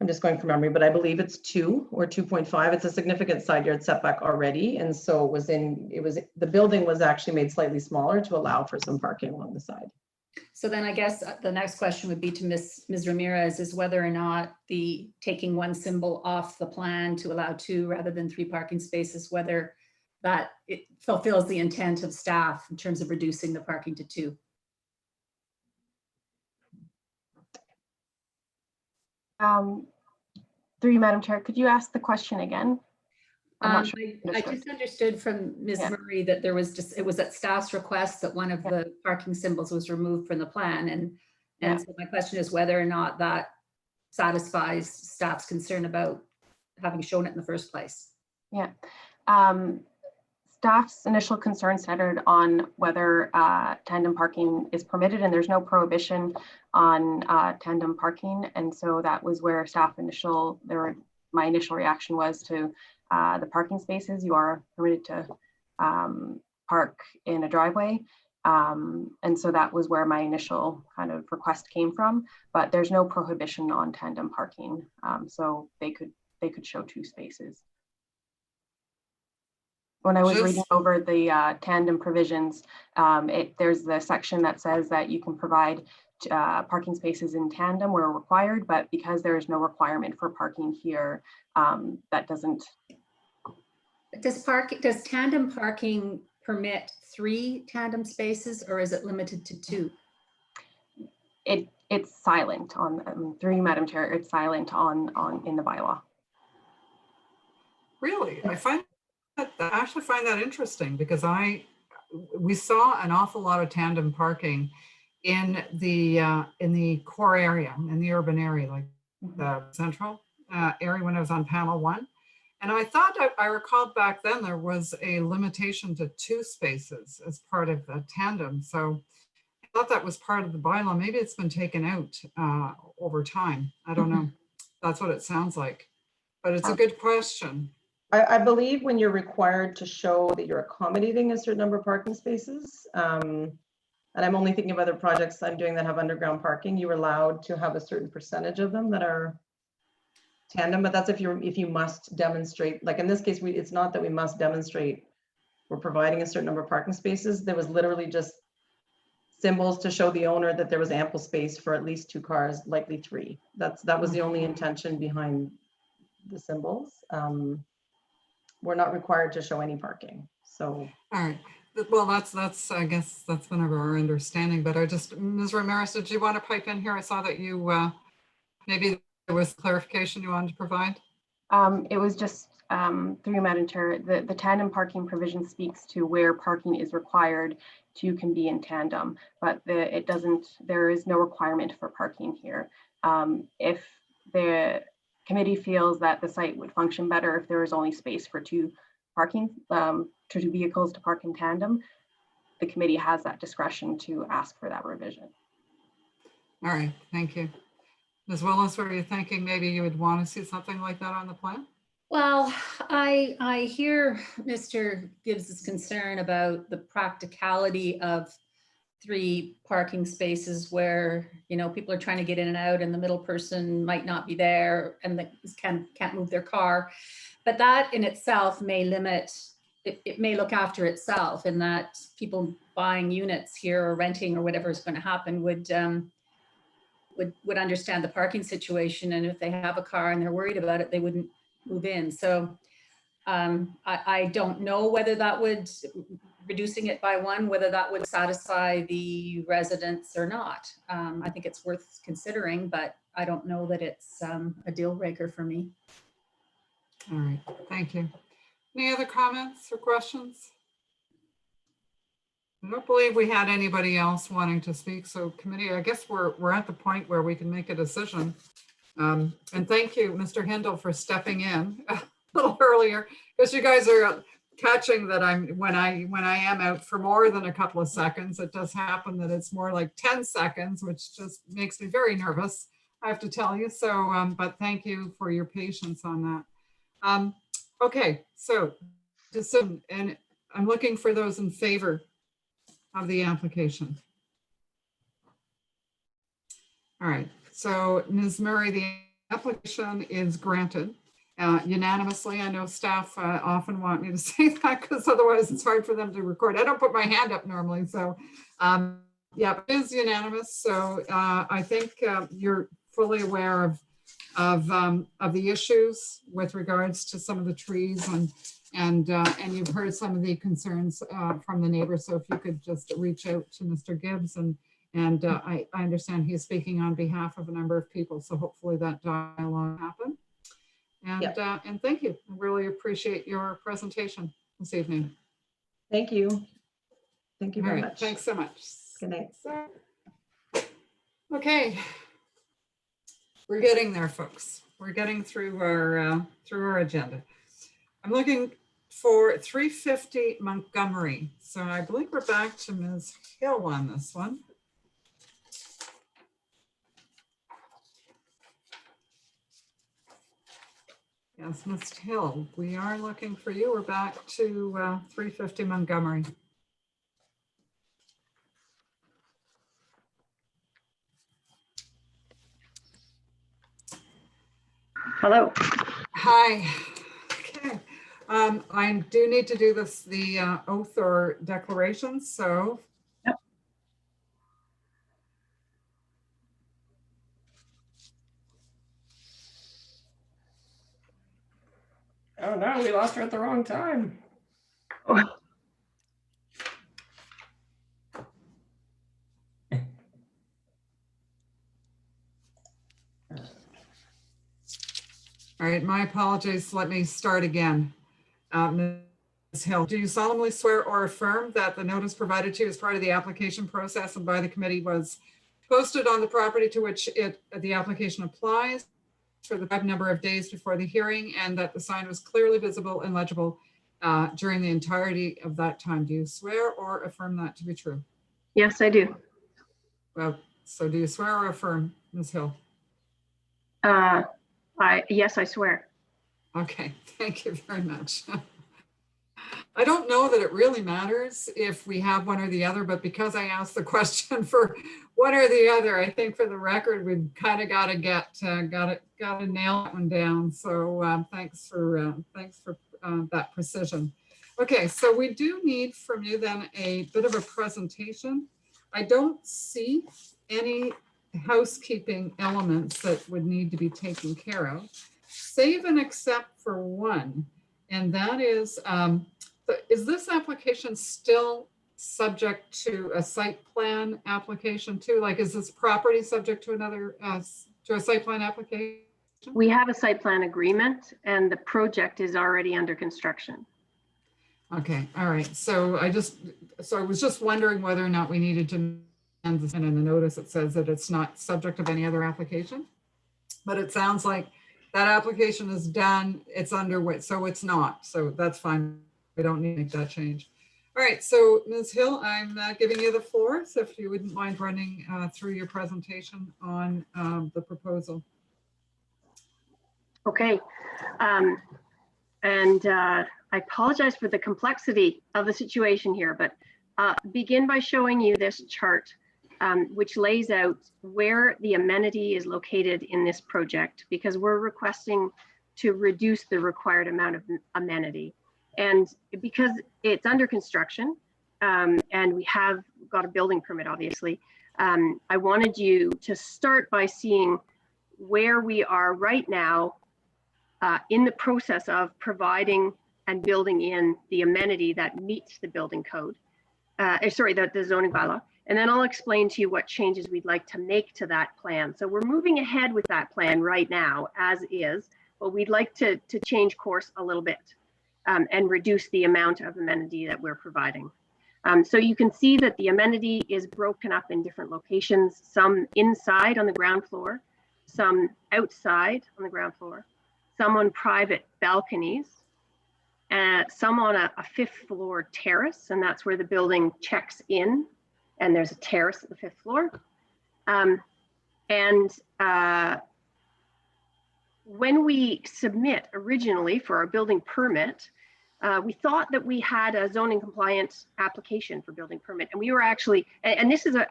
I'm just going from memory, but I believe it's 2 or 2.5. It's a significant side yard setback already. And so the building was actually made slightly smaller to allow for some parking along the side. So then I guess the next question would be to Ms. Ramirez, is whether or not the taking one symbol off the plan to allow 2 rather than 3 parking spaces, whether that it fulfills the intent of staff in terms of reducing the parking to 2. Through you, Madam Chair, could you ask the question again? I just understood from Ms. Murray that it was at staff's request that one of the parking symbols was removed from the plan. And so my question is whether or not that satisfies staff's concern about having shown it in the first place. Yeah. Staff's initial concern centered on whether tandem parking is permitted, and there's no prohibition on tandem parking. And so that was where my initial reaction was to the parking spaces. You are permitted to park in a driveway. And so that was where my initial kind of request came from, but there's no prohibition on tandem parking. So they could show 2 spaces. When I was Just- reading over the tandem provisions, there's the section that says that you can provide parking spaces in tandem where required, but because there is no requirement for parking here, that doesn't. Does tandem parking permit 3 tandem spaces, or is it limited to 2? It's silent on, through you, Madam Chair, it's silent on in the bylaw. Really, I actually find that interesting because we saw an awful lot of tandem parking in the core area, in the urban area, like the central area when I was on panel 1. And I thought, I recalled back then there was a limitation to 2 spaces as part of the tandem. So I thought that was part of the bylaw. Maybe it's been taken out over time. I don't know. That's what it sounds like. But it's a good question. I believe when you're required to show that you're accommodating a certain number of parking spaces, and I'm only thinking of other projects I'm doing that have underground parking, you're allowed to have a certain percentage of them that are tandem, but that's if you must demonstrate, like in this case, it's not that we must demonstrate we're providing a certain number of parking spaces. There was literally just symbols to show the owner that there was ample space for at least 2 cars, likely 3. That was the only intention behind the symbols. We're not required to show any parking. So. All right. Well, that's I guess that's been our understanding, but Ms. Ramirez, did you want to pipe in here? I saw that you, maybe there was clarification you wanted to provide. It was just through Madam Chair, the tandem parking provision speaks to where parking is required to can be in tandem, but there is no requirement for parking here. If the committee feels that the site would function better if there is only space for 2 vehicles to park in tandem, the committee has that discretion to ask for that revision. All right, thank you. Ms. Willis, were you thinking maybe you would want to see something like that on the plan? Well, I hear Mr. Gibbs's concern about the practicality of 3 parking spaces where, people are trying to get in and out and the middle person might not be there and they can't move their car. But that in itself may limit, it may look after itself in that people buying units here or renting or whatever is going to happen would understand the parking situation. And if they have a car and they're worried about it, they wouldn't move in. So I don't know whether that would, reducing it by 1, whether that would satisfy the residents or not. I think it's worth considering, but I don't know that it's a deal breaker for me. All right, thank you. Any other comments or questions? I don't believe we had anybody else wanting to speak. So committee, I guess we're at the point where we can make a decision. And thank you, Mr. Hindle, for stepping in a little earlier, because you guys are catching that when I am out for more than a couple of seconds, it does happen that it's more like 10 seconds, which just makes me very nervous, I have to tell you. So, but thank you for your patience on that. Okay, so and I'm looking for those in favor of the application. All right, so Ms. Murray, the application is granted unanimously. I know staff often want me to say that because otherwise it's hard for them to record. I don't put my hand up normally, so yeah, it is unanimous. So I think you're fully aware of the issues with regards to some of the trees, and you've heard some of the concerns from the neighbors. So if you could just reach out to Mr. Gibbs, and I understand he's speaking on behalf of a number of people. So hopefully that dialogue happen. And Yep. And thank you. I really appreciate your presentation this evening. Thank you. Thank you All very right, much. thanks so much. Good night. Okay, we're getting there, folks. We're getting through our agenda. I'm looking for 350 Montgomery. So I believe we're back to Ms. Hill on this one. Yes, Ms. Hill, we are looking for you. We're back to 350 Montgomery. Hello. Hi. Okay. I do need to do this, the oath or declaration, so. Oh no, we lost her at the wrong time. All right, my apologies. Let me start again. Ms. Hill, do you solemnly swear or affirm that the notice provided to you as part of the application process and by the committee was posted on the property to which the application applies for the number of days before the hearing, and that the sign was clearly visible and legible during the entirety of that time? Do you swear or affirm that to be true? Yes, I do. Well, so do you swear or affirm, Ms. Hill? Yes, I swear. Okay, thank you very much. I don't know that it really matters if we have one or the other, but because I asked the question for one or the other, I think for the record, we've kind of got to nail that one down. So thanks for that precision. Okay, so we do need from you then a bit of a presentation. I don't see any housekeeping elements that would need to be taken care of, save and except for one, and that is this application still subject to a site plan application too? Like, is this property subject to another, to a site plan application? We have a site plan agreement and the project is already under construction. Okay, all right. So I was just wondering whether or not we needed to, and in the notice it says that it's not subject of any other application, but it sounds like that application is done, it's underway, so it's not. So that's fine. We don't need to make that change. All right, so Ms. Hill, I'm giving you the floor. So if you wouldn't mind running through your presentation on the proposal. Okay, I apologize for the complexity of the situation here, but begin by showing you this chart, which lays out where the amenity is located in this project, because we're requesting to reduce the required amount of amenity. And because it's under construction and we have got a building permit, obviously, I wanted you to start by seeing where we are right now in the process of providing and building in the amenity that meets the building code, the zoning bylaw. And then I'll explain to you what changes we'd like to make to that plan. So we're moving ahead with that plan right now as is, but we'd like to change course a little bit and reduce the amount of amenity that we're providing. So you can see that the amenity is broken up in different locations, some inside on the ground floor, some outside on the ground floor, some on private balconies, some on a 5th floor terrace, and that's where the building checks in, and there's a terrace at the 5th floor. When we submit originally for our building permit, we thought that we had a zoning compliant application for building permit, and we were actually, and this is a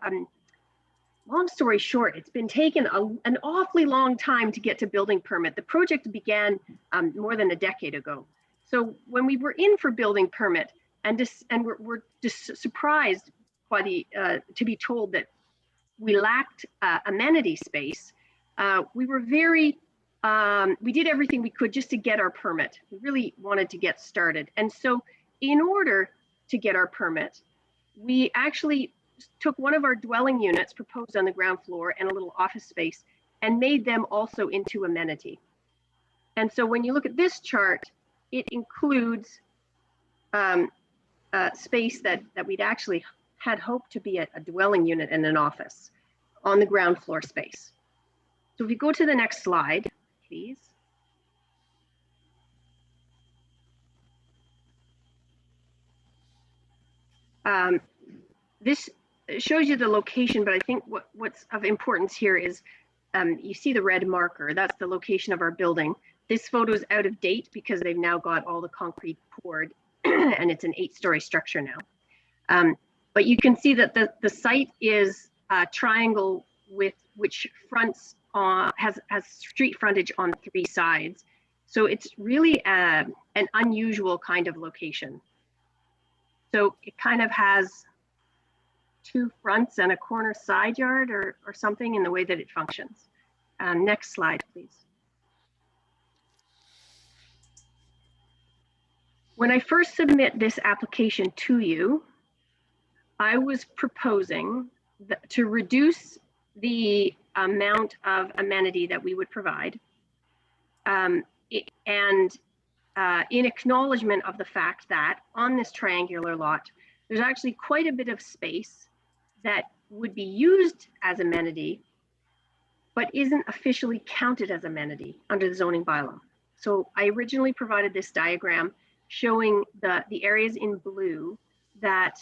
long story short, it's been taken an awfully long time to get to building permit. The project began more than a decade ago. So when we were in for building permit, we're just surprised by to be told that we lacked amenity space, we were very, we did everything we could just to get our permit. We really wanted to get started. And so in order to get our permit, we actually took one of our dwelling units proposed on the ground floor and a little office space and made them also into amenity. And so when you look at this chart, it includes space that we'd actually had hoped to be a dwelling unit and an office on the ground floor space. So if you go to the next slide, please. This shows you the location, but I think what's of importance here is you see the red marker. That's the location of our building. This photo is out of date because they've now got all the concrete poured and it's an 8-story structure now. But you can see that the site is a triangle with which fronts has street frontage on 3 sides. So it's really an unusual kind of location. So it kind of has 2 fronts and a corner side yard or something in the way that it functions. Next slide, please. When I first submit this application to you, I was proposing to reduce the amount of amenity that we would provide, and in acknowledgement of the fact that on this triangular lot, there's actually quite a bit of space that would be used as amenity, but isn't officially counted as amenity under the zoning bylaw. So I originally provided this diagram showing the areas in blue that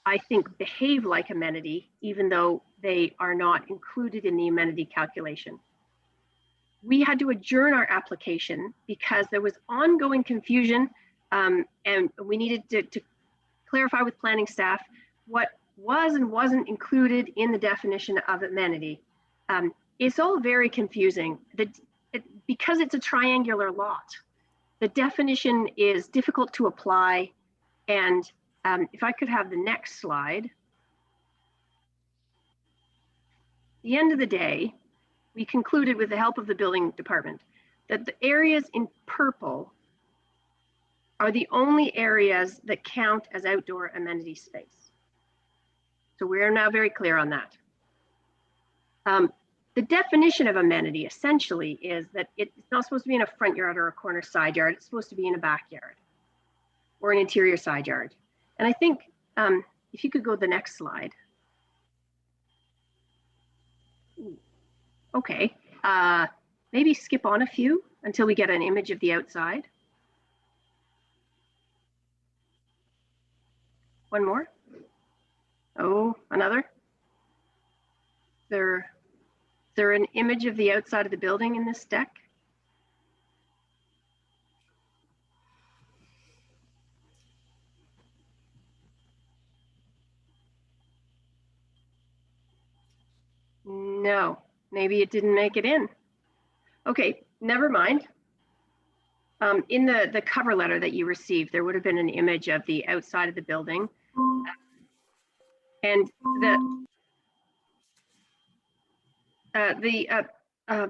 I think behave like amenity, even though they are not included in the amenity calculation. We had to adjourn our application because there was ongoing confusion, and we needed to clarify with planning staff what was and wasn't included in the definition of amenity. It's all very confusing because it's a triangular lot. The definition is difficult to apply, and if I could have the next slide. At the end of the day, we concluded with the help of the building department that the areas in purple are the only areas that count as outdoor amenity space. So we are now very clear on that. The definition of amenity essentially is that it's not supposed to be in a front yard or a corner side yard. It's supposed to be in a backyard or an interior side yard. And I think if you could go to the next slide. Okay, maybe skip on a few until we get an image of the outside. One more. Oh, another. Is there an image of the outside of the building in this deck? No, maybe it didn't make it in. Okay, never mind. In the cover letter that you received, there would have been an image of the outside of the building. And the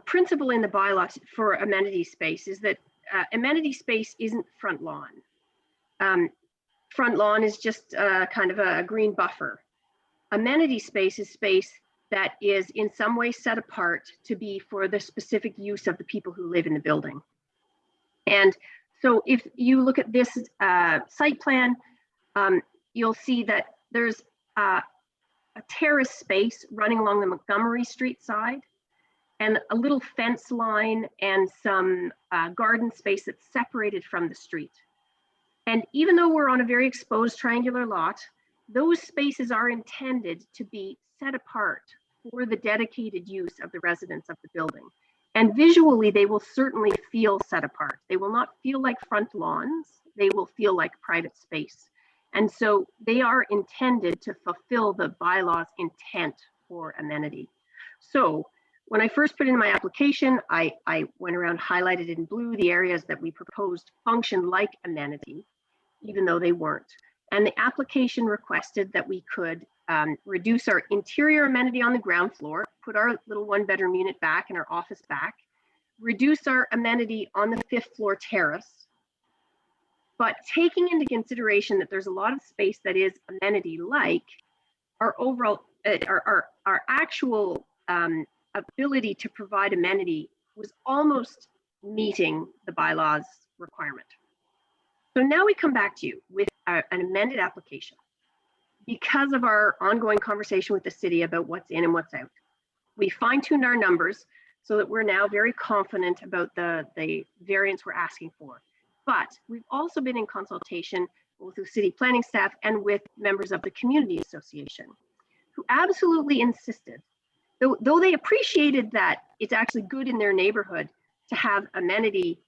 principle in the bylaws for amenity space is that amenity space isn't front lawn. Front lawn is just kind of a green buffer. Amenity space is space that is in some way set apart to be for the specific use of the people who live in the building. And so if you look at this site plan, you'll see that there's a terrace space running along the Montgomery Street side and a little fence line and some garden space that's separated from the street. And even though we're on a very exposed triangular lot, those spaces are intended to be set apart for the dedicated use of the residents of the building. And visually, they will certainly feel set apart. They will not feel like front lawns. They will feel like private space. And so they are intended to fulfill the bylaw's intent for amenity. So when I first put in my application, I went around, highlighted in blue the areas that we proposed function like amenity, even though they weren't. And the application requested that we could reduce our interior amenity on the ground floor, put our little 1-bedroom unit back and our office back, reduce our amenity on the 5th floor terrace, but taking into consideration that there's a lot of space that is amenity-like, our overall, our actual ability to provide amenity was almost meeting the bylaw's requirement. So now we come back to you with an amended application. Because of our ongoing conversation with the city about what's in and what's out, we fine-tuned our numbers so that we're now very confident about the variance we're asking for. But we've also been in consultation both with city planning staff and with members of the community association, who absolutely insisted, though they appreciated that it's actually good in their neighborhood to have amenity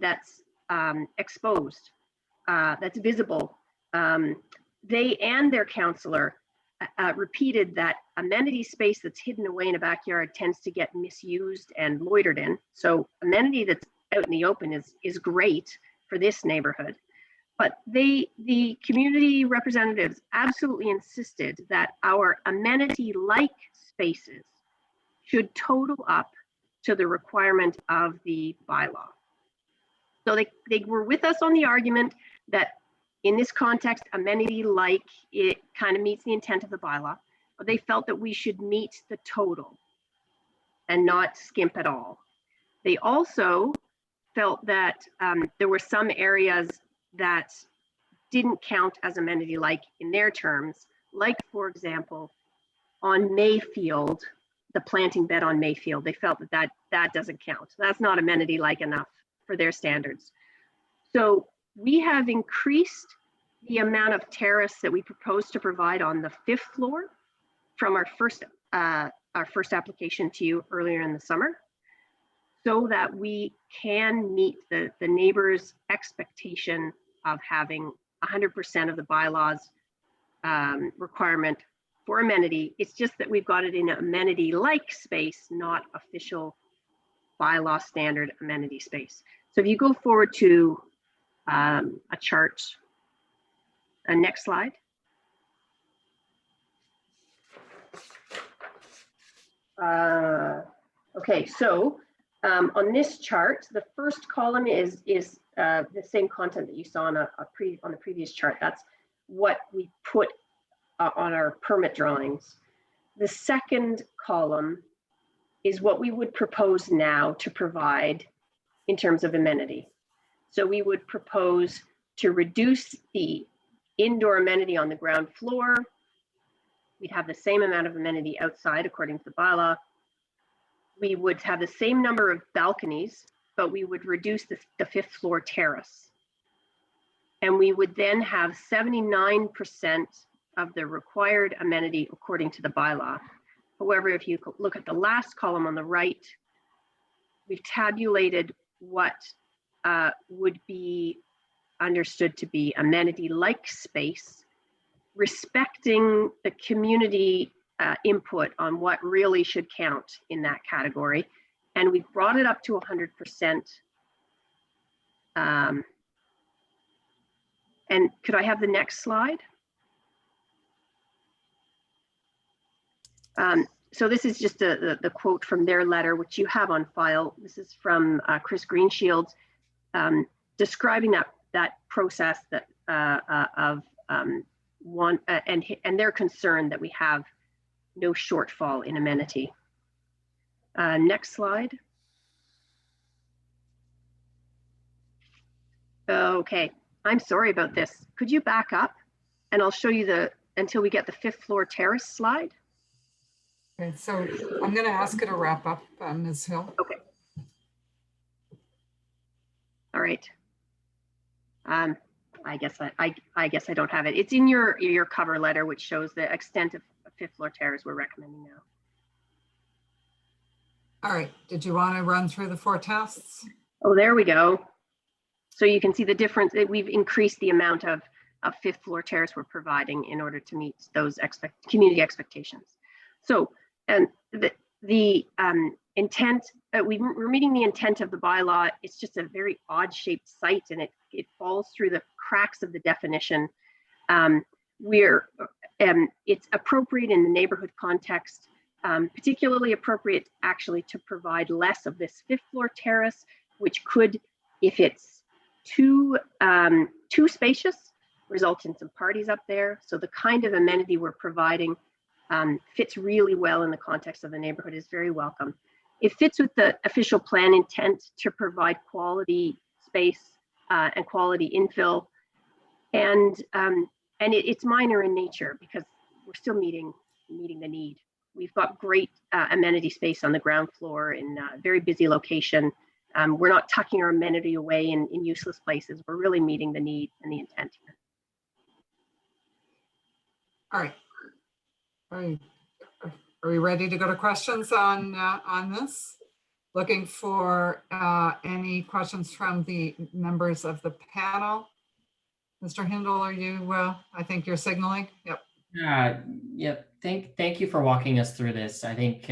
that's exposed, that's visible. They and their counselor repeated that amenity space that's hidden away in a backyard tends to get misused and loitered in. So amenity that's out in the open is great for this neighborhood. But the community representatives absolutely insisted that our amenity-like spaces should total up to the requirement of the bylaw. So they were with us on the argument that in this context, amenity-like, it kind of meets the intent of the bylaw, but they felt that we should meet the total and not skimp at all. They also felt that there were some areas that didn't count as amenity-like in their terms, like, for example, on Mayfield, the planting bed on Mayfield, they felt that doesn't count. That's not amenity-like enough for their standards. So we have increased the amount of terrace that we propose to provide on the 5th floor from our first application to you earlier in the summer, so that we can meet the neighbors' expectation of having 100% of the bylaws requirement for amenity. It's just that we've got it in an amenity-like space, not official bylaw standard amenity space. So if you go forward to a chart, next slide. Okay, so on this chart, the first column is the same content that you saw on the previous chart. That's what we put on our permit drawings. The second column is what we would propose now to provide in terms of amenity. So we would propose to reduce the indoor amenity on the ground floor. We'd have the same amount of amenity outside according to the bylaw. We would have the same number of balconies, but we would reduce the 5th floor terrace. And we would then have 79% of the required amenity according to the bylaw. However, if you look at the last column on the right, we've tabulated what would be understood to be amenity-like space, respecting the community input on what really should count in that category. And we brought it up to 100%. And could I have the next slide? So this is just the quote from their letter, which you have on file. This is from Chris Greenshields, describing that process that and they're concerned that we have no shortfall in amenity. Next slide. Okay, I'm sorry about this. Could you back up and I'll show you until we get the 5th floor terrace slide. Okay, so I'm going to ask you to wrap up, Ms. Hill. Okay. All right. I guess I don't have it. It's in your cover letter, which shows the extent of 5th floor terrace we're recommending now. All right. Did you want to run through the 4 tests? Oh, there we go. So you can see the difference. We've increased the amount of 5th floor terrace we're providing in order to meet those community expectations. So, and the intent, we're meeting the intent of the bylaw. It's just a very odd shaped site, and it falls through the cracks of the definition. It's appropriate in the neighborhood context, particularly appropriate actually to provide less of this 5th floor terrace, which could, if it's too spacious, result in some parties up there. So the kind of amenity we're providing fits really well in the context of the neighborhood, is very welcome. It fits with the official plan intent to provide quality space and quality infill. And it's minor in nature because we're still meeting the need. We've got great amenity space on the ground floor in a very busy location. We're not tucking our amenity away in useless places. We're really meeting the need and the intent here. All right. Are we ready to go to questions on this? Looking for any questions from the members of the panel. Mr. Hindle, are you, I think you're signaling? Yep. Yep. Thank you for walking us through this. I think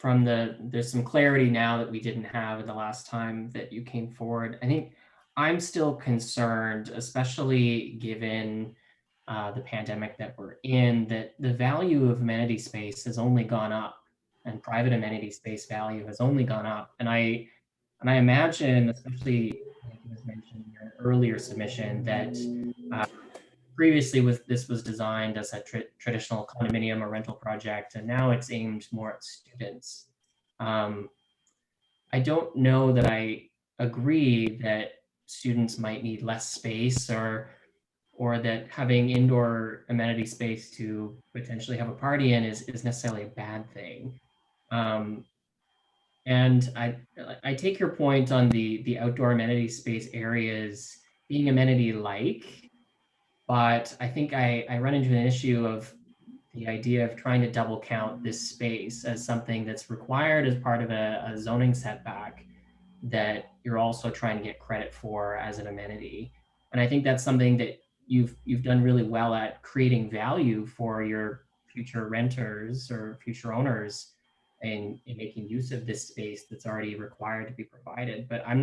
there's some clarity now that we didn't have the last time that you came forward. I think I'm still concerned, especially given the pandemic that we're in, that the value of amenity space has only gone up, and private amenity space value has only gone up. And I imagine, especially like it was mentioned in your earlier submission, that previously this was designed as a traditional condominium or rental project, and now it's aimed more at students. I don't know that I agree that students might need less space, or that having indoor amenity space to potentially have a party in is necessarily a bad thing. And I take your point on the outdoor amenity space areas being amenity-like, but I think I run into an issue of the idea of trying to double count this space as something that's required as part of a zoning setback that you're also trying to get credit for as an amenity. And I think that's something that you've done really well at creating value for your future renters or future owners in making use of this space that's already required to be provided. But I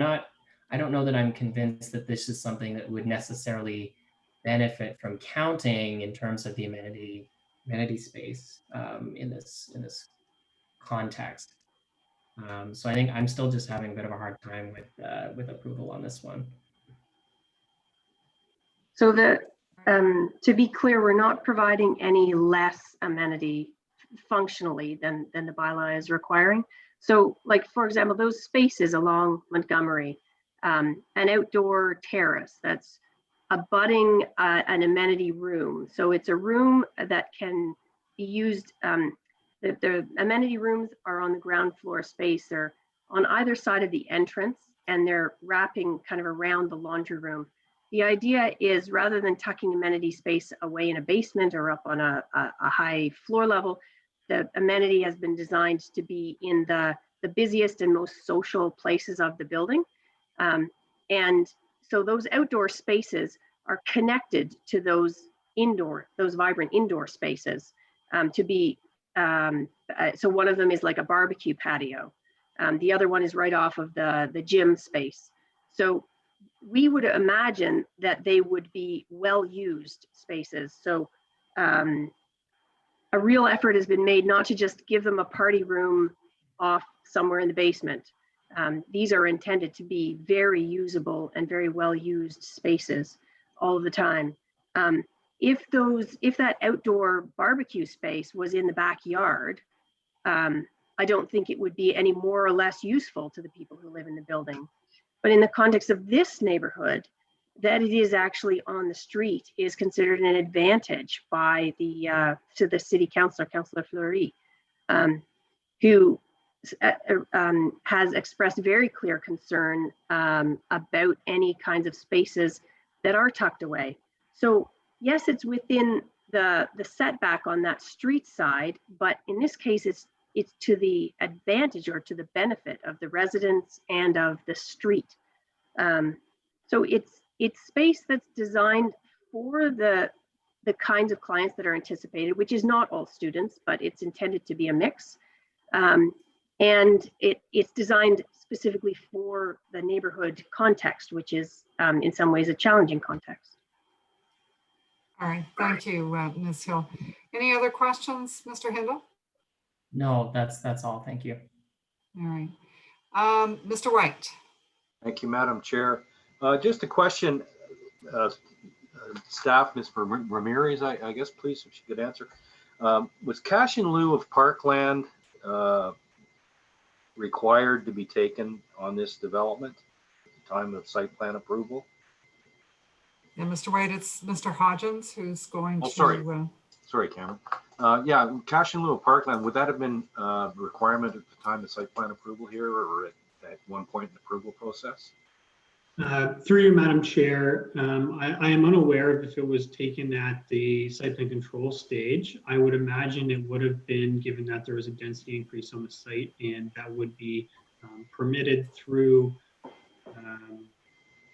don't know that I'm convinced that this is something that would necessarily benefit from counting in terms of the amenity space in this context. So I think I'm still just having a bit of a hard time with approval on this one. So to be clear, we're not providing any less amenity functionally than the bylaw is requiring. So like, for example, those spaces along Montgomery, an outdoor terrace that's abutting an amenity room. So it's a room that can be used, the amenity rooms are on the ground floor space. They're on either side of the entrance, and they're wrapping kind of around the laundry room. The idea is, rather than tucking amenity space away in a basement or up on a high floor level, the amenity has been designed to be in the busiest and most social places of the building. And so those outdoor spaces are connected to those vibrant indoor spaces to be, so one of them is like a barbecue patio. The other one is right off of the gym space. So we would imagine that they would be well-used spaces. So a real effort has been made not to just give them a party room off somewhere in the basement. These are intended to be very usable and very well-used spaces all of the time. If that outdoor barbecue space was in the backyard, I don't think it would be any more or less useful to the people who live in the building. But in the context of this neighborhood, that it is actually on the street is considered an advantage by to the city councilor, Councillor Fleury, who has expressed very clear concern about any kinds of spaces that are tucked away. So yes, it's within the setback on that street side, but in this case, it's to the advantage or to the benefit of the residents and of the street. So it's space that's designed for the kinds of clients that are anticipated, which is not all students, but it's intended to be a mix. And it's designed specifically for the neighborhood context, which is in some ways a challenging context. All right, thank you, Ms. Hill. Any other questions, Mr. Hindle? No, that's all. Thank you. All right, Mr. White. Thank you, Madam Chair. Just a question, staff, Ms. Ramirez, I guess, please, if she could answer. Was cash in lieu of parkland required to be taken on this development at the time of site plan approval? Yeah, Mr. White, it's Mr. Hodgins who's going to. Sorry, Cameron. Yeah, cash in lieu of parkland, would that have been a requirement at the time of site plan approval here, or at one point in the approval process? Through you, Madam Chair, I am unaware of if it was taken at the site plan control stage. I would imagine it would have been, given that there was a density increase on the site, and that would be permitted through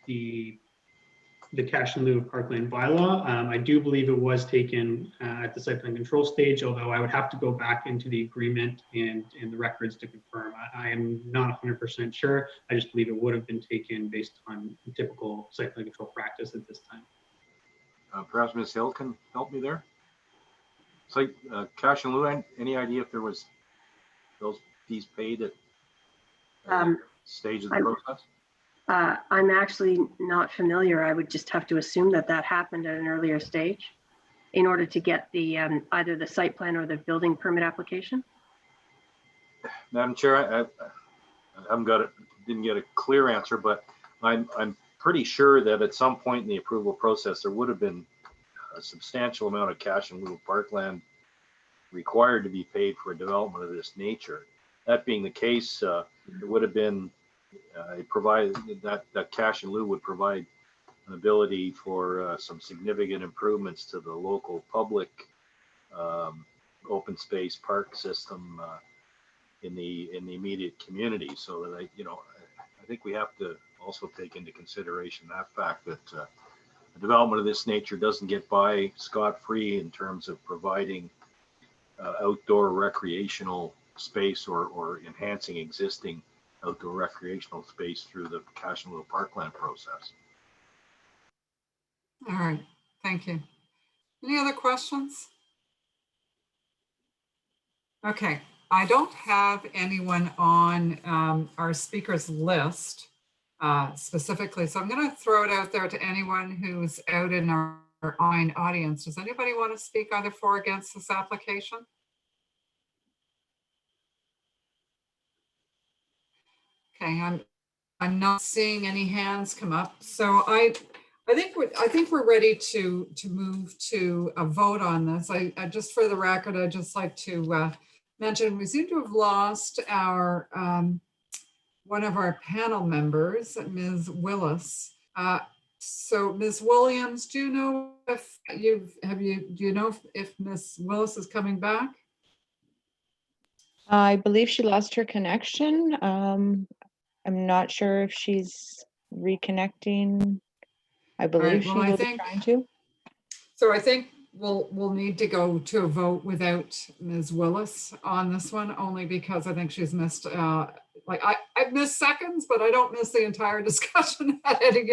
the the cash in lieu of parkland bylaw. I do believe it was taken at the site plan control stage, although I would have to go back into the agreement and the records to confirm. I am not 100% sure. I just believe it would have been taken based on typical site plan control practice at this time. Perhaps Ms. Hill can help me there. It's like cash in lieu. Any idea if there was those fees paid at stage of the process? I'm actually not familiar. I would just have to assume that that happened at an earlier stage in order to get the either the site plan or the building permit application. Madam Chair, I haven't got it, didn't get a clear answer, but I'm pretty sure that at some point in the approval process, there would have been a substantial amount of cash in lieu of parkland required to be paid for a development of this nature. That being the case, it would have been provided that cash in lieu would provide an ability for some significant improvements to the local public open space park system in the immediate community. So that I think we have to also take into consideration that fact that a development of this nature doesn't get by scot-free in terms of providing outdoor recreational space or enhancing existing outdoor recreational space through the cash in lieu of parkland process. All right, thank you. Any other questions? Okay, I don't have anyone on our speakers list specifically, so I'm going to throw it out there to anyone who's out in our online audience. Does anybody want to speak either for or against this application? Okay, I'm not seeing any hands come up, so I think we're ready to move to a vote on this. I just for the record, I'd just like to mention we seem to have lost our one of our panel members, Ms. Willis. So Ms. Williams, do you know if if Ms. Willis is coming back? I believe she lost her connection. I'm not sure if she's reconnecting. I believe she was trying to. So I think we'll need to go to a vote without Ms. Willis on this one, only because I think she's missed, like I've missed seconds, but I don't miss the entire discussion at any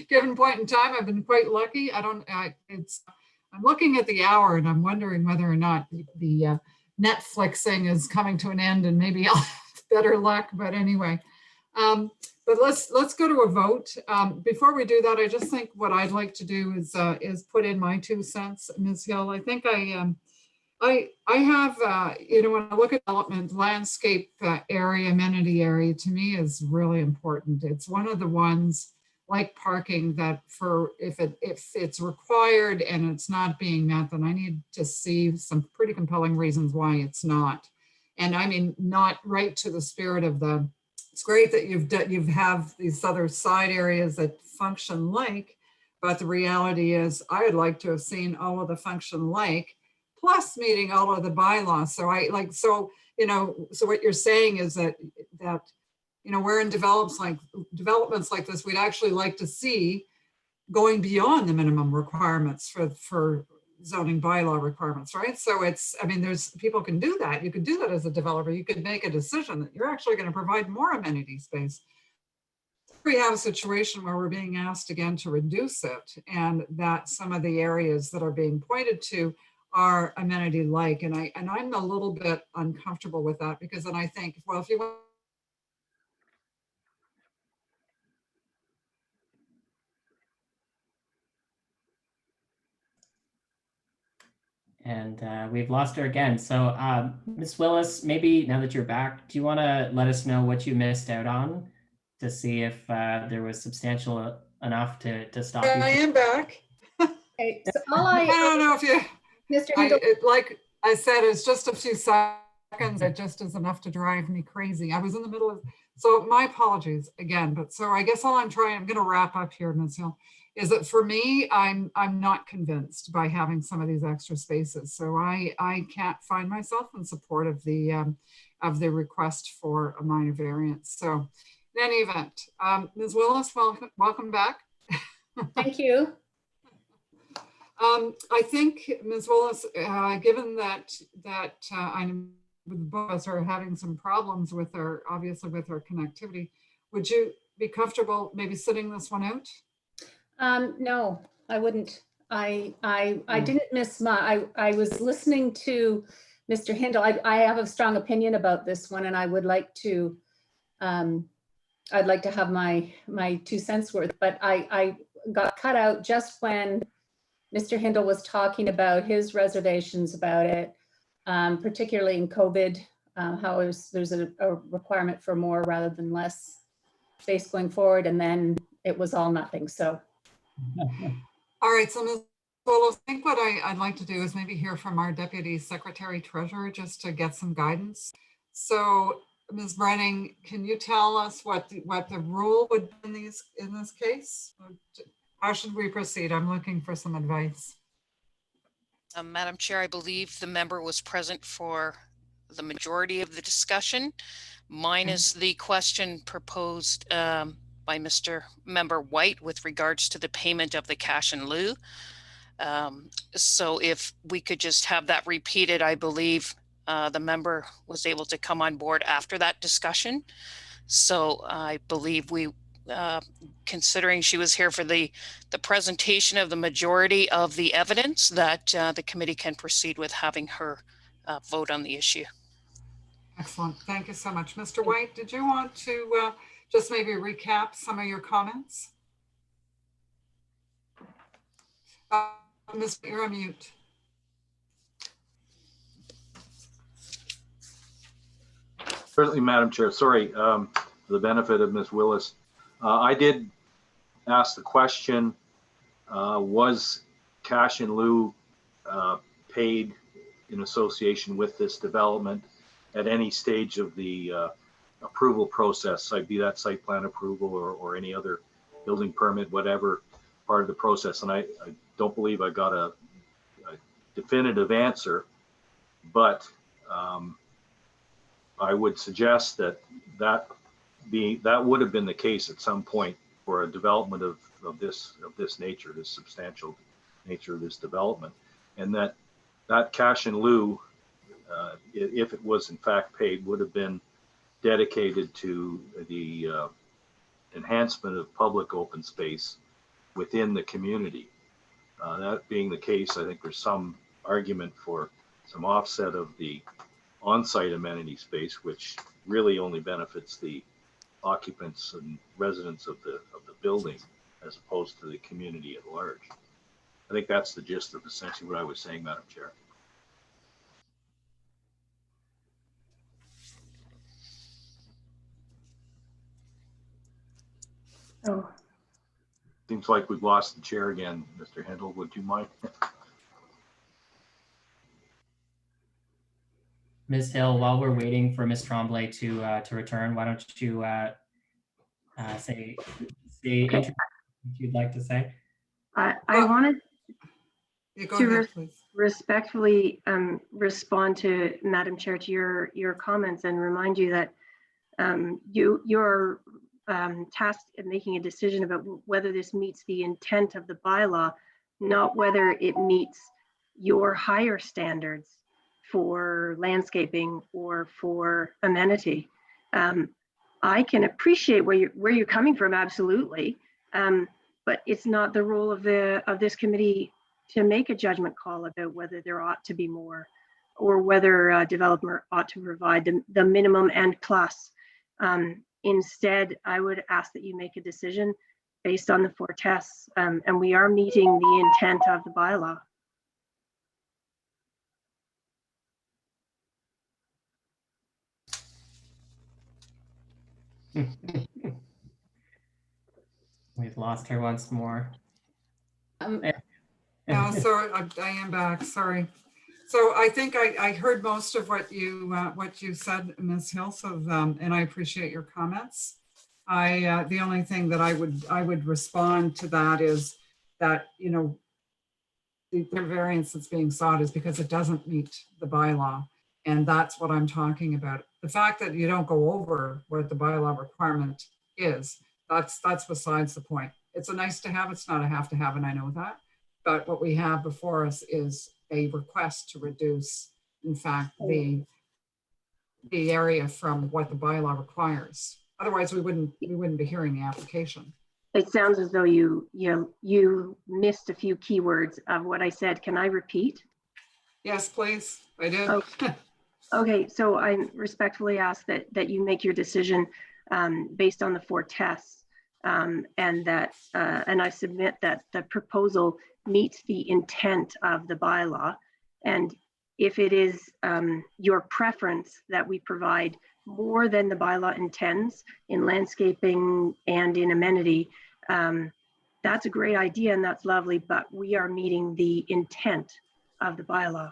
given point in time. I've been quite lucky. I'm looking at the hour and I'm wondering whether or not the Netflixing is coming to an end and maybe I'll have better luck, but anyway. But let's go to a vote. Before we do that, I just think what I'd like to do is put in my 2 cents, Ms. Hill. I think I have, when I look at development, landscape area, amenity area, to me is really important. It's one of the ones like parking that if it's required and it's not being met, then I need to see some pretty compelling reasons why it's not. And I mean, not right to the spirit of it's great that you have these other side areas that function like, but the reality is I would like to have seen all of the function like, plus meeting all of the bylaws. So so what you're saying is that we're in developments like this, we'd actually like to see going beyond the minimum requirements for zoning bylaw requirements, right? So people can do that. You could do that as a developer. You could make a decision that you're actually going to provide more amenity space. We have a situation where we're being asked again to reduce it, and that some of the areas that are being pointed to are amenity like, and I'm a little bit uncomfortable with that, because then I think, well, if you want And we've lost her again. So Ms. Willis, maybe now that you're back, do you want to let us know what you missed out on to see if there was substantial enough to stop you? I am back. Okay, so I don't know if you, Mr. like I said, it's just a few seconds. It just is enough to drive me crazy. I was in the middle of, so my apologies again, but so I guess I'm going to wrap up here, Ms. Hill, is that for me, I'm not convinced by having some of these extra spaces. So I can't find myself in support of the request for a minor variance. So in any event, Ms. Willis, welcome back. Thank you. I think, Ms. Willis, given that I'm with both of us are having some problems with our, obviously with our connectivity, would you be comfortable maybe sitting this one out? No, I wouldn't. I didn't miss I was listening to Mr. Hindle. I have a strong opinion about this one, and I would like to, I'd like to have my 2 cents worth, but I got cut out just when Mr. Hindle was talking about his reservations about it, particularly in COVID, how there's a requirement for more rather than less space going forward, and then it was all nothing, so. All right, so Ms. Willis, I think what I'd like to do is maybe hear from our Deputy Secretary Treasurer just to get some guidance. So Ms. Brenning, can you tell us what the rule would be in this case? How should we proceed? I'm looking for some advice. Madam Chair, I believe the member was present for the majority of the discussion. Mine is the question proposed by Mr. Member White with regards to the payment of the cash in lieu. So if we could just have that repeated, I believe the member was able to come on board after that discussion. So I believe we, considering she was here for the presentation of the majority of the evidence, that the committee can proceed with having her vote on the issue. Excellent. Thank you so much. Mr. White, did you want to just maybe recap some of your comments? Ms. You're on mute. Certainly, Madam Chair. Sorry, for the benefit of Ms. Willis. I did ask the question, was cash in lieu paid in association with this development at any stage of the approval process, be that site plan approval or any other building permit, whatever part of the process? And I don't believe I got a definitive answer, but I would suggest that would have been the case at some point for a development of this nature, this substantial nature of this development, and that cash in lieu, if it was in fact paid, would have been dedicated to the enhancement of public open space within the community. That being the case, I think there's some argument for some offset of the on-site amenity space, which really only benefits the occupants and residents of the building as opposed to the community at large. I think that's the gist of essentially what I was saying, Madam Chair. Oh. Seems like we've lost the chair again, Mr. Hindle. Would you mind? Ms. Hill, while we're waiting for Ms. Tremblay to return, why don't you say if you'd like to say? I wanted to respectfully respond to Madam Chair to your comments and remind you that you're tasked in making a decision about whether this meets the intent of the bylaw, not whether it meets your higher standards for landscaping or for amenity. I can appreciate where you're coming from, absolutely, but it's not the role of this committee to make a judgment call about whether there ought to be more or whether a developer ought to provide the minimum and plus. Instead, I would ask that you make a decision based on the 4 tests, and we are meeting the intent of the bylaw. We've lost her once more. Yeah, sorry, I am back. Sorry. So I think I heard most of what you said, Ms. Hill. So and I appreciate your comments. The only thing that I would respond to that is that the variance that's being sought is because it doesn't meet the bylaw, and that's what I'm talking about. The fact that you don't go over what the bylaw requirement is, that's besides the point. it's a nice to have, it's not a have to have, and I know that. But what we have before us is a request to reduce, in fact, the area from what the bylaw requires. Otherwise, we wouldn't be hearing the application. It sounds as though you missed a few keywords of what I said. Can I repeat? Yes, please. I did. Okay. Okay, so I respectfully ask that you make your decision based on the 4 tests, and I submit that the proposal meets the intent of the bylaw. And if it is your preference that we provide more than the bylaw intends in landscaping and in amenity, that's a great idea and that's lovely, but we are meeting the intent of the bylaw.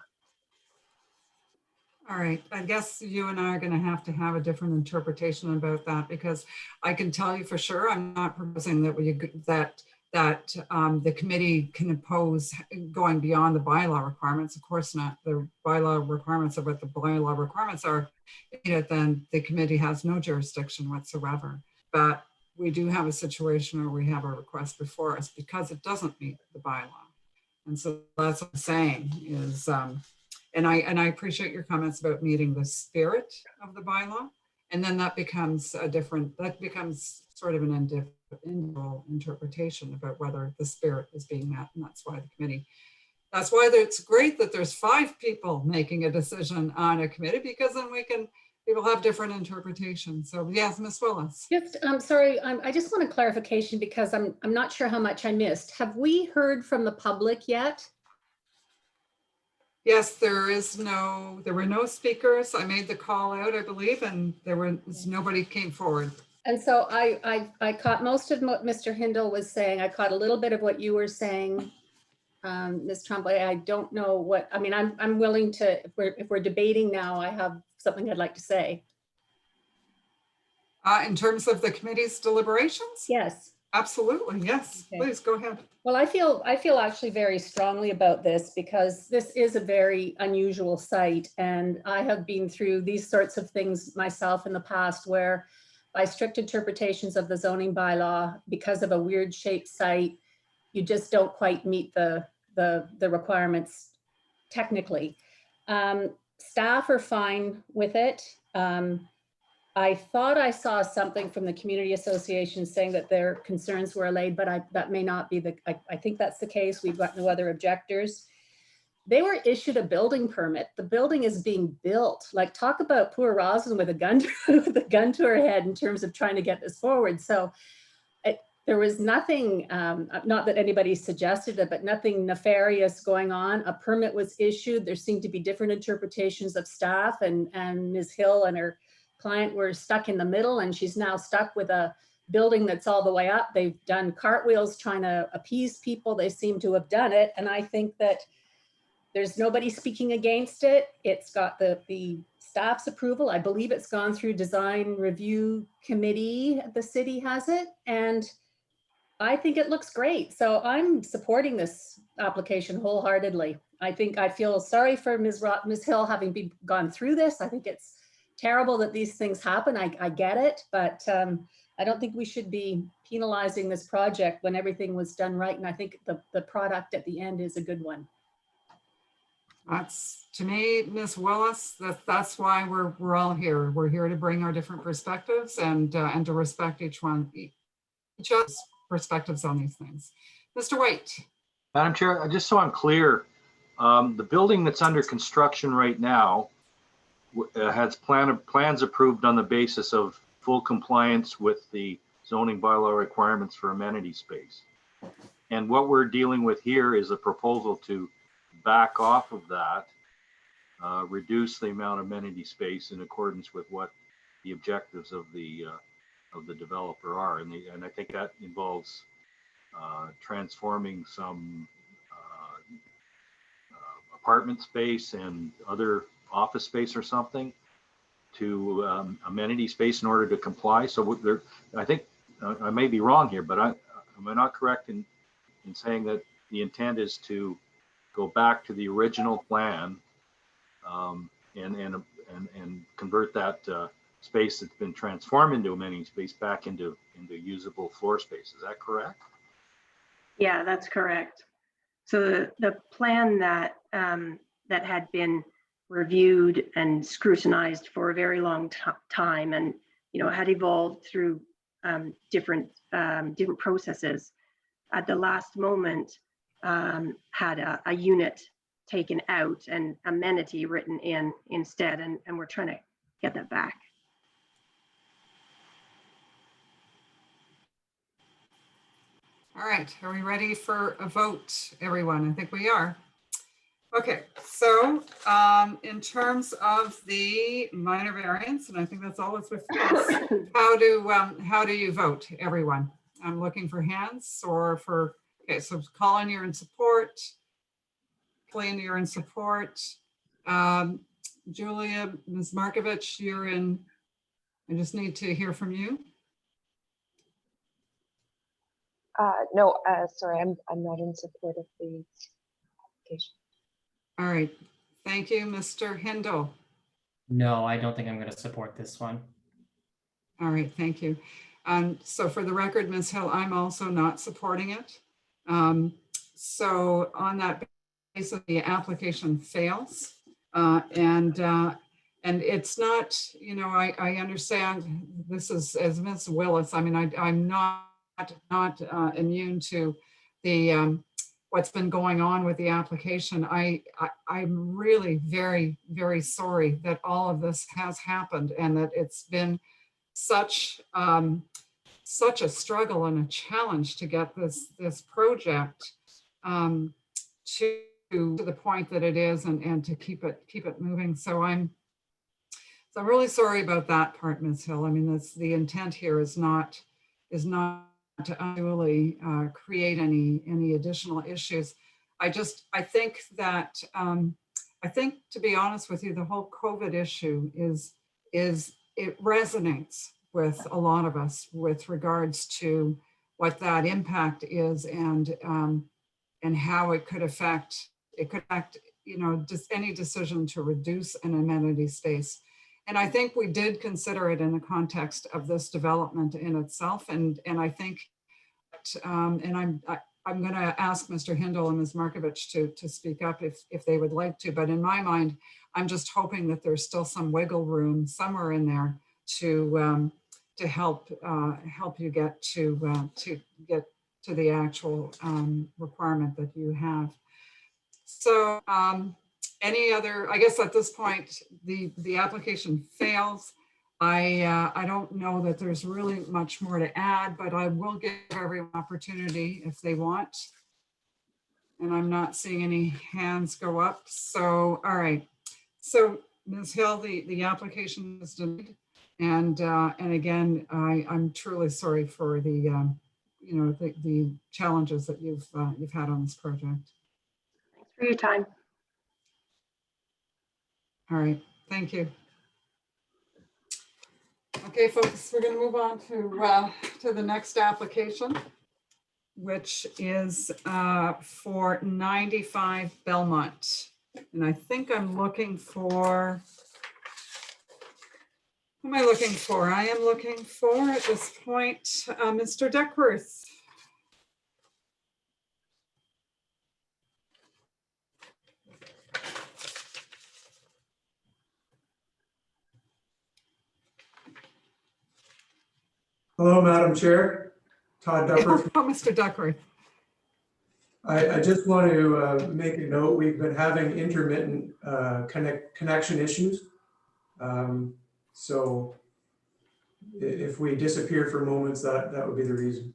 All right, I guess you and I are going to have a different interpretation about that, because I can tell you for sure, I'm not proposing that the committee can oppose going beyond the bylaw requirements. Of course not. The bylaw requirements are what the bylaw requirements are. Then the committee has no jurisdiction whatsoever. But we do have a situation where we have a request before us because it doesn't meet the bylaw. And so that's what I'm saying is, and I appreciate your comments about meeting the spirit of the bylaw. And then that becomes sort of an individual interpretation about whether the spirit is being met. And that's why it's great that there's 5 people making a decision on a committee, because then people have different interpretations. So yes, Ms. Willis. Just, I'm sorry, I just want a clarification because I'm not sure how much I missed. Have we heard from the public yet? Yes, there were no speakers. I made the call out, I believe, and nobody came forward. And so I caught most of what Mr. Hindle was saying. I caught a little bit of what you were saying, Ms. Tremblay. I don't know what, I mean, I'm willing to, if we're debating now, I have something I'd like to say. In terms of the committee's deliberations? Yes. Absolutely, yes. Okay. Please go ahead. Well, I feel actually very strongly about this because this is a very unusual site, and I have been through these sorts of things myself in the past where by strict interpretations of the zoning bylaw, because of a weird shaped site, you just don't quite meet the requirements technically. Staff are fine with it. I thought I saw something from the community association saying that their concerns were allayed, but that may not be I think that's the case. We've got no other objectors. They were issued a building permit. The building is being built. Like, talk about poor Roslyn with a gun to her head in terms of trying to get this forward. So there was nothing, not that anybody suggested it, but nothing nefarious going on. A permit was issued. There seemed to be different interpretations of staff, and Ms. Hill and her client were stuck in the middle, and she's now stuck with a building that's all the way up. They've done cartwheels trying to appease people. They seem to have done it. And I think that there's nobody speaking against it. It's got the staff's approval. I believe it's gone through design review committee. The city has it. And I think it looks great. So I'm supporting this application wholeheartedly. I feel sorry for Ms. Hill having gone through this. I think it's terrible that these things happen. I get it, but I don't think we should be penalizing this project when everything was done right. And I think the product at the end is a good one. That's, to me, Ms. Willis, that's why we're all here. We're here to bring our different perspectives and to respect each other's perspectives on these things. Mr. White. Madam Chair, just so I'm clear, the building that's under construction right now has plans approved on the basis of full compliance with the zoning bylaw requirements for amenity space. And what we're dealing with here is a proposal to back off of that, reduce the amount of amenity space in accordance with what the objectives of the developer are. And I think that involves transforming some apartment space and other office space or something to amenity space in order to comply. So I think I may be wrong here, but am I not correct in saying that the intent is to go back to the original plan and convert that space that's been transformed into amenity space back into usable floor space? Is that correct? Yeah, that's correct. So the plan that that had been reviewed and scrutinized for a very long time, and had evolved through different processes, at the last moment had a unit taken out and amenity written in instead, and we're trying to get that back. All right, are we ready for a vote, everyone? I think we are. Okay, so in terms of the minor variance, and I think that's all that's before us, how do you vote, everyone? I'm looking for hands or for, okay, so Colin, you're in support. Colleen, you're in support. Julia, Ms. Markovich, you're in, I just need to hear from you. No, sorry, I'm not in support of the application. All right, thank you, Mr. Hindle. No, I don't think I'm going to support this one. All right, thank you. So for the record, Ms. Hill, I'm also not supporting it. So on that basis, the application fails. And it's not, I understand this is, as Ms. Willis, I mean, I'm not immune to the what's been going on with the application. I'm really very, very sorry that all of this has happened and that it's been such a struggle and a challenge to get this project to the point that it is and to keep it moving. So I'm really sorry about that part, Ms. Hill. I mean, the intent here is not to unduly create any additional issues. I think that I think, to be honest with you, the whole COVID issue is it resonates with a lot of us with regards to what that impact is and how it could affect just any decision to reduce an amenity space. And I think we did consider it in the context of this development in itself. And I think, and I'm going to ask Mr. Hindle and Ms. Markovich to speak up if they would like to. But in my mind, I'm just hoping that there's still some wiggle room somewhere in there to help you get to the actual requirement that you have. So any other, I guess at this point, the application fails. I don't know that there's really much more to add, but I will give everyone an opportunity if they want. And I'm not seeing any hands go up. So, all right. So Ms. Hill, the application is denied. And again, I'm truly sorry for the the challenges that you've had on this project. Thanks for your time. All right, thank you. Okay, folks, we're going to move on to the next application, which is for 95 Belmont. And I think I'm looking for, who am I looking for? I am looking for, at this point, Mr. Duckworth. Hello, Madam Chair. Todd Duckworth. Oh, Mr. Duckworth. I just want to make a note. We've been having intermittent connection issues. So if we disappear for moments, that would be the reason.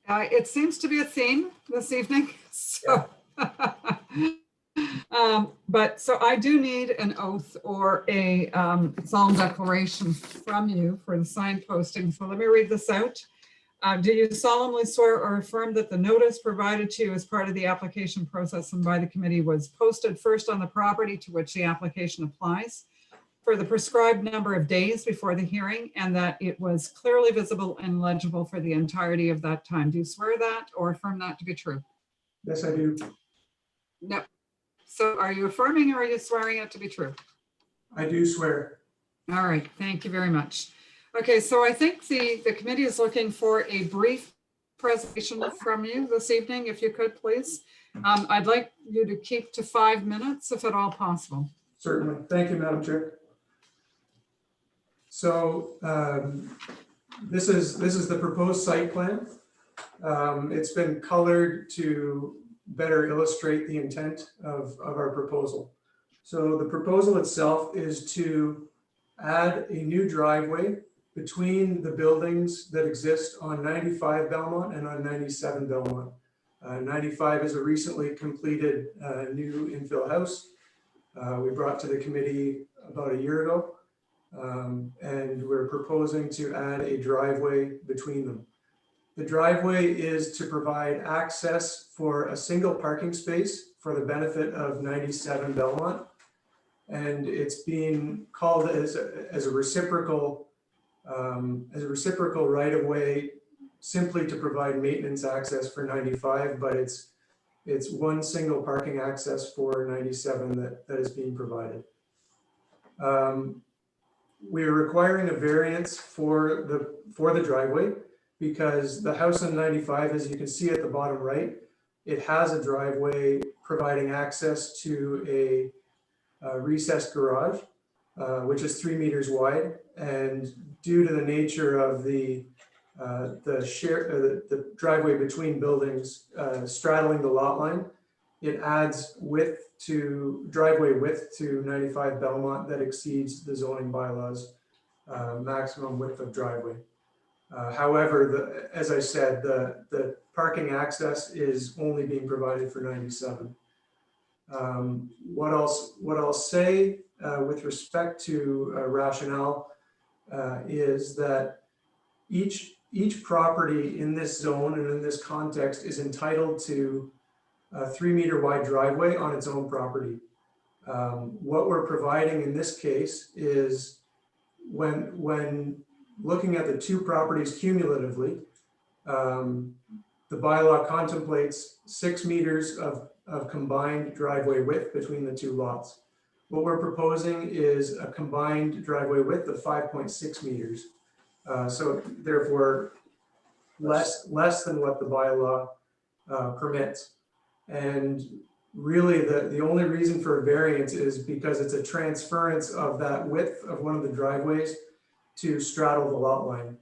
It seems to be a theme this evening. So, but so I do need an oath or a solemn declaration from you for the signposting. So let me read this out. Do you solemnly swear or affirm that the notice provided to you as part of the application process and by the committee was posted first on the property to which the application applies for the prescribed number of days before the hearing and that it was clearly visible and legible for the entirety of that time? Do you swear that or affirm that to be true? Yes, I do. No. So are you affirming or are you swearing it to be true? I do swear. All right, thank you very much. Okay, so I think the committee is looking for a brief presentation from you this evening, if you could, please. I'd like you to keep to 5 minutes, if at all possible. Certainly. Thank you, Madam Chair. So this is the proposed site plan. It's been colored to better illustrate the intent of our proposal. So the proposal itself is to add a new driveway between the buildings that exist on 95 Belmont and on 97 Belmont. 95 is a recently completed new infill house. We brought to the committee about a year ago, and we're proposing to add a driveway between them. The driveway is to provide access for a single parking space for the benefit of 97 Belmont. And it's being called as a reciprocal right of way, simply to provide maintenance access for 95, but it's one single parking access for 97 that is being provided. We are requiring a variance for the driveway because the house on 95, as you can see at the bottom right, it has a driveway providing access to a recessed garage, which is 3 meters wide. And due to the nature of the driveway between buildings straddling the lot line, it adds driveway width to 95 Belmont that exceeds the zoning bylaws maximum width of driveway. However, as I said, the parking access is only being provided for 97. What I'll say with respect to rationale is that each property in this zone and in this context is entitled to a 3 meter wide driveway on its own property. What we're providing in this case is when looking at the two properties cumulatively, the bylaw contemplates 6 meters of combined driveway width between the two lots. What we're proposing is a combined driveway width of 5.6 meters. So therefore, less than what the bylaw permits. And really the only reason for a variance is because it's a transference of that width of one of the driveways to straddle the lot line.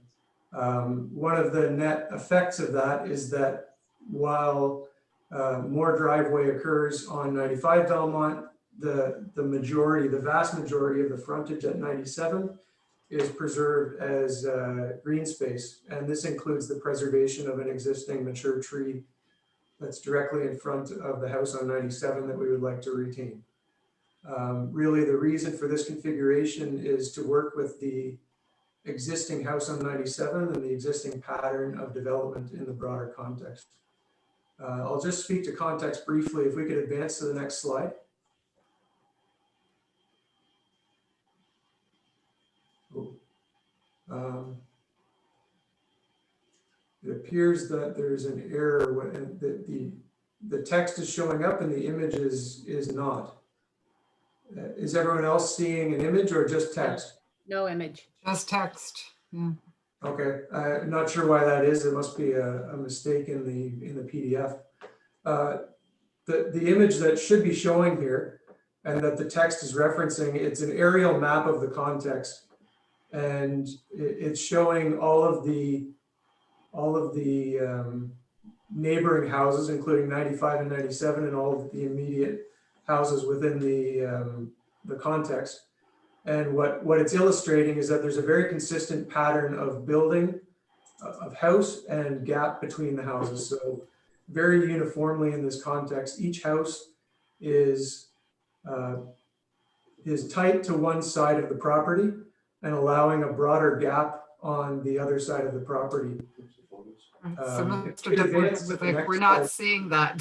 One of the net effects of that is that while more driveway occurs on 95 Belmont, the vast majority of the frontage at 97 is preserved as green space. And this includes the preservation of an existing mature tree that's directly in front of the house on 97 that we would like to retain. Really, the reason for this configuration is to work with the existing house on 97 and the existing pattern of development in the broader context. I'll just speak to context briefly. If we could advance to the next slide. It appears that there's an error when the text is showing up and the image is not. Is everyone else seeing an image or just text? No image. Just text. Yeah. Okay, I'm not sure why that is. It must be a mistake in the PDF. The image that should be showing here and that the text is referencing, it's an aerial map of the context, and it's showing all of the neighboring houses, including 95 and 97, and all of the immediate houses within the context. And what it's illustrating is that there's a very consistent pattern of building, of house and gap between the houses. So very uniformly in this context, each house is tight to one side of the property and allowing a broader gap on the other side of the property. So Mr. DeVitt, we're not seeing that.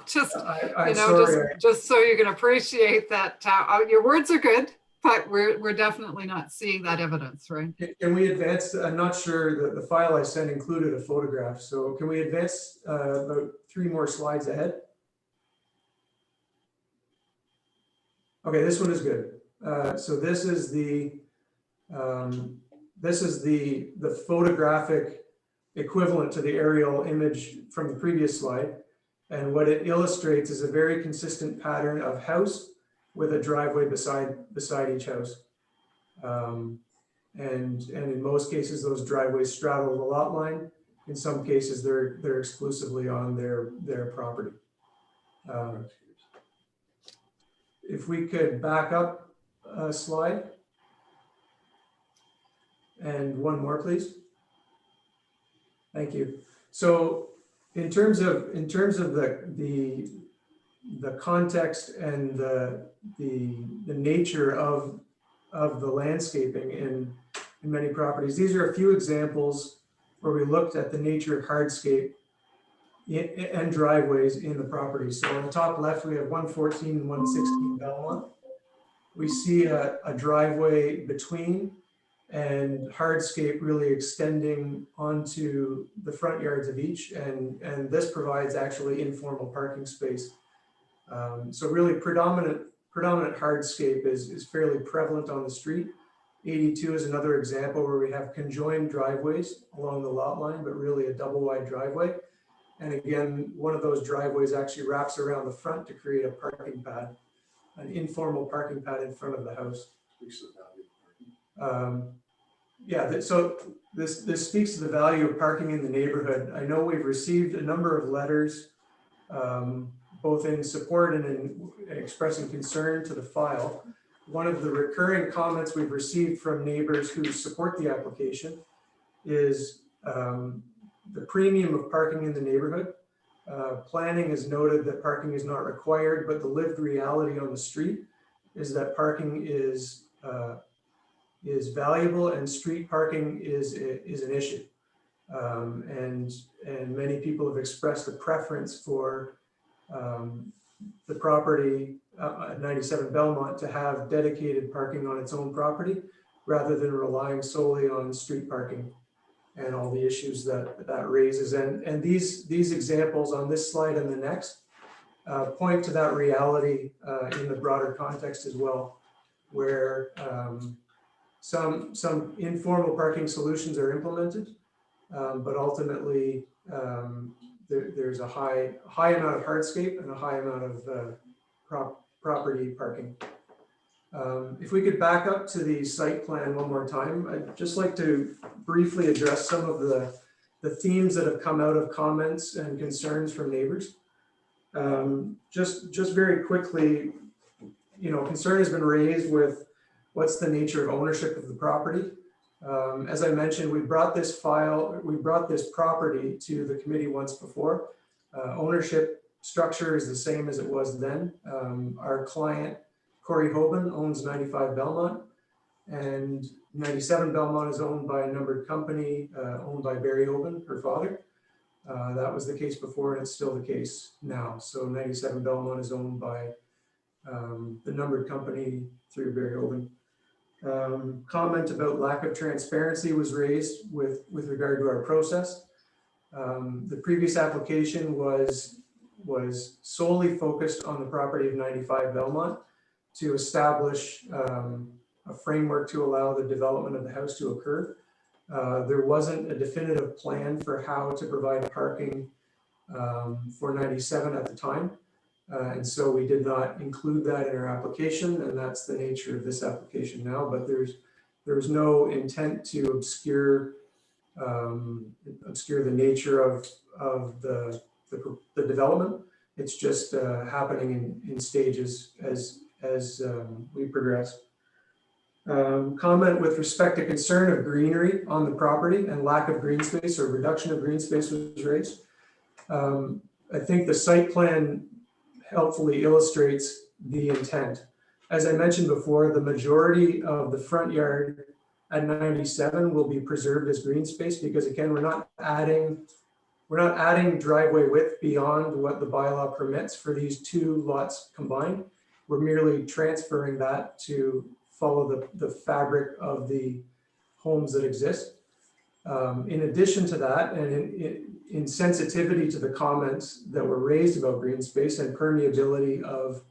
Just, I'm sorry. just so you can appreciate that. Your words are good, but we're definitely not seeing that evidence, right? Can we advance? I'm not sure that the file I sent included a photograph. So can we advance about 3 more slides ahead? Okay, this one is good. So this is the photographic equivalent to the aerial image from the previous slide. And what it illustrates is a very consistent pattern of house with a driveway beside each house. And in most cases, those driveways straddle the lot line. In some cases, they're exclusively on their property. If we could back up a slide. And one more, please. Thank you. So in terms of the context and the nature of the landscaping in many properties, these are a few examples where we looked at the nature of hardscape and driveways in the property. So on the top left, we have 114 and 116 Belmont. We see a driveway between and hardscape really extending onto the front yards of each. And this provides actually informal parking space. So really predominant hardscape is fairly prevalent on the street. 82 is another example where we have conjoined driveways along the lot line, but really a double wide driveway. And again, one of those driveways actually wraps around the front to create a parking pad, an informal parking pad in front of the house. Yeah, so this speaks to the value of parking in the neighborhood. I know we've received a number of letters, both in support and in expressing concern to the file. One of the recurring comments we've received from neighbors who support the application is the premium of parking in the neighborhood. Planning has noted that parking is not required, but the lived reality on the street is that parking is valuable and street parking is an issue. And many people have expressed a preference for the property at 97 Belmont to have dedicated parking on its own property rather than relying solely on street parking and all the issues that raises. And these examples on this slide and the next point to that reality in the broader context as well, where some informal parking solutions are implemented, but ultimately there's a high amount of hardscape and a high amount of property parking. If we could back up to the site plan one more time, I'd just like to briefly address some of the themes that have come out of comments and concerns from neighbors. Just very quickly, concern has been raised with what's the nature of ownership of the property. As I mentioned, we brought this property to the committee once before. Ownership structure is the same as it was then. Our client, Corey Hoban, owns 95 Belmont, and 97 Belmont is owned by a numbered company owned by Barry Hoban, her father. That was the case before, and it's still the case now. So 97 Belmont is owned by the numbered company through Barry Hoban. Comment about lack of transparency was raised with regard to our process. The previous application was solely focused on the property of 95 Belmont to establish a framework to allow the development of the house to occur. There wasn't a definitive plan for how to provide parking for 97 at the time. And so we did not include that in our application, and that's the nature of this application now. But there's no intent to obscure the nature of the development. It's just happening in stages as we progress. Comment with respect to concern of greenery on the property and lack of green space or reduction of green space was raised. I think the site plan helpfully illustrates the intent. As I mentioned before, the majority of the front yard at 97 will be preserved as green space because, again, we're not adding driveway width beyond what the bylaw permits for these two lots combined. We're merely transferring that to follow the fabric of the homes that exist. In addition to that, and in sensitivity to the comments that were raised about green space and permeability of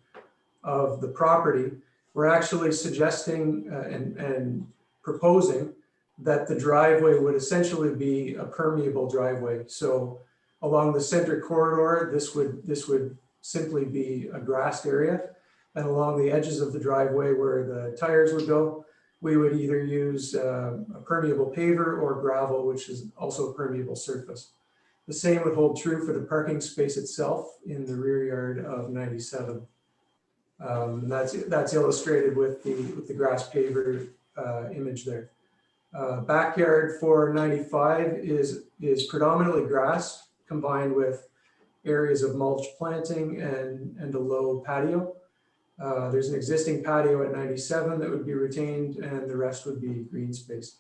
the property, we're actually suggesting and proposing that the driveway would essentially be a permeable driveway. So along the center corridor, this would simply be a grassed area. And along the edges of the driveway where the tires would go, we would either use a permeable paver or gravel, which is also a permeable surface. The same would hold true for the parking space itself in the rear yard of 97. That's illustrated with the grass paver image there. Backyard for 95 is predominantly grass combined with areas of mulch planting and a low patio. There's an existing patio at 97 that would be retained, and the rest would be green space.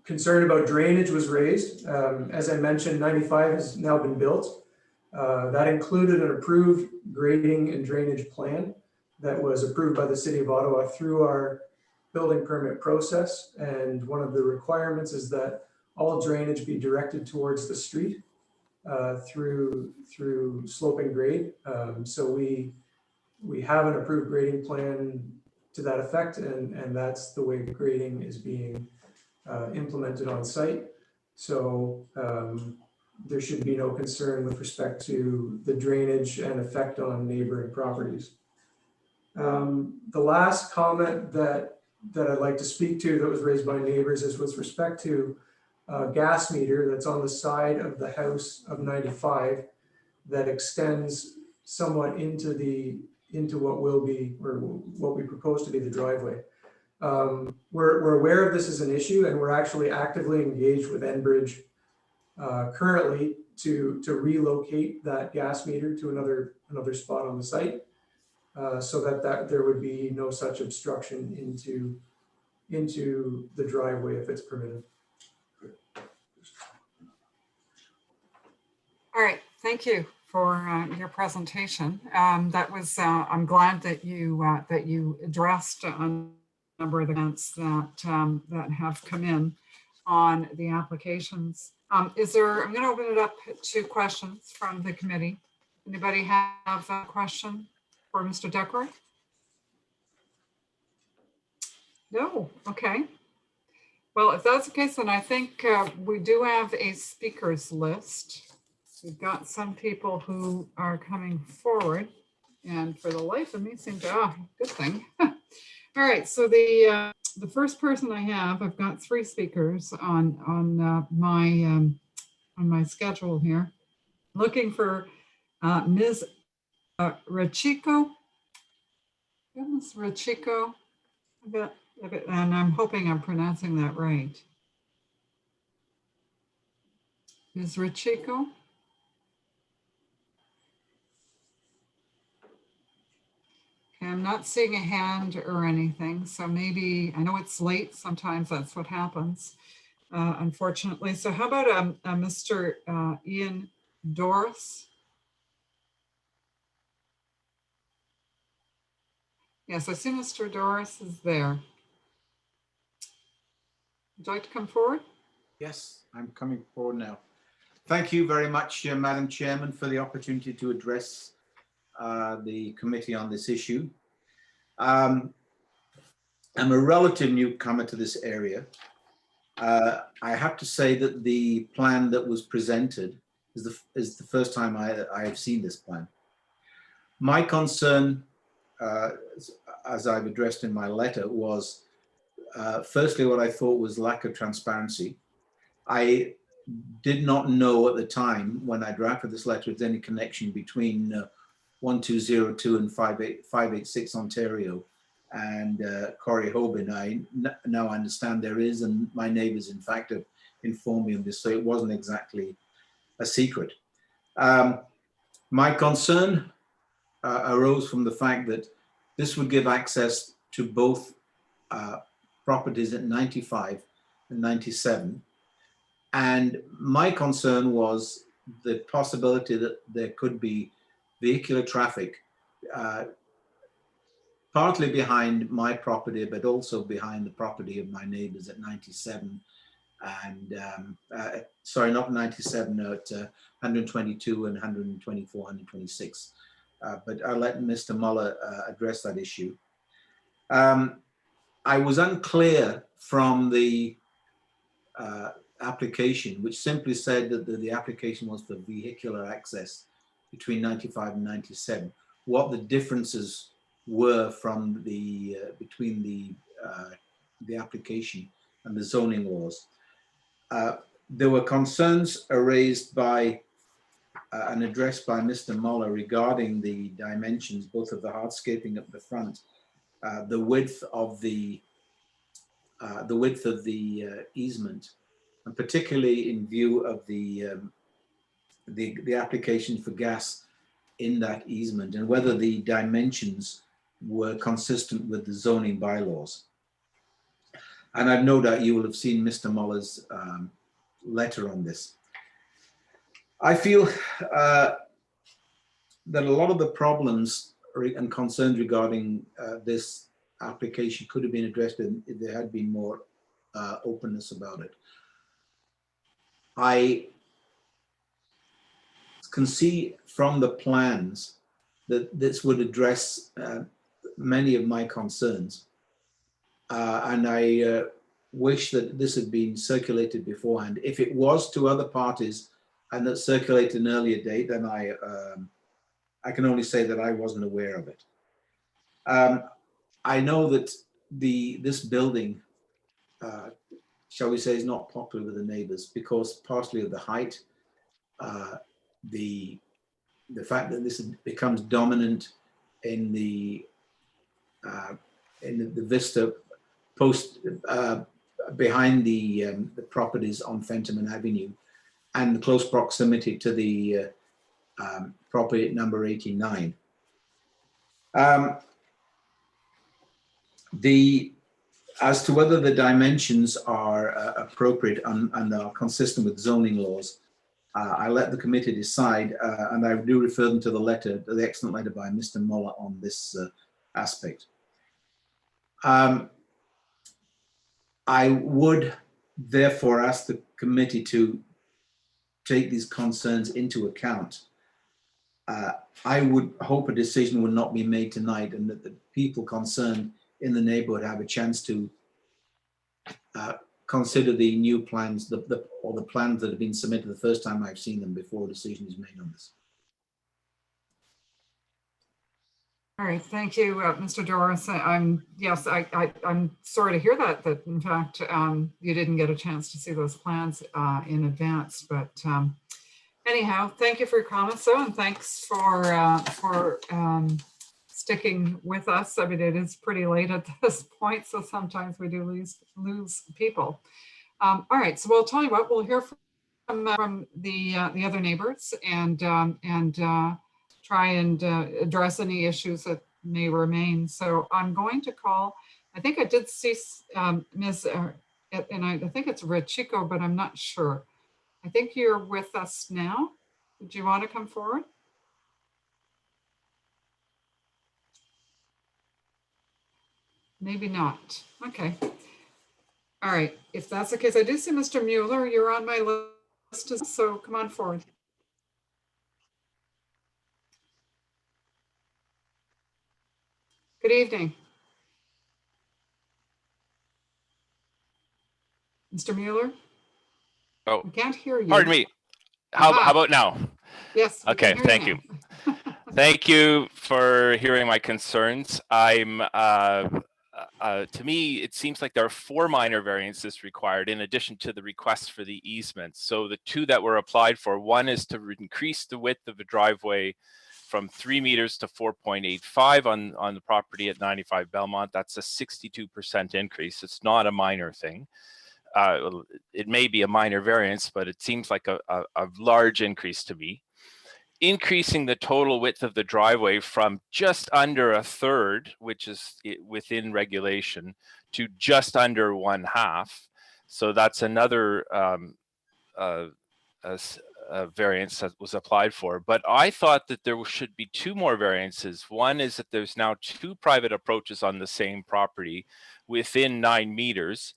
Concern about drainage was raised. As I mentioned, 95 has now been built. That included an approved grading and drainage plan that was approved by the City of Ottawa through our building permit process. And one of the requirements is that all drainage be directed towards the street through sloping grade. So we have an approved grading plan to that effect, and that's the way the grading is being implemented on site. So there should be no concern with respect to the drainage and effect on neighboring properties. The last comment that I'd like to speak to that was raised by neighbors is with respect to a gas meter that's on the side of the house of 95 that extends somewhat into what will be, or what we propose to be, the driveway. We're aware of this as an issue, and we're actually actively engaged with Enbridge currently to relocate that gas meter to another spot on the site, so that there would be no such obstruction into the driveway if it's permitted. All right, thank you for your presentation. That was, I'm glad that you addressed a number of the comments that have come in on the applications. I'm going to open it up to questions from the committee. Anybody have a question for Mr. Duckworth? No, okay. Well, if that's the case, then I think we do have a speakers list. We've got some people who are coming forward, and for the life of me seem to, good thing. All right, so the first person I have, I've got 3 speakers on my schedule here. Looking for Ms. Rachiko. Ms. Rachiko, and I'm hoping I'm pronouncing that right. Ms. Rachiko. I'm not seeing a hand or anything, so maybe, I know it's late, sometimes that's what happens, unfortunately. So how about Mr. Ian Doris? Yes, I see Mr. Doris is there. Would you like to come forward? Yes, I'm coming forward now. Thank you very much, Madam Chairman, for the opportunity to address the committee on this issue. I'm a relative newcomer to this area. I have to say that the plan that was presented is the first time I have seen this plan. My concern, as I've addressed in my letter, was firstly what I thought was lack of transparency. I did not know at the time when I drafted this letter if there's any connection between 1202 and 586 Ontario and Corrie Hoban. I now understand there is, and my neighbors in fact have informed me of this, so it wasn't exactly a secret. My concern arose from the fact that this would give access to both properties at 95 and 97. And my concern was the possibility that there could be vehicular traffic, partly behind my property, but also behind the property of my neighbors at 97 and, sorry, not 97, no, at 122 and 124, 126. But I'll let Mr. Muller address that issue. I was unclear from the application, which simply said that the application was for vehicular access between 95 and 97, what the differences were from the between the application and the zoning laws. There were concerns raised by and addressed by Mr. Muller regarding the dimensions, both of the hardscaping at the front, the width of the easement, and particularly in view of the application for gas in that easement, and whether the dimensions were consistent with the zoning bylaws. And I've no doubt you will have seen Mr. Muller's letter on this. I feel that a lot of the problems and concerns regarding this application could have been addressed if there had been more openness about it. I can see from the plans that this would address many of my concerns. And I wish that this had been circulated beforehand. If it was to other parties and that circulated an earlier date, then I can only say that I wasn't aware of it. I know that this building, shall we say, is not popular with the neighbors because partially of the height, the fact that this becomes dominant in the vista post behind the properties on Fentimore Avenue, and the close proximity to the property at number 89. As to whether the dimensions are appropriate and are consistent with zoning laws, I let the committee decide, and I do refer them to the excellent letter by Mr. Muller on this aspect. I would therefore ask the committee to take these concerns into account. I would hope a decision would not be made tonight, and that the people concerned in the neighborhood have a chance to consider the new plans, or the plans that have been submitted the first time I've seen them, before a decision is made on this. All right, thank you, Mr. Doris. I'm sorry to hear that in fact you didn't get a chance to see those plans in advance, but anyhow, thank you for your comments though, and thanks for sticking with us. I mean, it is pretty late at this point, so sometimes we do lose people. All right, so we'll tell you what, we'll hear from the other neighbors and try and address any issues that may remain. So I'm going to call, I think I did see Ms. and I think it's Richico, but I'm not sure. I think you're with us now. Do you want to come forward? Maybe not. Okay. All right. If that's the case, I do see Mr. Mueller. You're on my list, so come on forward. Good evening. Mr. Mueller? Oh, I can't hear you. pardon me. How about now? Yes. Okay, thank you. Thank you for hearing my concerns. To me, it seems like there are 4 minor variances required in addition to the request for the easement. So the 2 that were applied for, one is to increase the width of the driveway from 3 meters to 4.85 on the property at 95 Belmont. That's a 62% increase. It's not a minor thing. It may be a minor variance, but it seems like a large increase to me. Increasing the total width of the driveway from just under 1/3, which is within regulation, to just under 1/2. So that's another variance that was applied for. But I thought that there should be 2 more variances. One is that there's now 2 private approaches on the same property within 9 meters.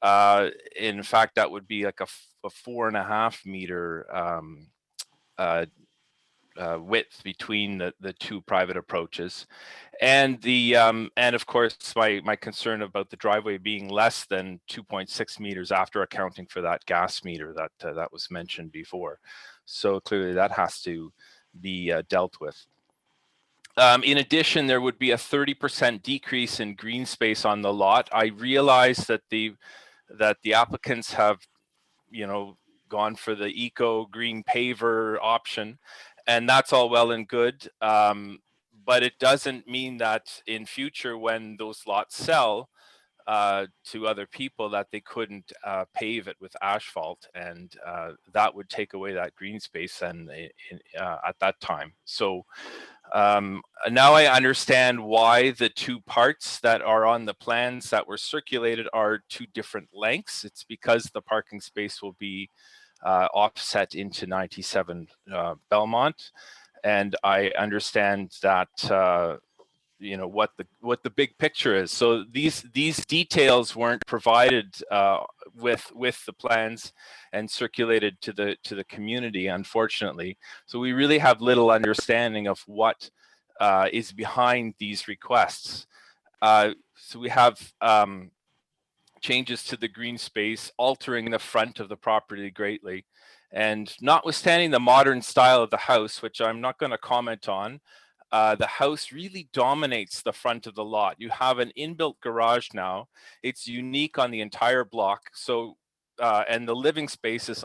In fact, that would be like a 4.5 meter width between the two private approaches, and and of course my concern about the driveway being less than 2.6 meters after accounting for that gas meter that was mentioned before. So clearly that has to be dealt with. In addition, there would be a 30% decrease in green space on the lot. I realize that the applicants have, gone for the eco green paver option, and that's all well and good. But it doesn't mean that in future, when those lots sell to other people, that they couldn't pave it with asphalt, and that would take away that green space and at that time. So now I understand why the two parts that are on the plans that were circulated are two different lengths. It's because the parking space will be offset into 97 Belmont, and I understand that what the big picture is. So these details weren't provided with the plans and circulated to the community, unfortunately. So we really have little understanding of what is behind these requests. So we have changes to the green space, altering the front of the property greatly. And notwithstanding the modern style of the house, which I'm not going to comment on, the house really dominates the front of the lot. You have an inbuilt garage now. It's unique on the entire block. So, and the living space is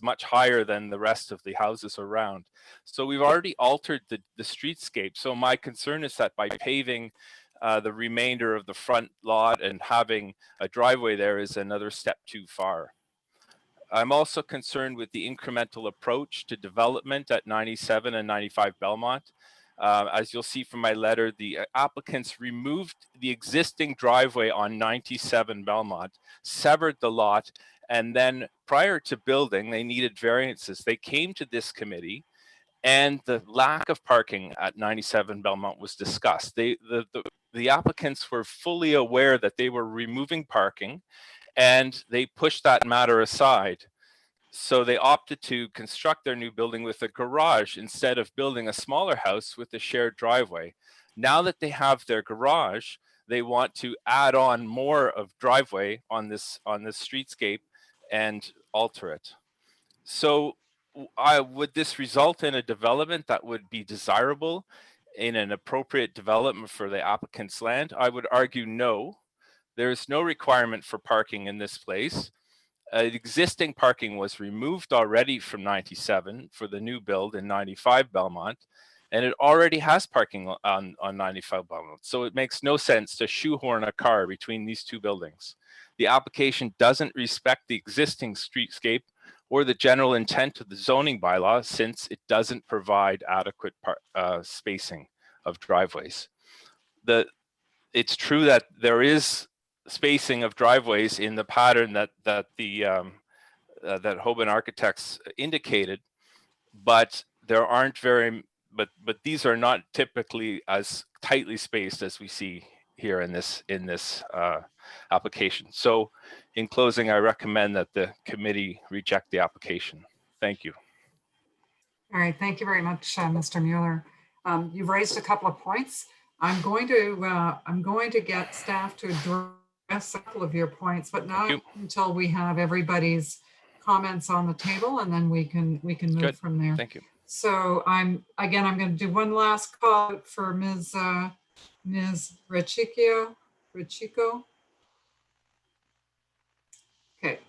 much higher than the rest of the houses around. So we've already altered the streetscape. So my concern is that by paving the remainder of the front lot and having a driveway there is another step too far. I'm also concerned with the incremental approach to development at 97 and 95 Belmont. As you'll see from my letter, the applicants removed the existing driveway on 97 Belmont, severed the lot, and then prior to building, they needed variances. They came to this committee, and the lack of parking at 97 Belmont was discussed. The applicants were fully aware that they were removing parking, and they pushed that matter aside. So they opted to construct their new building with a garage instead of building a smaller house with a shared driveway. Now that they have their garage, they want to add on more of driveway on this streetscape and alter it. So would this result in a development that would be desirable in an appropriate development for the applicant's land? I would argue no. There is no requirement for parking in this place. Existing parking was removed already from 97 for the new build in 95 Belmont, and it already has parking on 95 Belmont. So it makes no sense to shoehorn a car between these two buildings. The application doesn't respect the existing streetscape or the general intent of the zoning bylaw, since it doesn't provide adequate spacing of driveways. It's true that there is spacing of driveways in the pattern that Hoban Architects indicated, but there aren't but these are not typically as tightly spaced as we see here in this application. So in closing, I recommend that the committee reject the application. Thank you. All right, thank you very much, Mr. Mueller. You've raised a couple of points. I'm going to get staff to address a couple of your points, but not until we have everybody's comments on the table, and then we can move Good. from there. Thank you. So I'm going to do one last call for Ms. Richico. Okay.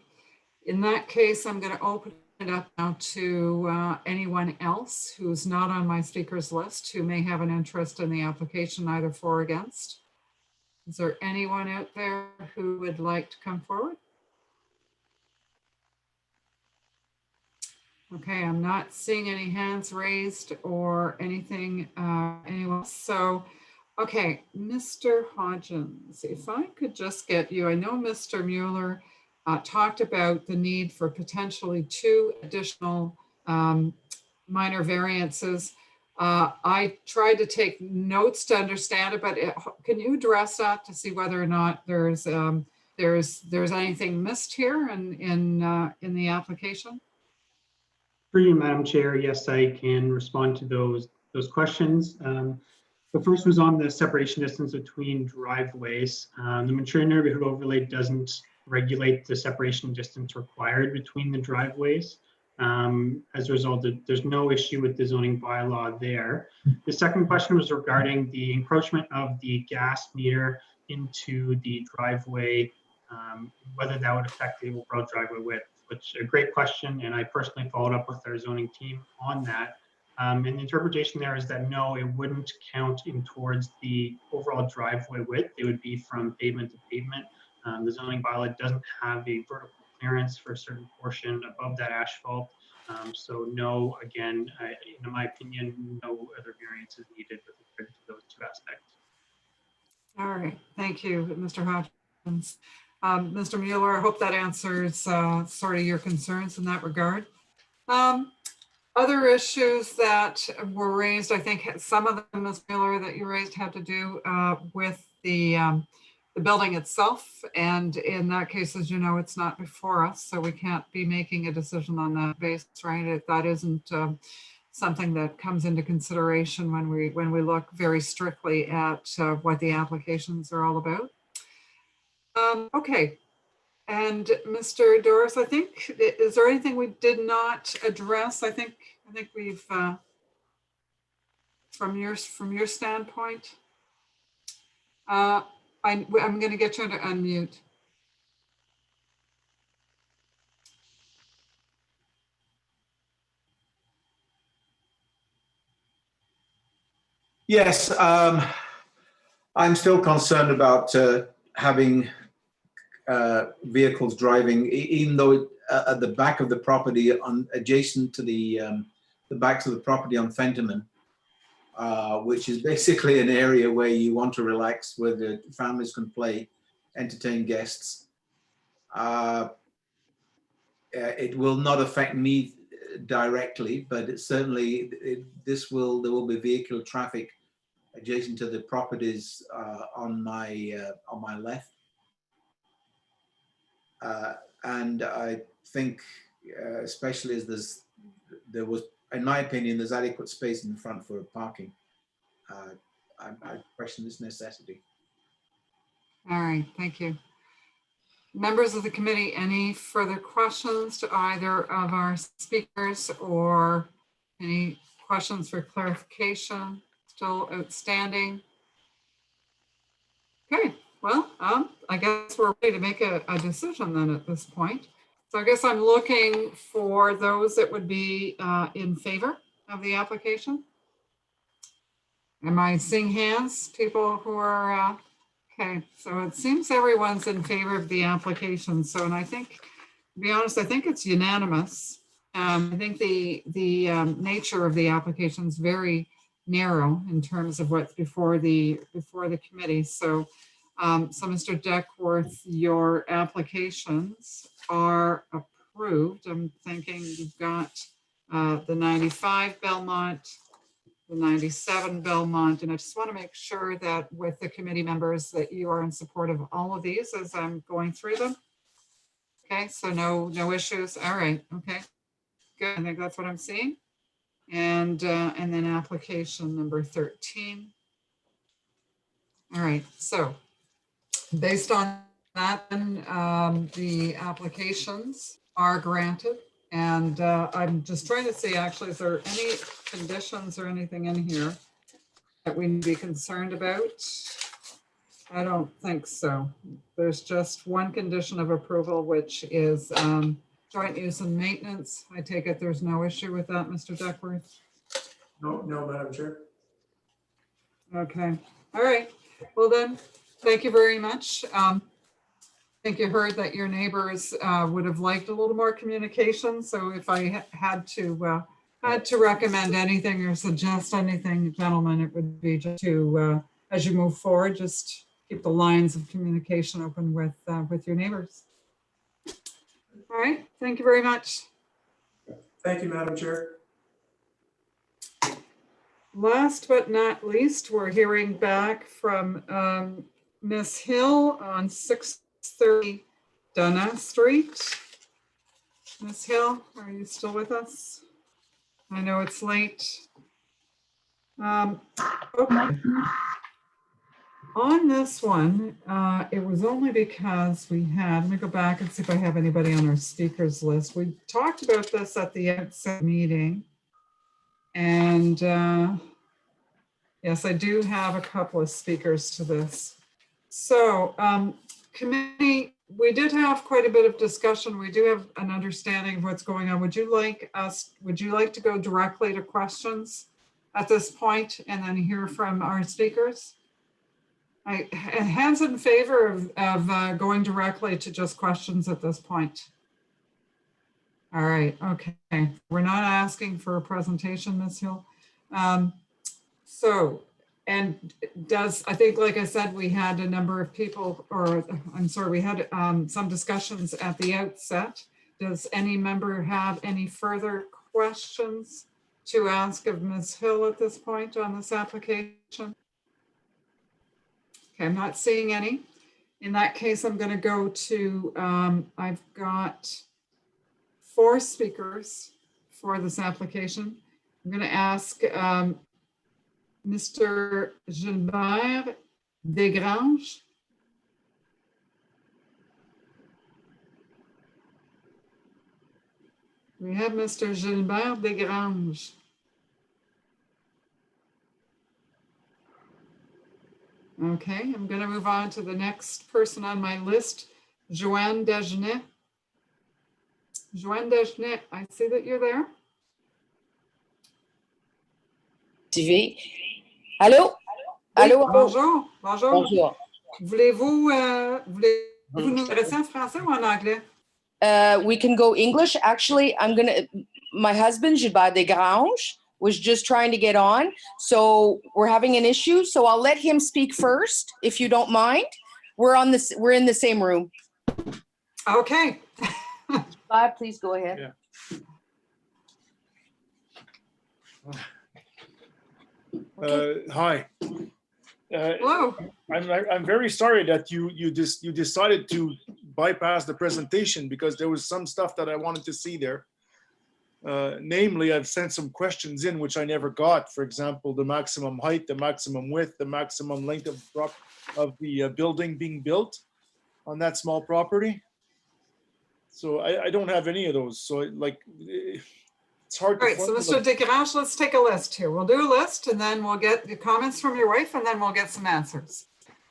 In that case, I'm going to open it up now to anyone else who's not on my speakers list who may have an interest in the application, either for or against. Is there anyone out there who would like to come forward? Okay, I'm not seeing any hands raised or anything, anyone. So, okay, Mr. Hodgins, if I could just get you, I know Mr. Mueller talked about the need for potentially 2 additional minor variances. I tried to take notes to understand it, but can you address that to see whether or not there's anything missed here in the application? Through you, Madam Chair, yes, I can respond to those questions. The first was on the separation distance between driveways. The mature neighborhood overlay doesn't regulate the separation distance required between the driveways. As a result, there's no issue with the zoning bylaw there. The second question was regarding the encroachment of the gas meter into the driveway, whether that would affect the overall driveway width, which is a great question. And I personally followed up with our zoning team on that. And the interpretation there is that no, it wouldn't count in towards the overall driveway width. It would be from pavement to pavement. The zoning bylaw doesn't have a vertical clearance for a certain portion above that asphalt. So no, again, in my opinion, no other variance is needed with regard to those two aspects. All right, thank you, Mr. Hodgins. Mr. Mueller, I hope that answers sort of your concerns in that regard. Other issues that were raised, I think some of them, Ms. Mueller, that you raised had to do with the building itself. And in that case, as you know, it's not before us, so we can't be making a decision on that basis, right? That isn't something that comes into consideration when we look very strictly at what the applications are all about. Okay. And Mr. Doris, I think, is there anything we did not address? I think we've, from your standpoint, I'm going to get you to unmute. Yes, I'm still concerned about having vehicles driving, even though at the back of the property, adjacent to the backs of the property on Fenterman, which is basically an area where you want to relax, where the families can play, entertain guests. It will not affect me directly, but it certainly there will be vehicular traffic adjacent to the properties on my left. And I think, especially as there was, in my opinion, there's adequate space in the front for parking. I question this necessity. All right, thank you. Members of the committee, any further questions to either of our speakers or any questions for clarification still outstanding? Okay, well, I guess we're ready to make a decision then at this point. So I guess I'm looking for those that would be in favor of the application. Am I seeing hands, people who are, okay, so it seems everyone's in favor of the application. So, and I think, to be honest, I think it's unanimous. I think the nature of the application is very narrow in terms of what's before the committee. So, so Mr. Deckworth, your applications are approved. I'm thinking you've got the 95 Belmont, the 97 Belmont, and I just want to make sure that with the committee members that you are in support of all of these as I'm going through them. Okay, so no issues. All right, okay, good. I think that's what I'm seeing. And then application number 13. All right, so based on that, the applications are granted. And I'm just trying to see, actually, is there any conditions or anything in here that we need to be concerned about? I don't think so. There's just one condition of approval, which is joint use and maintenance. I take it there's no issue with that, Mr. Duckworth? No, Madam Chair. Okay, all right. Well then, thank you very much. I think you heard that your neighbors would have liked a little more communication. So if I had to recommend anything or suggest anything, gentlemen, it would be just to, as you move forward, just keep the lines of communication open with your neighbors. All right, thank you very much. Thank you, Madam Chair. Last but not least, we're hearing back from Ms. Hill on 630 Dunna Street. Ms. Hill, are you still with us? I know it's late. Okay. On this one, it was only because we had, let me go back and see if I have anybody on our speakers list. We talked about this at the outset meeting. And yes, I do have a couple of speakers to this. So committee, we did have quite a bit of discussion. We do have an understanding of what's going on. Would you like to go directly to questions at this point and then hear from our speakers? Hands in favor of going directly to just questions at this point. All right, okay. We're not asking for a presentation, Ms. Hill. I think, like I said, we had a number of people, or I'm sorry, we had some discussions at the outset. Does any member have any further questions to ask of Ms. Hill at this point on this application? Okay, I'm not seeing any. In that case, I'm going to go to, I've got 4 speakers for this application. I'm going to ask Mr. Gilbert Desgranges. We have Mr. Gilbert Desgranges. Okay, I'm going to move on to the next person on my list, Joanne Dagenet. Joanne Dagenet, I see that you're there. TV. Allô? Oui, Allô? bonjour. Bonjour. Bonjour. Voulez-vous nous adresser en français ou en anglais? We can go English. Actually, my husband, Gilbert Desgranges, was just trying to get on. So we're having an issue. So I'll let him speak first, if you don't mind. We're in the same room. Okay. Gilbert, please go ahead. Yeah. Hi. Hello. I'm very sorry that you decided to bypass the presentation because there was some stuff that I wanted to see there. Namely, I've sent some questions in which I never got. For example, the maximum height, the maximum width, the maximum length of the building being built on that small property. So I don't have any of those. So it's hard to. All right, so Mr. Desgranges, let's take a list here. We'll do a list and then we'll get the comments from your wife and then we'll get some answers.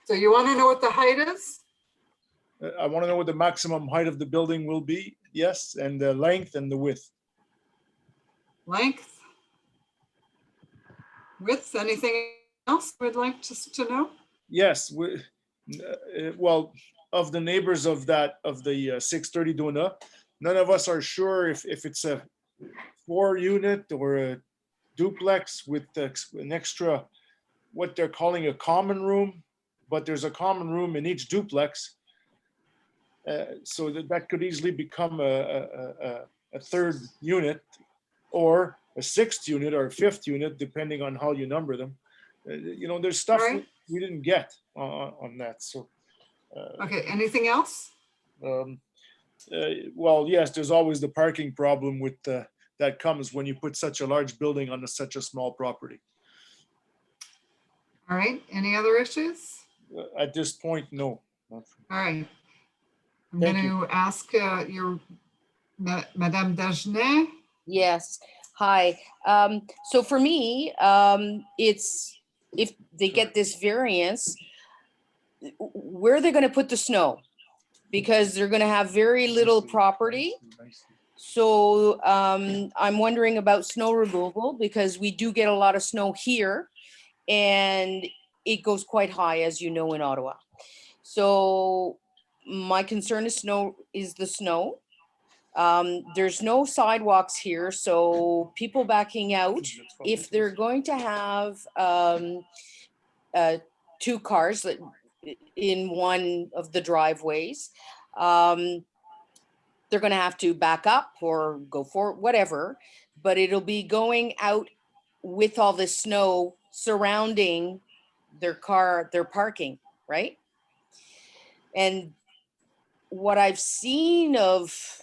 So you want to know what the height is? I want to know what the maximum height of the building will be. Yes, and the length and the width. Length, width, anything else we'd like to know? Yes, well, of the neighbors of the 630 Dona, none of us are sure if it's a 4-unit or a duplex with an extra, what they're calling a common room, but there's a common room in each duplex. So that could easily become a 3rd unit or a 6th unit or a 5th unit, depending on how you number them. There's stuff we didn't get on that. So. Okay, anything else? Well, yes, there's always the parking problem with that comes when you put such a large building on such a small property. All right, any other issues? At this point, no. All right. I'm going to ask Madame Dagenet. Yes. Hi. So for me, it's if they get this variance, where are they going to put the snow? Because they're going to have very little property. So I'm wondering about snow removal because we do get a lot of snow here and it goes quite high, as you know, in Ottawa. So my concern is the snow. There's no sidewalks here, so people backing out, if they're going to have 2 cars in one of the driveways, they're going to have to back up or go for whatever, but it'll be going out with all the snow surrounding their parking, right? And what I've seen of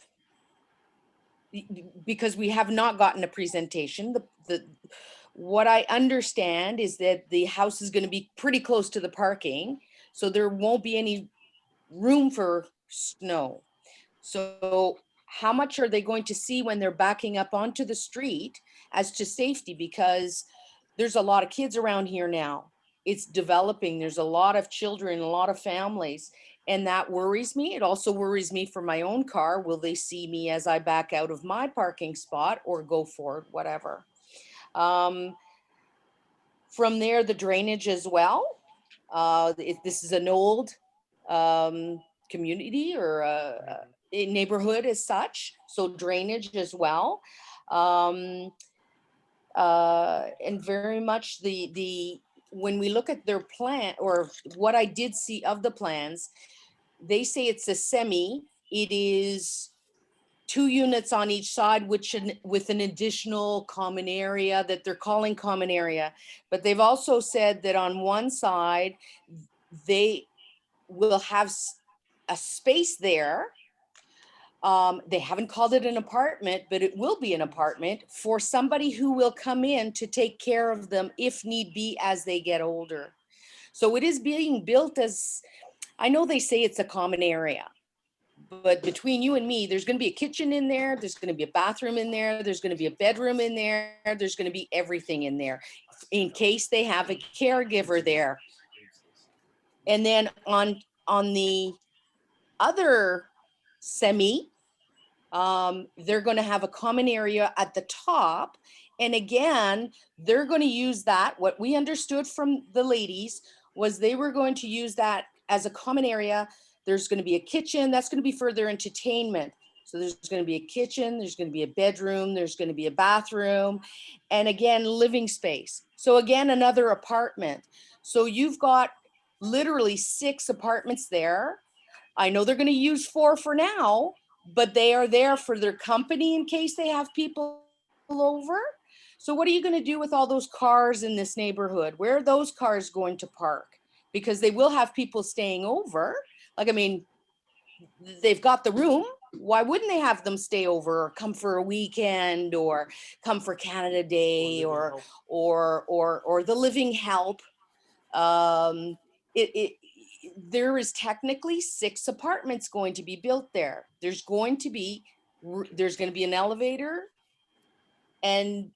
because we have not gotten a presentation. What I understand is that the house is going to be pretty close to the parking, so there won't be any room for snow. So how much are they going to see when they're backing up onto the street as to safety? Because there's a lot of kids around here now. It's developing. There's a lot of children, a lot of families, and that worries me. It also worries me for my own car. Will they see me as I back out of my parking spot or go forward, whatever? From there, the drainage as well. This is an old community or a neighborhood as such, so drainage as well. And very much when we look at their plan, or what I did see of the plans, they say it's a semi. It is 2 units on each side, with an additional common area that they're calling common area. But they've also said that on one side, they will have a space there. They haven't called it an apartment, but it will be an apartment for somebody who will come in to take care of them if need be as they get older. So it is being built as, I know they say it's a common area, but between you and me, there's going to be a kitchen in there. There's going to be a bathroom in there. There's going to be a bedroom in there. There's going to be everything in there in case they have a caregiver there. And then on the other semi, they're going to have a common area at the top. And again, they're going to use that. What we understood from the ladies was they were going to use that as a common area. There's going to be a kitchen. That's going to be for their entertainment. So there's going to be a kitchen. There's going to be a bedroom. There's going to be a bathroom. And again, living space. So again, another apartment. So you've got literally 6 apartments there. I know they're going to use 4 for now, but they are there for their company in case they have people over. So what are you going to do with all those cars in this neighborhood? Where are those cars going to park? Because they will have people staying over. Like, I mean, they've got the room. Why wouldn't they have them stay over or come for a weekend or come for Canada Day or the living help? There is technically 6 apartments going to be built there. There's going to be an elevator, and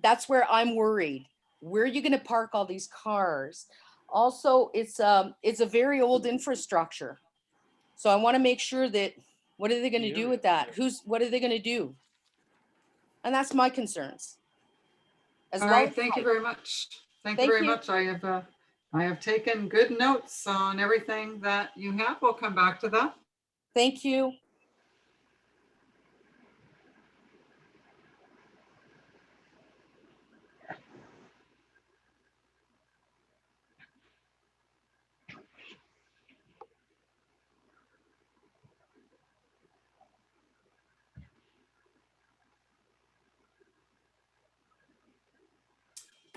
that's where I'm worried. Where are you going to park all these cars? Also, it's a very old infrastructure. So I want to make sure that, what are they going to do with that? What are they going to do? And that's my concerns. All right, thank you very much. Thank you very much. I have taken good notes on everything that you have. We'll come back to that. Thank you.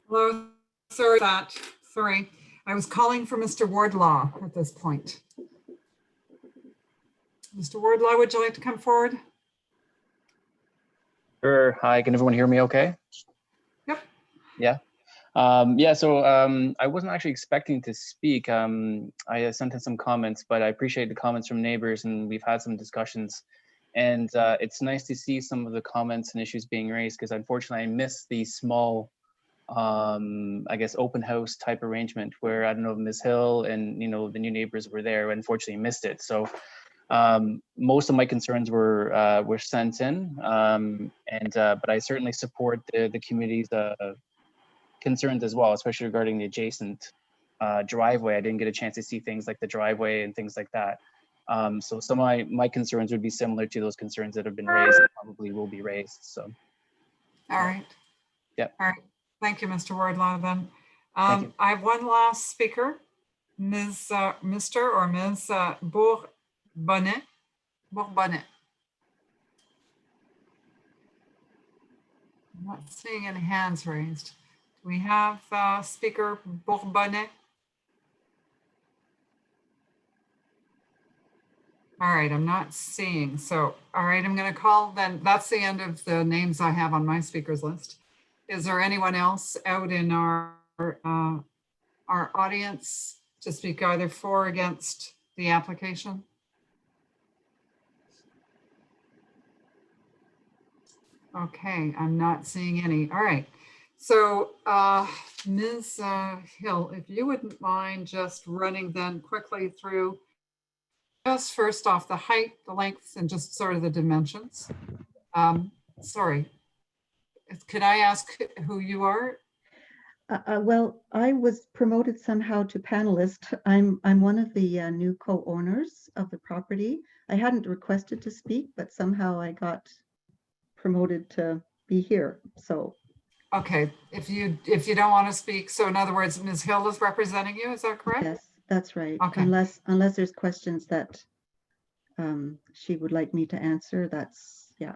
Hello, sorry. I was calling for Mr. Wardlaw at this point. Mr. Wardlaw, would you like to come forward? Sure. Hi, can everyone hear me okay? Yep. Yeah. So I wasn't actually expecting to speak. I sent in some comments, but I appreciate the comments from neighbors, and we've had some discussions. And it's nice to see some of the comments and issues being raised, because unfortunately I missed the small, I guess, open house type arrangement where, I don't know, Ms. Hill and, the new neighbors were there. Unfortunately missed it. So most of my concerns were sent in, but I certainly support the community's concerns as well, especially regarding the adjacent driveway. I didn't get a chance to see things like the driveway and things like that. So some of my concerns would be similar to those concerns that have been raised and probably will be raised. So. All right. Yep. All right. Thank you, Mr. Wardlaw. Then Thank you. I have one last speaker, Mr. or Ms. Bourbonnet. I'm not seeing any hands raised. Do we have Speaker Bourbonnet? All right, I'm not seeing. So, all right, I'm going to call then. That's the end of the names I have on my speakers list. Is there anyone else out in our audience to speak either for or against the application? Okay, I'm not seeing any. All right. So Ms. Hill, if you wouldn't mind just running then quickly through just first off the height, the lengths, and just sort of the dimensions. Sorry, could I ask who you are? Well, I was promoted somehow to panelist. I'm one of the new co-owners of the property. I hadn't requested to speak, but somehow I got promoted to be here. So okay, if you don't want to speak, so in other words, Ms. Hill is representing you, is that correct? yes, that's right. Okay. Unless there's questions that she would like me to answer, that's, yeah.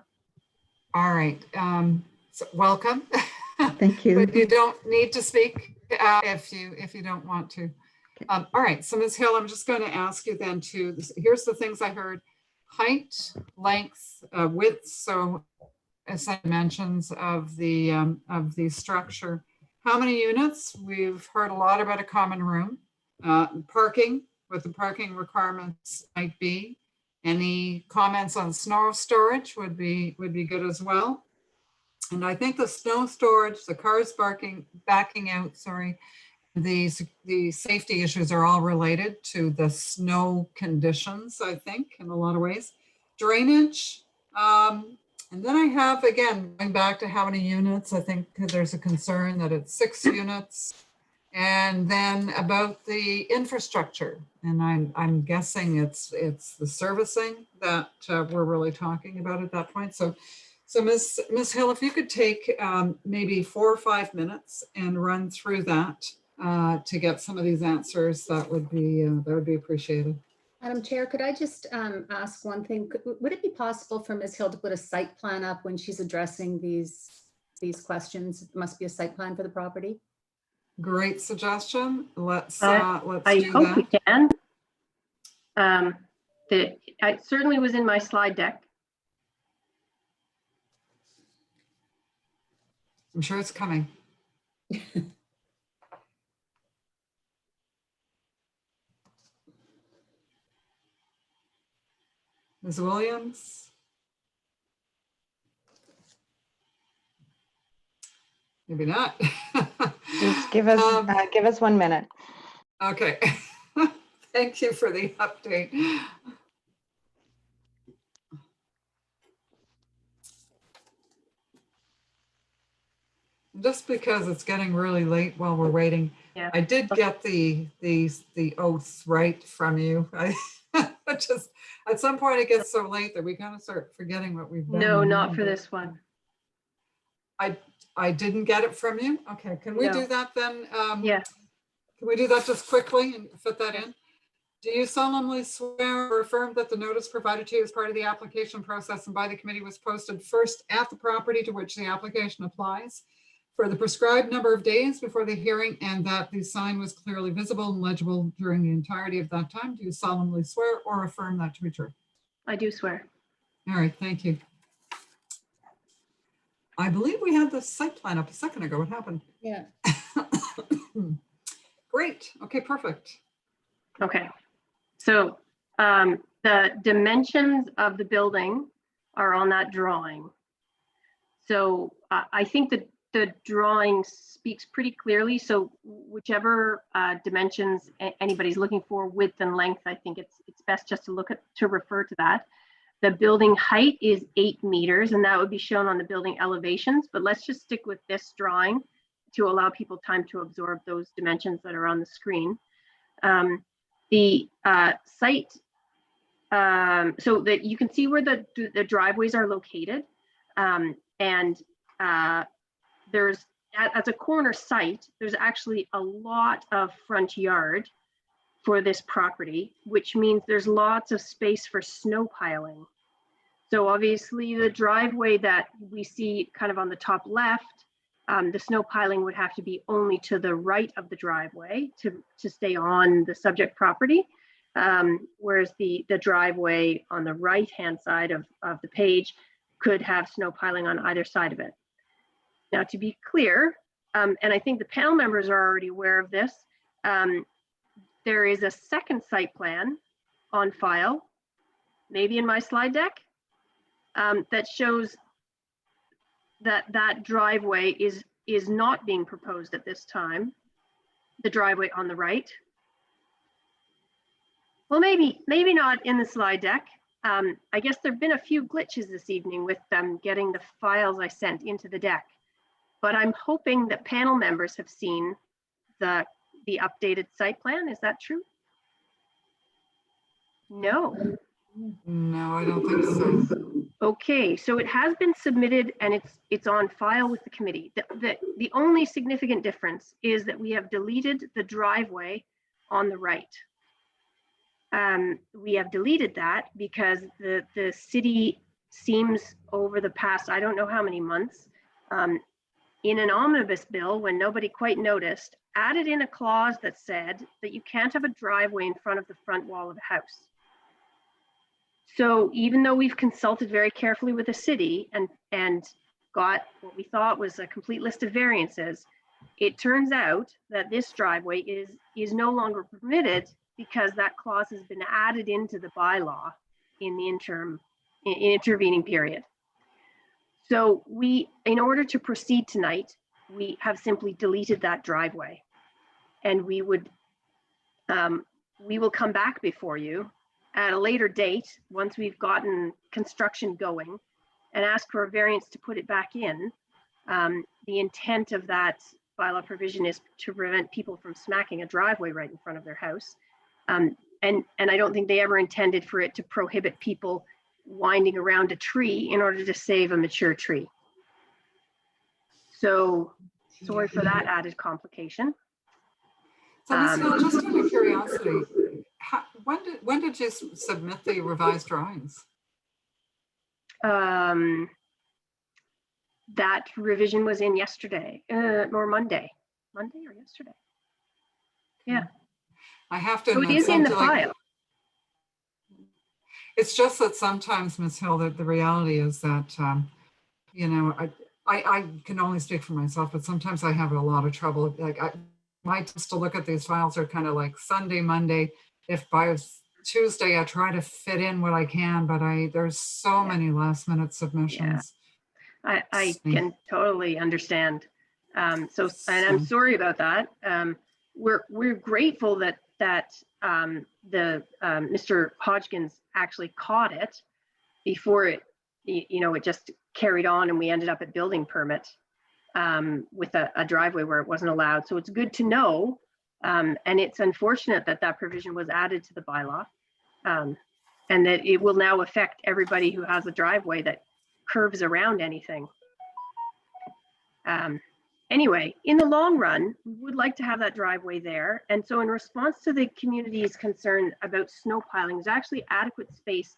All right, so welcome. Thank you. But you don't need to speak if you don't want to. All right, so Ms. Hill, I'm just going to ask you then to, here's the things I heard: height, length, width, so as dimensions of the structure. How many units? We've heard a lot about a common room. Parking, what the parking requirements might be. Any comments on snow storage would be good as well. And I think the snow storage, the cars backing out, sorry, the safety issues are all related to the snow conditions, I think, in a lot of ways. Drainage, and then I have, again, going back to how many units, I think there's a concern that it's 6 units. And then about the infrastructure, and I'm guessing it's the servicing that we're really talking about at that point. So Ms. Hill, if you could take maybe 4 or 5 minutes and run through that to get some of these answers, that would be appreciated. Madam Chair, could I just ask one thing? Would it be possible for Ms. Hill to put a site plan up when she's addressing these questions? It must be a site plan for the property. Great suggestion. Let's I do hope that. we can. It certainly was in my slide deck. I'm sure it's coming. Ms. Williams? Maybe not. Just give us 1 minute. Okay. Thank you for the update. Just because it's getting really late while we're waiting, yeah. I did get the oaths right from you. I just, at some point it gets so late that we kind of start forgetting what we've done. No, not for this one. I didn't get it from you. Okay, can we No. do that then? Yeah. Can we do that just quickly and fit that in? Do you solemnly swear or affirm that the notice provided to you as part of the application process and by the committee was posted first at the property to which the application applies for the prescribed number of days before the hearing, and that the sign was clearly visible and legible during the entirety of that time? Do you solemnly swear or affirm that to be true? I do swear. All right, thank you. I believe we had the site plan up a second ago. What happened? Yeah. Great. Okay, perfect. Okay. So the dimensions of the building are on that drawing. So I think that the drawing speaks pretty clearly. So whichever dimensions anybody's looking for, width and length, I think it's best just to refer to that. The building height is 8 meters, and that would be shown on the building elevations, but let's just stick with this drawing to allow people time to absorb those dimensions that are on the screen. The site, so that you can see where the driveways are located, and there's, as a corner site, there's actually a lot of front yard for this property, which means there's lots of space for snow piling. So obviously the driveway that we see kind of on the top left, the snow piling would have to be only to the right of the driveway to stay on the subject property. whereas the driveway on the right-hand side of the page could have snow piling on either side of it. Now, to be clear, and I think the panel members are already aware of this, there is a second site plan on file, maybe in my slide deck, that shows that driveway is not being proposed at this time. The driveway on the right. Well, maybe not in the slide deck. I guess there've been a few glitches this evening with getting the files I sent into the deck, but I'm hoping that panel members have seen the updated site plan. Is that true? No. No, I don't think so. Okay, so it has been submitted and it's on file with the committee. The only significant difference is that we have deleted the driveway on the right. We have deleted that because the city seems over the past, I don't know how many months, in an omnibus bill when nobody quite noticed, added in a clause that said that you can't have a driveway in front of the front wall of a house. So even though we've consulted very carefully with the city and got what we thought was a complete list of variances, it turns out that this driveway is no longer permitted because that clause has been added into the bylaw in the intervening period. So in order to proceed tonight, we have simply deleted that driveway, and we will come back before you at a later date, once we've gotten construction going, and ask for a variance to put it back in. The intent of that bylaw provision is to prevent people from smacking a driveway right in front of their house. And I don't think they ever intended for it to prohibit people winding around a tree in order to save a mature tree. So sorry for that added complication. So Ms. Hill, just out of curiosity, when did you submit the revised drawings? That revision was in yesterday or Monday or yesterday. Yeah. I have to So it admit, is in the file. It's just that sometimes, Ms. Hill, that the reality is that, you know, I can only speak for myself, but sometimes I have a lot of trouble. Like my tips to look at these files are kind of like Sunday, Monday. If by Tuesday I try to fit in what I can, but there's so many last minute submissions. Yeah. I can totally understand. And I'm sorry about that. We're grateful that Mr. Hodgkins actually caught it before it just carried on and we ended up at building permit with a driveway where it wasn't allowed. So it's good to know. And it's unfortunate that that provision was added to the bylaw and that it will now affect everybody who has a driveway that curves around anything. Anyway, in the long run, we would like to have that driveway there. And so in response to the community's concern about snow piling, there's actually adequate space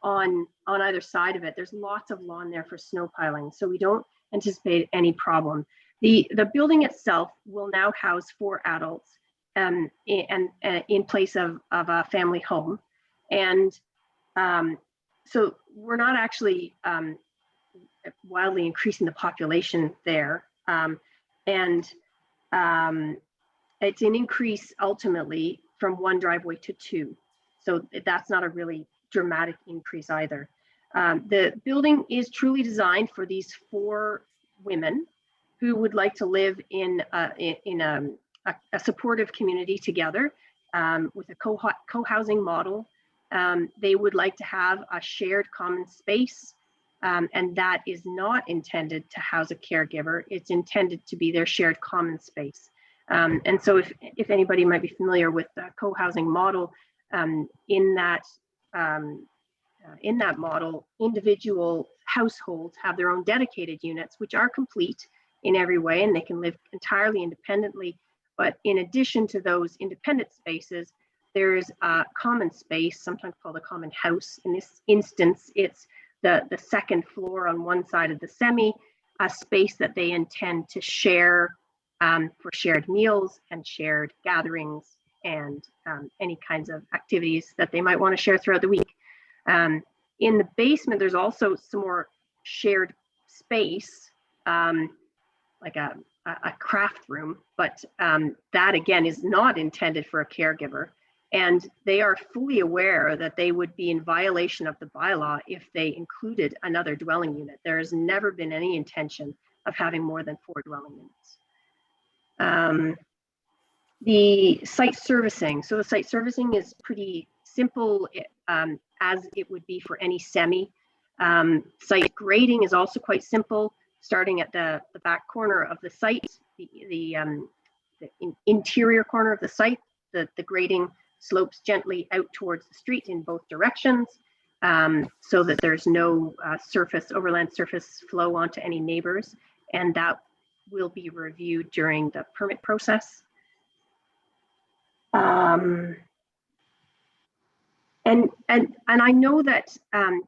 on either side of it. There's lots of lawn there for snow piling. So we don't anticipate any problem. The building itself will now house 4 adults and in place of a family home. And so we're not actually wildly increasing the population there. It's an increase ultimately from 1 driveway to 2. So that's not a really dramatic increase either. The building is truly designed for these 4 women who would like to live in a supportive community together with a co-housing model. They would like to have a shared common space. And that is not intended to house a caregiver. It's intended to be their shared common space. And so if anybody might be familiar with the co-housing model, in that model, individual households have their own dedicated units, which are complete in every way, and they can live entirely independently. But in addition to those independent spaces, there is a common space, sometimes called a common house. In this instance, it's the second floor on one side of the semi, a space that they intend to share for shared meals and shared gatherings and any kinds of activities that they might want to share throughout the week. In the basement, there's also some more shared space, like a craft room, but that again is not intended for a caregiver. And they are fully aware that they would be in violation of the bylaw if they included another dwelling unit. There has never been any intention of having more than 4 dwelling units. The site servicing. So the site servicing is pretty simple, as it would be for any semi. Site grading is also quite simple, starting at the back corner of the site, the interior corner of the site. The grading slopes gently out towards the street in both directions, so that there's no overland surface flow onto any neighbors, and that will be reviewed during the permit process. And I know that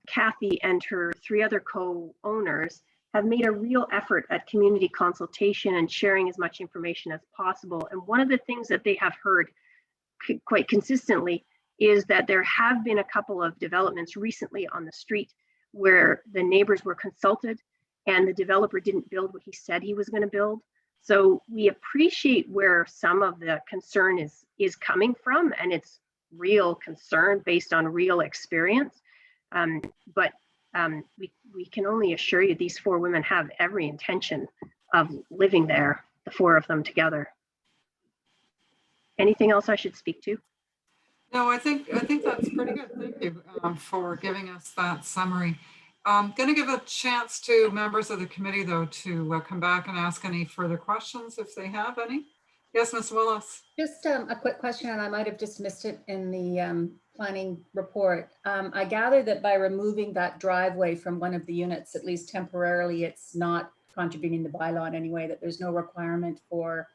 Kathy and her 3 other co-owners have made a real effort at community consultation and sharing as much information as possible. And one of the things that they have heard quite consistently is that there have been a couple of developments recently on the street where the neighbors were consulted and the developer didn't build what he said he was going to build. So we appreciate where some of the concern is coming from, and it's real concern based on real experience. But we can only assure you these 4 women have every intention of living there, the 4 of them together. Anything else I should speak to? No, I think that's pretty good. Thank you for giving us that summary. I'm going to give a chance to members of the committee, though, to come back and ask any further questions if they have any. Yes, Ms. Willis. Just a quick question, and I might have just missed it in the planning report. I gather that by removing that driveway from one of the units, at least temporarily, it's not contributing the bylaw in any way, that there's no requirement for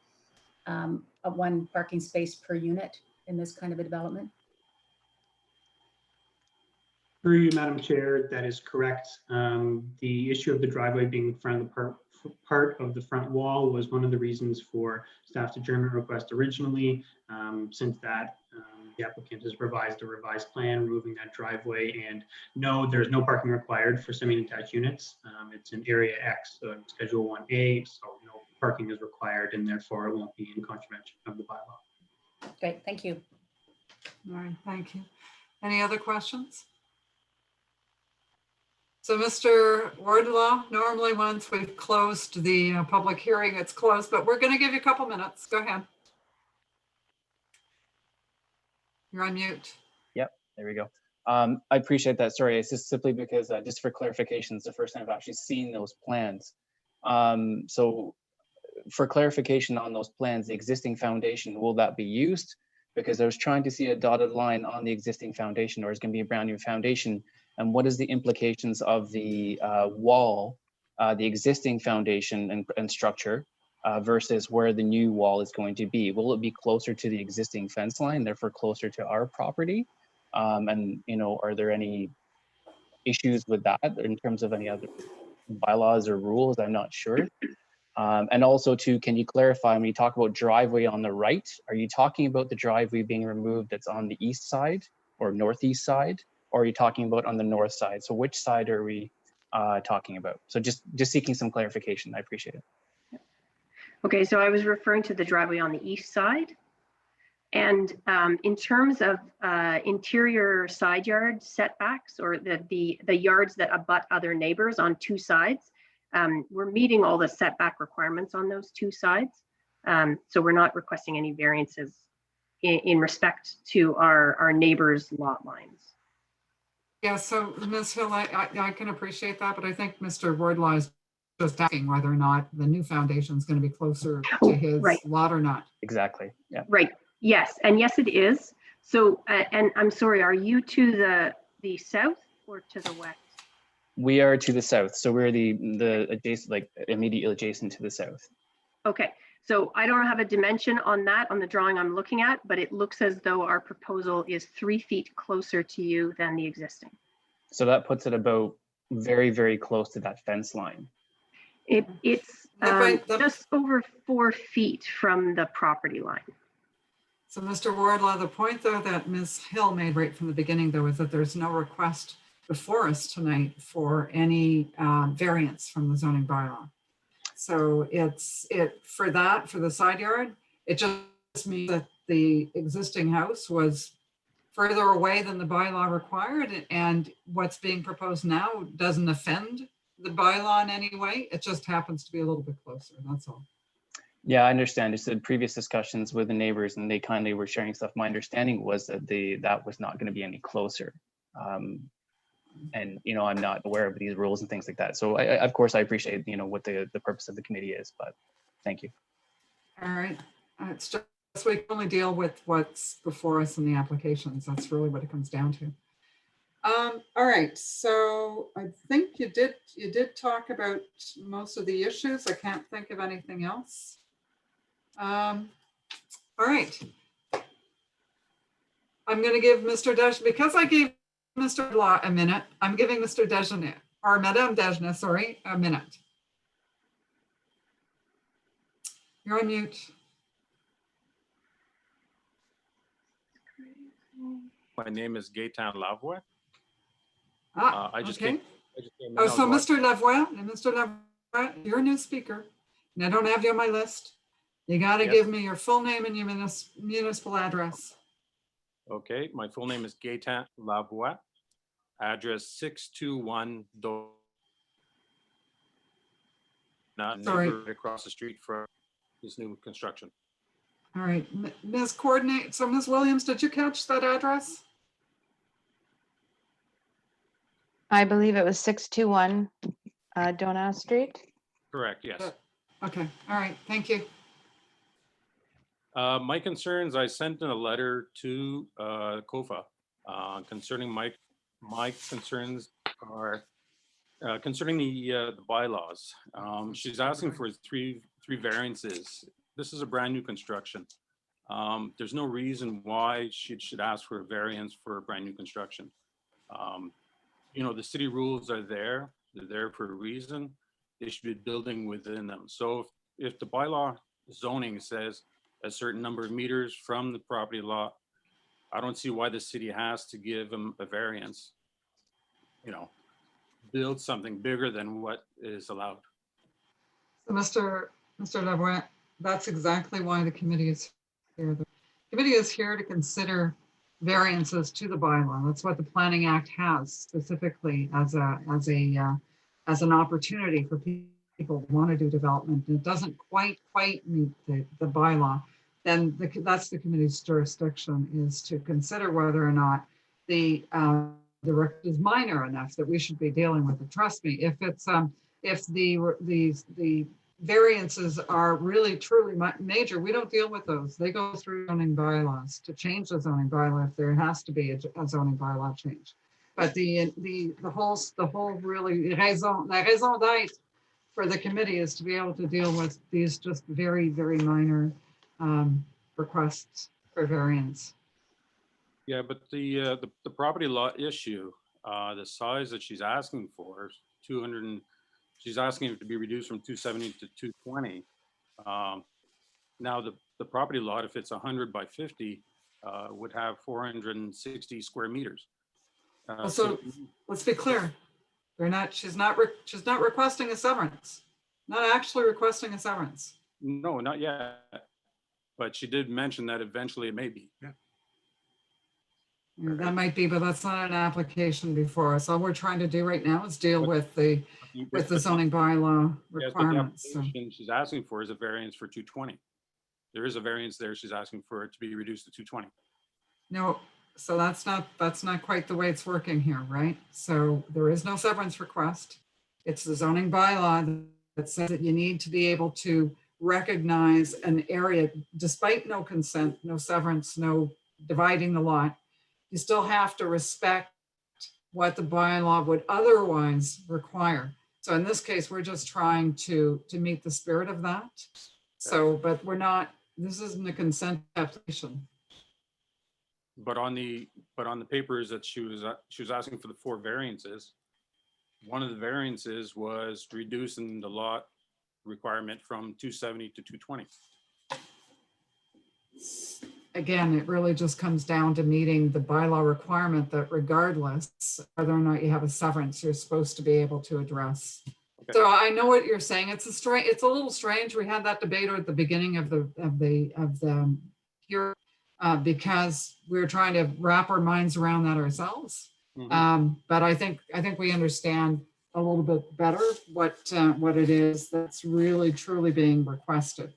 a 1 parking space per unit in this kind of a development? Through you, Madam Chair, that is correct. The issue of the driveway being in front of the part of the front wall was one of the reasons for staff's adjournment request originally. Since that, the applicant has revised a revised plan, removing that driveway, and no, there's no parking required for semi-detached units. It's in Area X, so in Schedule 1A, so no parking is required, and therefore it won't be in contravention of the bylaw. Great, thank you. All right, thank you. Any other questions? So Mr. Wardlaw, normally once we've closed the public hearing, it's closed, but we're going to give you a couple minutes. Go ahead. You're on mute. Yep, there we go. I appreciate that. Sorry, it's just simply because just for clarification, it's the first time I've actually seen those plans. So for clarification on those plans, the existing foundation, will that be used? Because I was trying to see a dotted line on the existing foundation, or is going to be a brand new foundation. And what is the implications of the wall, the existing foundation and structure versus where the new wall is going to be? Will it be closer to the existing fence line, therefore closer to our property? And, you know, are there any issues with that in terms of any other bylaws or rules? I'm not sure. And also too, can you clarify when you talk about driveway on the right, are you talking about the driveway being removed that's on the east side or northeast side? Or are you talking about on the north side? So which side are we talking about? So just seeking some clarification. I appreciate it. Okay, so I was referring to the driveway on the east side. And in terms of interior side yard setbacks, or the yards that abut other neighbors on 2 sides, we're meeting all the setback requirements on those 2 sides. So we're not requesting any variances in respect to our neighbors' lot lines. Yeah, so Ms. Hill, I can appreciate that, but I think Mr. Wardlaw is just asking whether or not the new foundation is going to be closer to his lot or not. Exactly, yeah. Right, yes, and yes it is. So, and I'm sorry, are you to the south or to the west? We are to the south, so we're the adjacent, like immediately adjacent to the south. Okay, so I don't have a dimension on that on the drawing I'm looking at, but it looks as though our proposal is 3 feet closer to you than the existing. So that puts it about very, very close to that fence line. It's just over 4 feet from the property line. So Mr. Wardlaw, the point though that Ms. Hill made right from the beginning though is that there's no request before us tonight for any variance from the zoning bylaw. So for the side yard, it just means that the existing house was further away than the bylaw required, and what's being proposed now doesn't offend the bylaw in any way. It just happens to be a little bit closer, that's all. Yeah, I understand. Just in previous discussions with the neighbors, and they kindly were sharing stuff. My understanding was that that was not going to be any closer. And I'm not aware of these rules and things like that. So of course, I appreciate what the purpose of the committee is. But thank you. All right, it's just we can only deal with what's before us in the applications. That's really what it comes down to. All right, so I think you did talk about most of the issues. I can't think of anything else. All right. I'm going to give Mr. Desch, because I gave Mr. Blah a minute, I'm giving Mr. Desjardins, or Madame Desjardins, sorry, a minute. You're on mute. My name is Gaetan Lavoie. I just okay. Came, oh, so Mr. Lavoie, you're a new speaker, and I don't have you on my list. You got to give me your full name and your municipal address. Okay, my full name is Gaetan Lavoie. Address 621 neighbor across the street from this new construction. All right, Ms. Coordinate. So Ms. Williams, did you catch that address? I believe it was 621 Donau Street. Correct, yes. Okay, all right, thank you. My concerns, I sent in a letter to COFA concerning my concerns are concerning the bylaws. She's asking for three variances. This is a brand new construction. There's no reason why she should ask for a variance for a brand new construction. The city rules are there. They're there for a reason. They should be building within them. So if the bylaw zoning says a certain number of meters from the property lot, I don't see why the city has to give them a variance, build something bigger than what is allowed. So Mr. Lavoie, that's exactly why the committee is here. The committee is here to consider variances to the bylaw. That's what the Planning Act has specifically as an opportunity for people who want to do development. And it doesn't quite meet the bylaw. Then that's the committee's jurisdiction, is to consider whether or not the record is minor enough that we should be dealing with it. Trust me, if it's if the variances are really truly major, we don't deal with those. They go through zoning bylaws to change the zoning bylaw if there has to be a zoning bylaw change. But the whole really la raison d'être for the committee is to be able to deal with these just very, very minor requests for variance. Yeah, but the property lot issue, the size that she's asking for is 200, and she's asking it to be reduced from 270 to 220. Now the property lot, if it's 100 by 50, would have 460 square meters. So let's be clear. She's not requesting a severance. Not actually requesting a severance. No, not yet. But she did mention that eventually it may be. Yeah. That might be, but that's not an application before us. All we're trying to do right now is deal with the zoning bylaw requirements. Yes, but the application she's asking for is a variance for 220. There is a variance there. She's asking for it to be reduced to 220. No, so that's not quite the way it's working here, right? So there is no severance request. It's the zoning bylaw that says that you need to be able to recognize an area despite no consent, no severance, no dividing the lot. You still have to respect what the bylaw would otherwise require. So in this case, we're just trying to meet the spirit of that. So, but we're not, this isn't a consent application. But on the papers that she was asking for the 4 variances, one of the variances was reducing the lot requirement from 270 to 220. again, it really just comes down to meeting the bylaw requirement that regardless whether or not you have a severance, you're supposed to be able to address. Okay. So I know what you're saying. It's a little strange. We had that debate at the beginning of the hearing because we were trying to wrap our minds around that ourselves. But I think we understand a little bit better what it is that's really truly being requested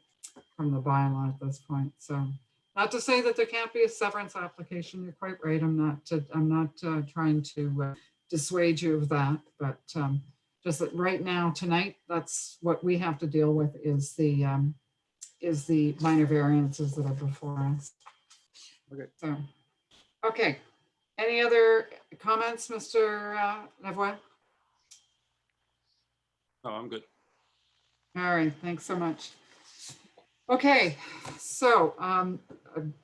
from the bylaw at this point. So not to say that there can't be a severance application. You're quite right. I'm not trying to dissuade you of that, but just that right now, tonight, that's what we have to deal with is the minor variances that are before us. Okay. So, okay. Any other comments, Mr. Lavoie? No, I'm good. All right, thanks so much. Okay, so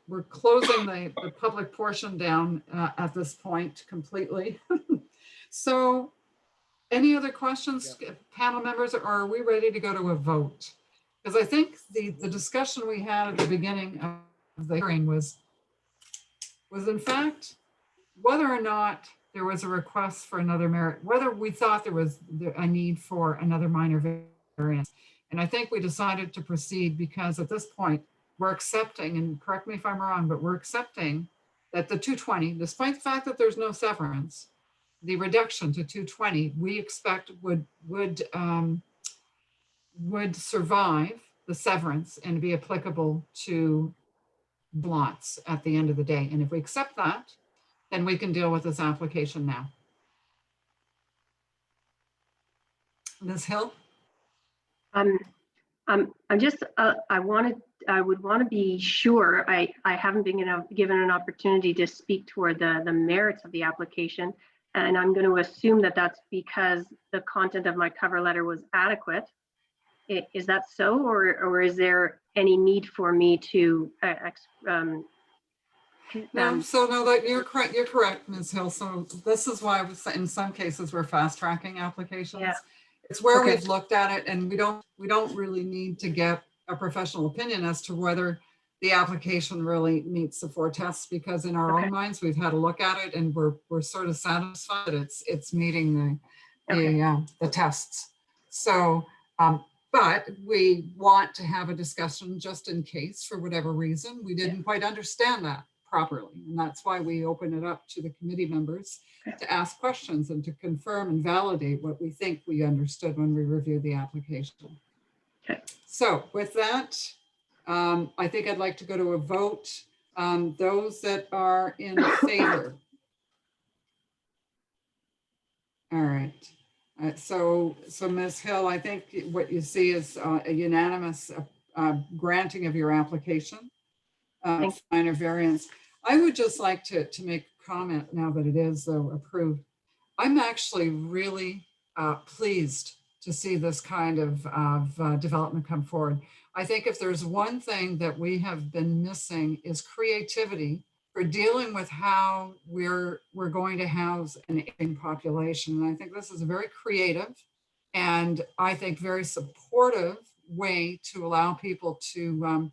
we're closing the public portion down at this point completely. So any other questions, panel members, or are we ready to go to a vote? Because I think the discussion we had at the beginning of the hearing was in fact whether or not there was a request for another merit, whether we thought there was a need for another minor variance. And I think we decided to proceed because at this point we're accepting, and correct me if I'm wrong, but we're accepting that the 220, despite the fact that there's no severance, the reduction to 220 we expect would survive the severance and be applicable to lots at the end of the day. And if we accept that, then we can deal with this application now. Ms. Hill? I'm just, I would want to be sure, I haven't been given an opportunity to speak toward the merits of the application. And I'm going to assume that that's because the content of my cover letter was adequate. Is that so, or is there any need for me to No, so no, that you're correct, Ms. Hill. So this is why in some cases we're fast tracking applications. Yeah. It's where Okay. we've looked at it, and we don't really need to get a professional opinion as to whether the application really meets the 4 tests, because in our own minds we've had a look at it and we're sort of satisfied that it's meeting the tests. So but we want to have a discussion just in case, for whatever reason, we didn't quite understand that properly. And that's why we open it up to the committee members to ask questions and to confirm and validate what we think we understood when we reviewed the application. Okay. So with that, I think I'd like to go to a vote. Those that are in favor. All right. So Ms. Hill, I think what you see is a unanimous granting of your application, minor variance. I would just like to make a comment now that it is approved. I'm actually really pleased to see this kind of development come forward. I think if there's one thing that we have been missing is creativity for dealing with how we're going to house an aging population. And I think this is a very creative and I think very supportive way to allow people to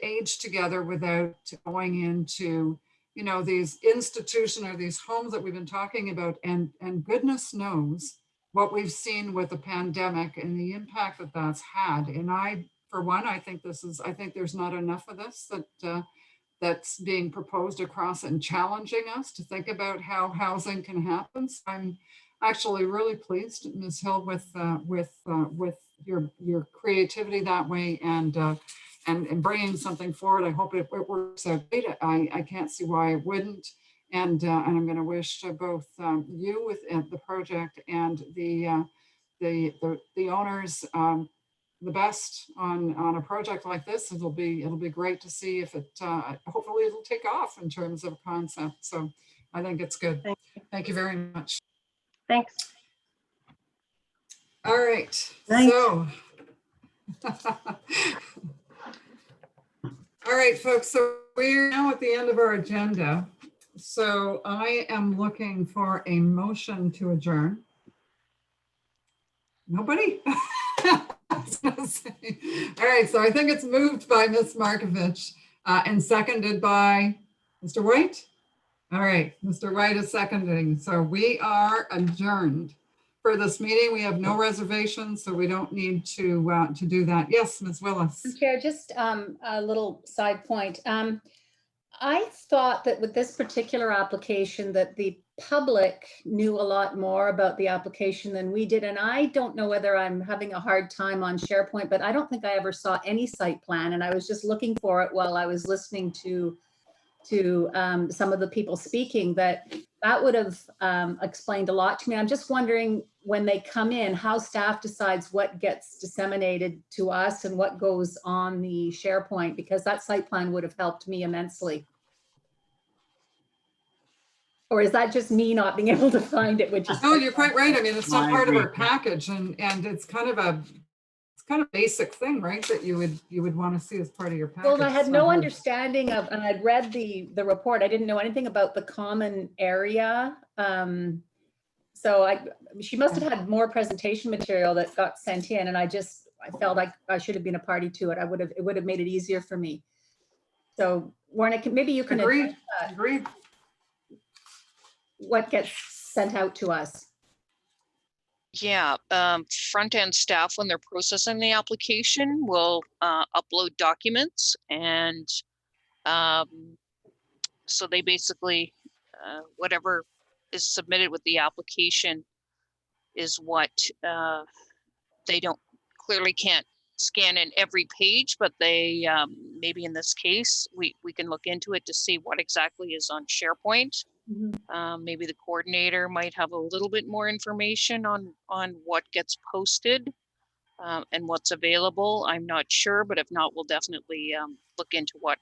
age together without going into, you know, these institutions or these homes that we've been talking about. And goodness knows what we've seen with the pandemic and the impact that that's had. And for one, I think there's not enough of this that's being proposed across and challenging us to think about how housing can happen. So I'm actually really pleased, Ms. Hill, with your creativity that way and bringing something forward. I hope it works out great. I can't see why it wouldn't. And I'm going to wish both you with the project and the owners the best on a project like this. It'll be great to see if it hopefully it'll take off in terms of concept. So I think it's good. Thank you very much. Thanks. All right. Thanks. So all right, folks. So we're now at the end of our agenda. So I am looking for a motion to adjourn. Nobody? All right, so I think it's moved by Ms. Markovich. and seconded by Mr. White. All right, Mr. White is seconding. So we are adjourned for this meeting. We have no reservations, so we don't need to do that. Yes, Ms. Willis. Chair, just a little side point. I thought that with this particular application that the public knew a lot more about the application than we did. And I don't know whether I'm having a hard time on SharePoint, but I don't think I ever saw any site plan. And I was just looking for it while I was listening to some of the people speaking, that would have explained a lot to me. I'm just wondering, when they come in, how staff decides what gets disseminated to us and what goes on the SharePoint, because that site plan would have helped me immensely. Or is that just me not being able to find it? Which is no, you're quite right. I mean, it's not part of our package, and it's kind of a basic thing, right? That you would want to see as part of your package. Well, I had no understanding of, and I'd read the report. I didn't know anything about the common area. So she must have had more presentation material that got sent in, and I felt like I should have been a party to it. It would have made it easier for me. So Warren, maybe you can Agreed. What gets sent out to us. Yeah, front end staff, when they're processing the application, will upload documents, and so they basically, whatever is submitted with the application is what they clearly can't scan in every page, but they maybe in this case we can look into it to see what exactly is on SharePoint. Maybe the coordinator might have a little bit more information on what gets posted and what's available. I'm not sure, but if not, we'll definitely look into what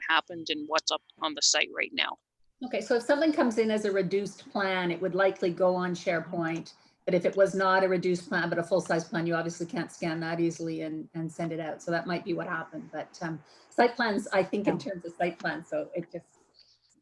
happened and what's up on the site right now. Okay, so if something comes in as a reduced plan, it would likely go on SharePoint. But if it was not a reduced plan, but a full-size plan, you obviously can't scan that easily and send it out. So that might be what happened. But site plans, I think in terms of site plans, so it just